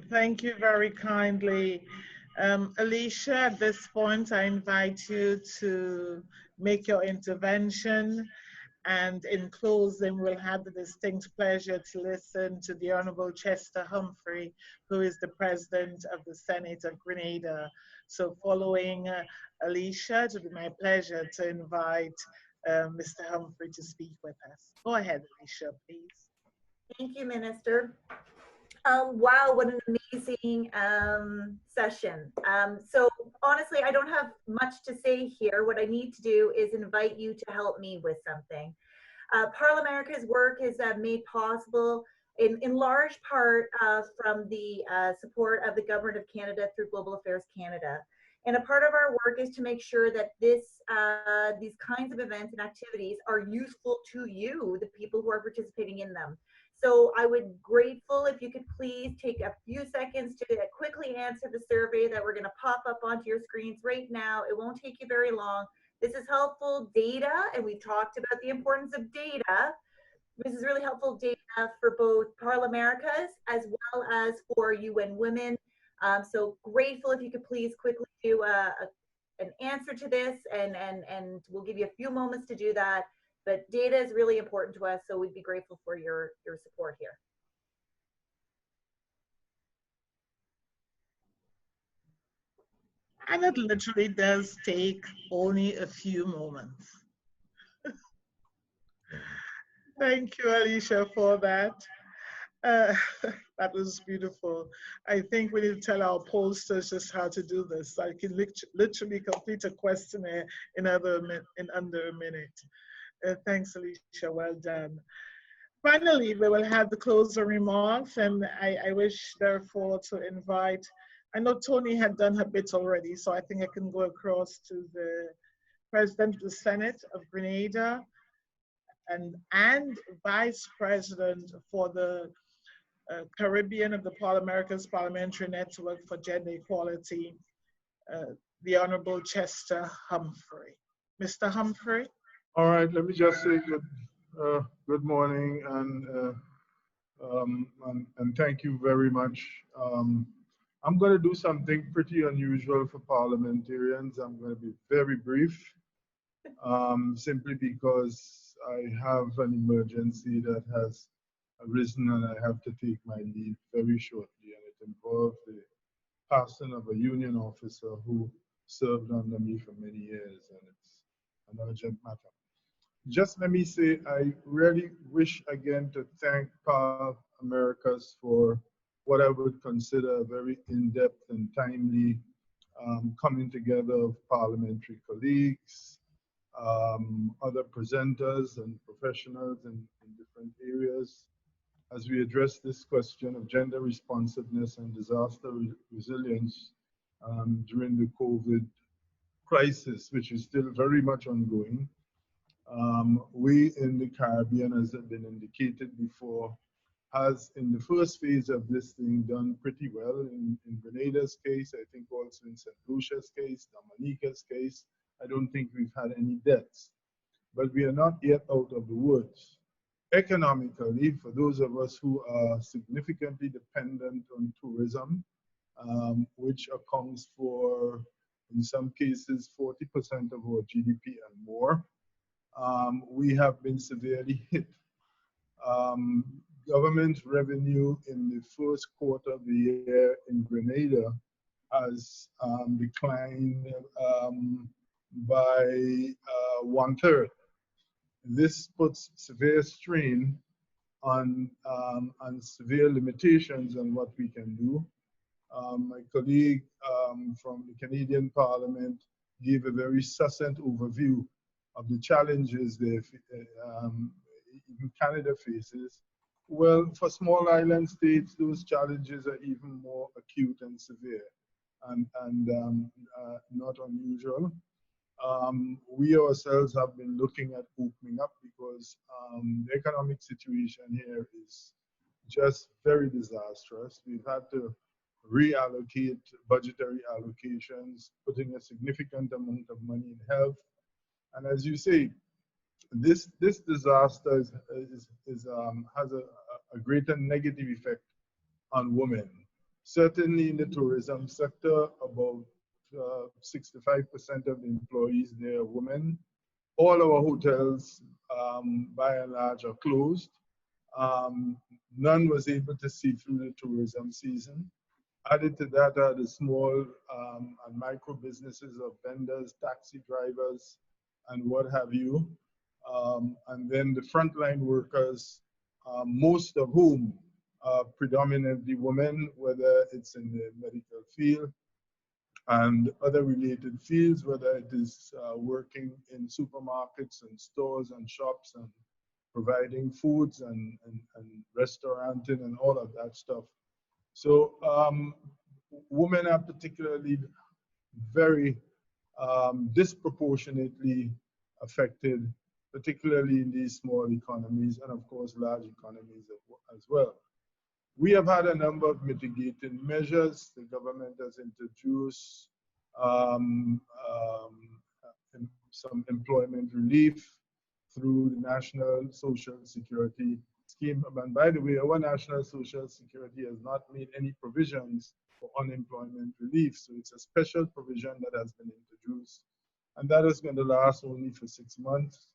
Thank you very kindly. Alicia, at this point, I invite you to make your intervention. And in closing, we'll have the distinct pleasure to listen to the Honorable Chester Humphrey, who is the President of the Senate of Grenada. So following Alicia, it will be my pleasure to invite Mr. Humphrey to speak with us. Go ahead, Alicia, please. Thank you, Minister. Wow, what an amazing session. So honestly, I don't have much to say here. What I need to do is invite you to help me with something. ParlAmericas' work is made possible in large part from the support of the Government of Canada through Global Affairs Canada. And a part of our work is to make sure that these kinds of events and activities are useful to you, the people who are participating in them. So I would be grateful if you could please take a few seconds to quickly answer the survey that we're going to pop up onto your screens right now. It won't take you very long. This is helpful data, and we've talked about the importance of data. This is really helpful data for both ParlAmericas as well as for UN Women. So grateful if you could please quickly do an answer to this, and we'll give you a few moments to do that. But data is really important to us, so we'd be grateful for your support here. And it literally does take only a few moments. Thank you, Alicia, for that. Uh, that was beautiful. I think we need to tell our pollsters just how to do this. I can literally complete a questionnaire in under a minute. Thanks, Alicia. Well done. Finally, we will have the closing remarks, and I wish, therefore, to invite. I know Tony had done her bit already, so I think I can go across to the President of the Senate of Grenada and Vice President for the Caribbean of the ParlAmericas Parliamentary Network for Gender Equality, the Honorable Chester Humphrey. Mr. Humphrey? All right, let me just say good morning and thank you very much. I'm going to do something pretty unusual for parliamentarians. I'm going to be very brief, simply because I have an emergency that has arisen and I have to take my leave very shortly, and it involved the passing of a union officer who served under me for many years, and it's an urgent matter. Just let me say, I really wish again to thank ParlAmericas for what I would consider a very in-depth and timely coming together of parliamentary colleagues, other presenters and professionals in different areas, as we address this question of gender responsiveness and disaster resilience during the COVID crisis, which is still very much ongoing. We in the Caribbean, as has been indicated before, has in the first phase of this thing done pretty well. In Grenada's case, I think also in St. Lucia's case, Dominica's case, I don't think we've had any deaths. But we are not yet out of the woods. Economically, for those of us who are significantly dependent on tourism, which accounts for, in some cases, 40% of our GDP and more, we have been severely hit. Government revenue in the first quarter of the year in Grenada has declined by 1/3. This puts severe strain on severe limitations on what we can do. My colleague from the Canadian Parliament gave a very succinct overview of the challenges that even Canada faces. Well, for small island states, those challenges are even more acute and severe and not unusual. We ourselves have been looking at opening up because the economic situation here is just very disastrous. We've had to reallocate budgetary allocations, putting a significant amount of money in health. And as you say, this disaster has a greater negative effect on women. Certainly in the tourism sector, about 65% of the employees there are women. All our hotels, by and large, are closed. None was able to see through the tourism season. Added to that are the small and micro businesses of vendors, taxi drivers, and what have you. And then the frontline workers, most of whom are predominantly women, whether it's in the medical field and other related fields, whether it is working in supermarkets and stores and shops and providing foods and restauranting and all of that stuff. So women are particularly very disproportionately affected, particularly in these small economies and of course large economies as well. We have had a number of mitigating measures. The government has introduced some employment relief through the National Social Security Scheme. And by the way, our National Social Security has not made any provisions for unemployment relief. So it's a special provision that has been introduced. And that is going to last only for 6 months.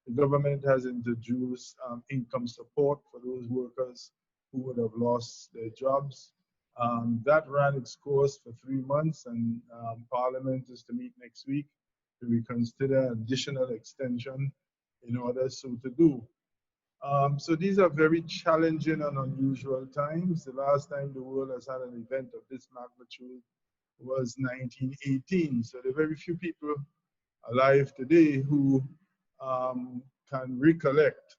The government has introduced income support for those workers who would have lost their jobs. That ran its course for 3 months, and Parliament is to meet next week to reconsider additional extension in order so to do. So these are very challenging and unusual times. The last time the world has had an event of this magnitude was 1918. So there are very few people alive today who can recollect.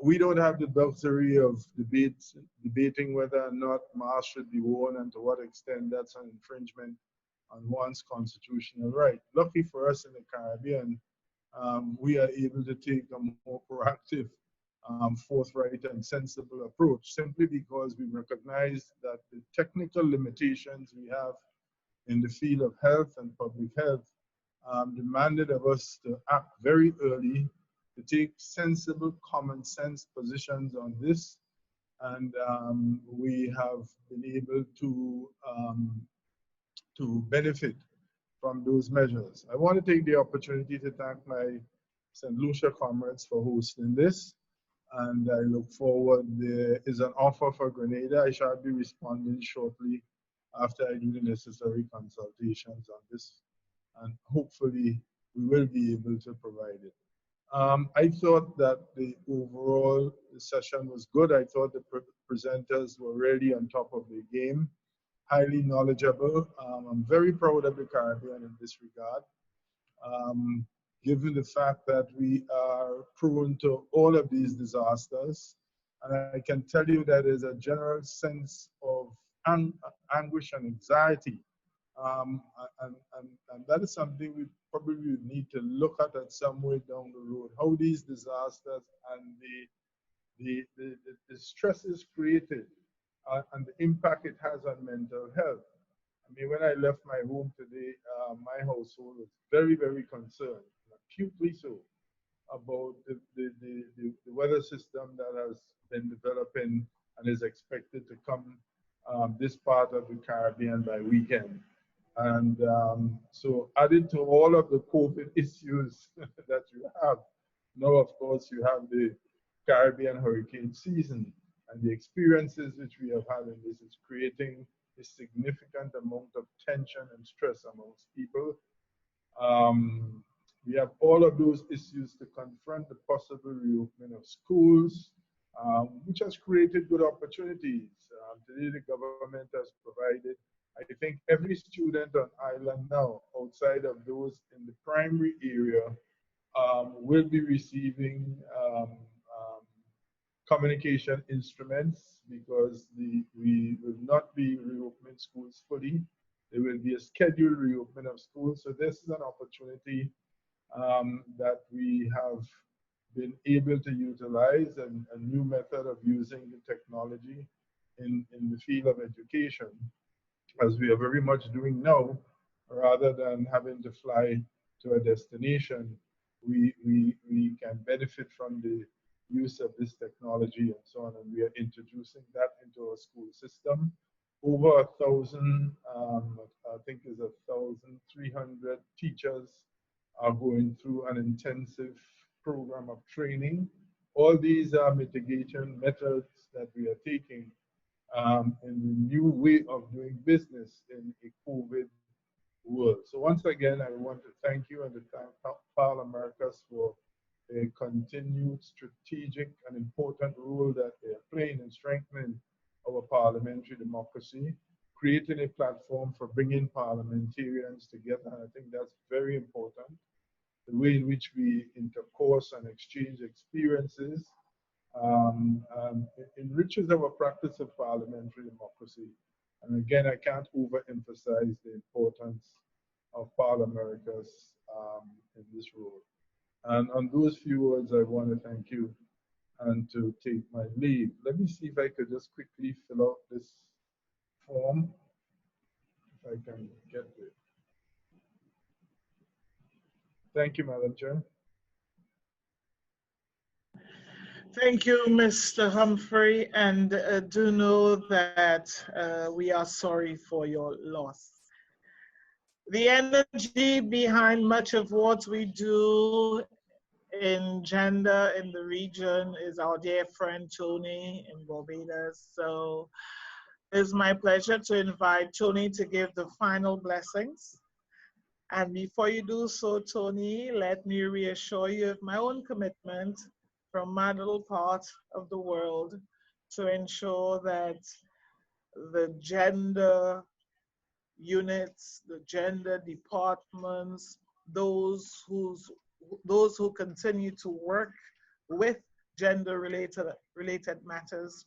We don't have the luxury of debating whether or not masks should be worn and to what extent that's an infringement on one's constitutional right. Lucky for us in the Caribbean, we are able to take a more proactive, forthright and sensible approach simply because we recognize that the technical limitations we have in the field of health and public health demanded of us to act very early, to take sensible, common sense positions on this. And we have been able to benefit from those measures. I want to take the opportunity to thank my St. Lucia comrades for hosting this. And I look forward, there is an offer for Grenada. I shall be responding shortly after I do the necessary consultations on this. And hopefully we will be able to provide it. I thought that the overall session was good. I thought the presenters were really on top of their game, highly knowledgeable. I'm very proud of the Caribbean in this regard, given the fact that we are prone to all of these disasters. And I can tell you that there's a general sense of anguish and anxiety. And that is something we probably need to look at some way down the road, how these disasters and the stresses created and the impact it has on mental health. I mean, when I left my home today, my household was very, very concerned, acutely so, about the weather system that has been developing and is expected to come this part of the Caribbean by weekend. And so added to all of the COVID issues that you have, now of course you have the Caribbean hurricane season, and the experiences which we have had in this is creating a significant amount of tension and stress amongst people. We have all of those issues to confront the possible reopening of schools, which has created good opportunities. Today the government has provided, I think, every student on island now, outside of those in the primary area, will be receiving communication instruments, because we will not be reopening schools fully. There will be a scheduled reopening of schools. So this is an opportunity that we have been able to utilize, and a new method of using the technology in the field of education, as we are very much doing now. Rather than having to fly to a destination, we can benefit from the use of this technology and so on, and we are introducing that into our school system. Over 1,000, I think is 1,300 teachers are going through an intensive program of training. All these are mitigation methods that we are taking in the new way of doing business in a COVID world. So once again, I want to thank you and to thank ParlAmericas for a continued strategic and important role that they are playing in strengthening our parliamentary democracy, creating a platform for bringing parliamentarians together. And I think that's very important. The way in which we intercourse and exchange experiences enriches our practice of parliamentary democracy. And again, I can't overemphasize the importance of ParlAmericas in this role. And on those few words, I want to thank you and to take my leave. Let me see if I could just quickly fill out this form, if I can get it. Thank you, Madam Chair. Thank you, Mr. Humphrey, and do know that we are sorry for your loss. The energy behind much of what we do in gender in the region is our dear friend Tony in Barbados. So it's my pleasure to invite Tony to give the final blessings. And before you do so, Tony, let me reassure you of my own commitment from my little part of the world to ensure that the gender units, the gender departments, those who continue to work with gender-related matters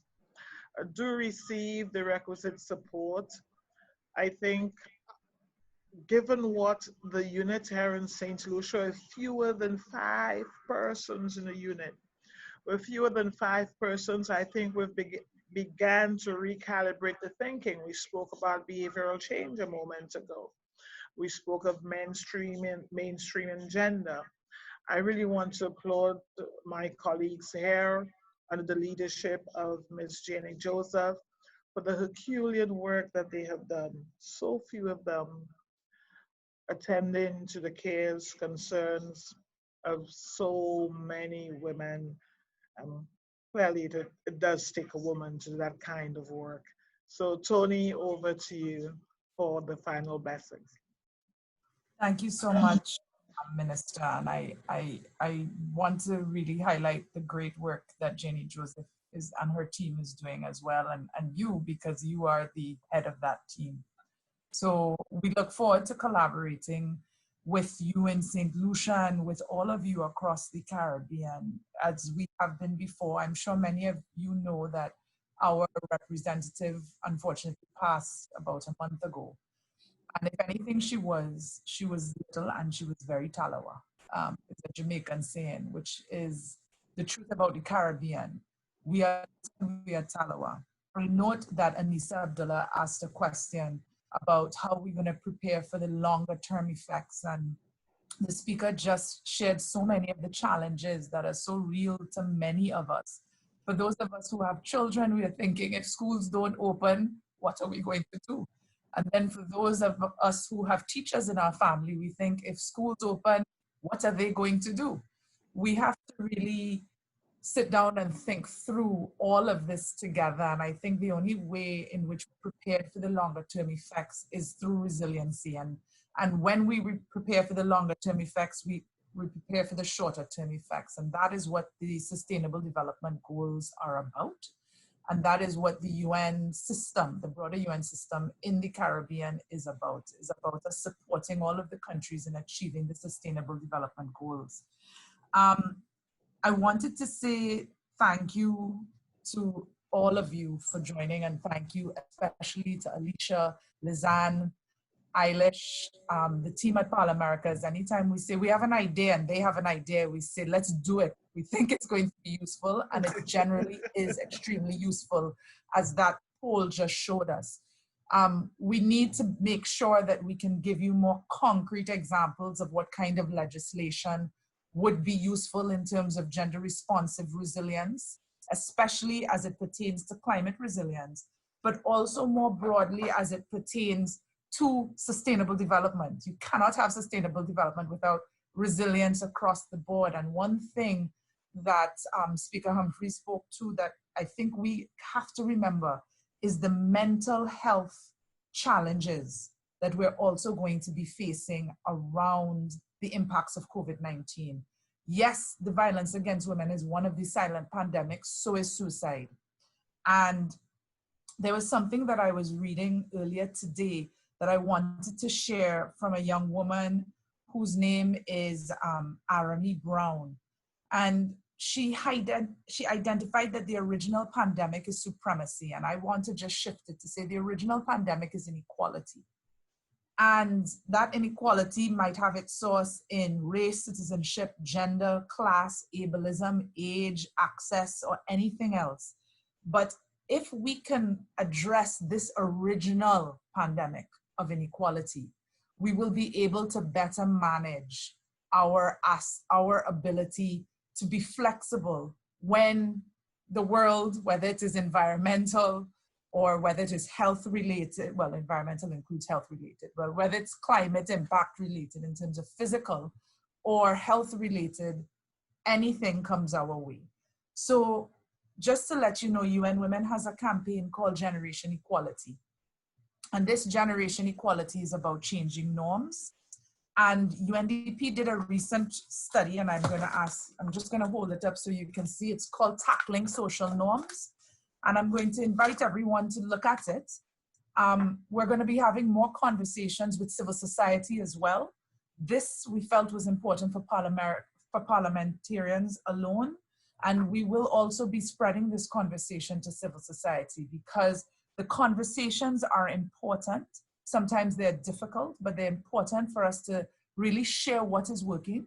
do receive the requisite support. I think given what the unit here in St. Lucia is fewer than 5 persons in a unit. With fewer than 5 persons, I think we've began to recalibrate the thinking. We spoke about behavioral change a moment ago. We spoke of mainstreaming gender. I really want to applaud my colleagues here under the leadership of Ms. Jenny Joseph for the Herculean work that they have done. So few of them attending to the cares, concerns of so many women. Clearly, it does take a woman to do that kind of work. So Tony, over to you for the final blessings. Thank you so much, Minister. And I want to really highlight the great work that Jenny Joseph and her team is doing as well, and you, because you are the head of that team. So we look forward to collaborating with you in St. Lucia and with all of you across the Caribbean, as we have been before. I'm sure many of you know that our representative unfortunately passed about a month ago. And if anything, she was little and she was very talawa. It's a Jamaican saying, which is the truth about the Caribbean. We are talawa. I note that Anissa Abdullah asked a question about how we're going to prepare for the longer term effects. And the speaker just shared so many of the challenges that are so real to many of us. For those of us who have children, we are thinking, if schools don't open, what are we going to do? And then for those of us who have teachers in our family, we think, if schools open, what are they going to do? We have to really sit down and think through all of this together. And I think the only way in which we're prepared for the longer term effects is through resiliency. And when we prepare for the longer term effects, we prepare for the shorter term effects. And that is what the Sustainable Development Goals are about. And that is what the UN system, the broader UN system in the Caribbean is about us supporting all of the countries in achieving the Sustainable Development Goals. I wanted to say thank you to all of you for joining, and thank you especially to Alicia, Lizanne, Eilish, the team at ParlAmericas. Anytime we say we have an idea and they have an idea, we say, let's do it. We think it's going to be useful, and it generally is extremely useful, as that poll just showed us. We need to make sure that we can give you more concrete examples of what kind of legislation would be useful in terms of gender responsive resilience, especially as it pertains to climate resilience, but also more broadly as it pertains to sustainable development. You cannot have sustainable development without resilience across the board. And one thing that Speaker Humphrey spoke to that I think we have to remember is the mental health challenges that we're also going to be facing around the impacts of COVID-19. Yes, the violence against women is one of the silent pandemics, so is suicide. And there was something that I was reading earlier today that I wanted to share from a young woman whose name is Arami Brown. And she identified that the original pandemic is supremacy. And I want to just shift it to say the original pandemic is inequality. And that inequality might have its source in race, citizenship, gender, class, ableism, age, access, or anything else. But if we can address this original pandemic of inequality, we will be able to better manage our ability to be flexible when the world, whether it is environmental or whether it is health related, well, environmental includes health related, but whether it's climate impact related in terms of physical or health related, anything comes our way. So just to let you know, UN Women has a campaign called Generation Equality. And this Generation Equality is about changing norms. And UNDP did a recent study, and I'm just going to hold it up so you can see. It's called Tackling Social Norms. And I'm going to invite everyone to look at it. We're going to be having more conversations with civil society as well. This we felt was important for parliamentarians alone. And we will also be spreading this conversation to civil society because the conversations are important. Sometimes they're difficult, but they're important for us to really share what is working,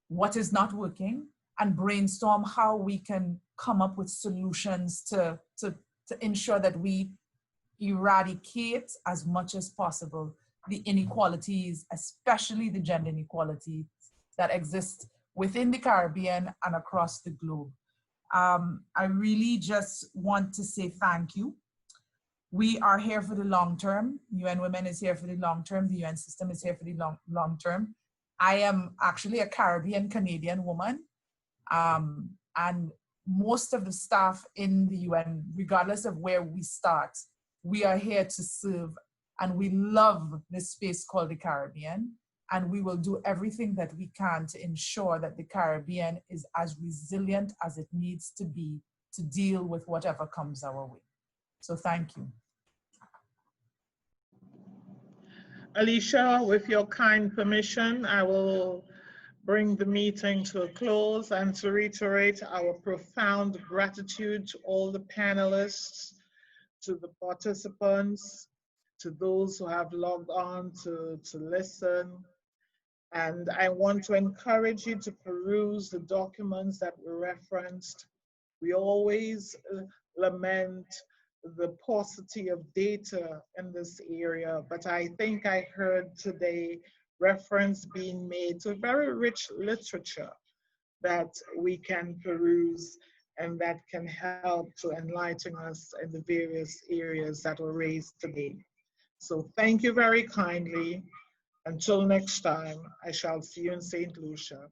what is not working, and brainstorm how we can come up with solutions to ensure that we eradicate as much as possible the inequalities, especially the gender inequality that exist within the Caribbean and across the globe. I really just want to say thank you. We are here for the long term. UN Women is here for the long term. The UN system is here for the long term. I am actually a Caribbean Canadian woman. And most of the staff in the UN, regardless of where we start, we are here to serve, and we love this space called the Caribbean, and we will do everything that we can to ensure that the Caribbean is as resilient as it needs to be to deal with whatever comes our way. So thank you. Alicia, with your kind permission, I will bring the meeting to a close and to reiterate our profound gratitude to all the panelists, to the participants, to those who have logged on to listen. And I want to encourage you to peruse the documents that were referenced. We always lament the paucity of data in this area, but I think I heard today reference being made to very rich literature that we can peruse and that can help to enlighten us in the various areas that were raised today. So thank you very kindly. Until next time, I shall see you in St. Lucia.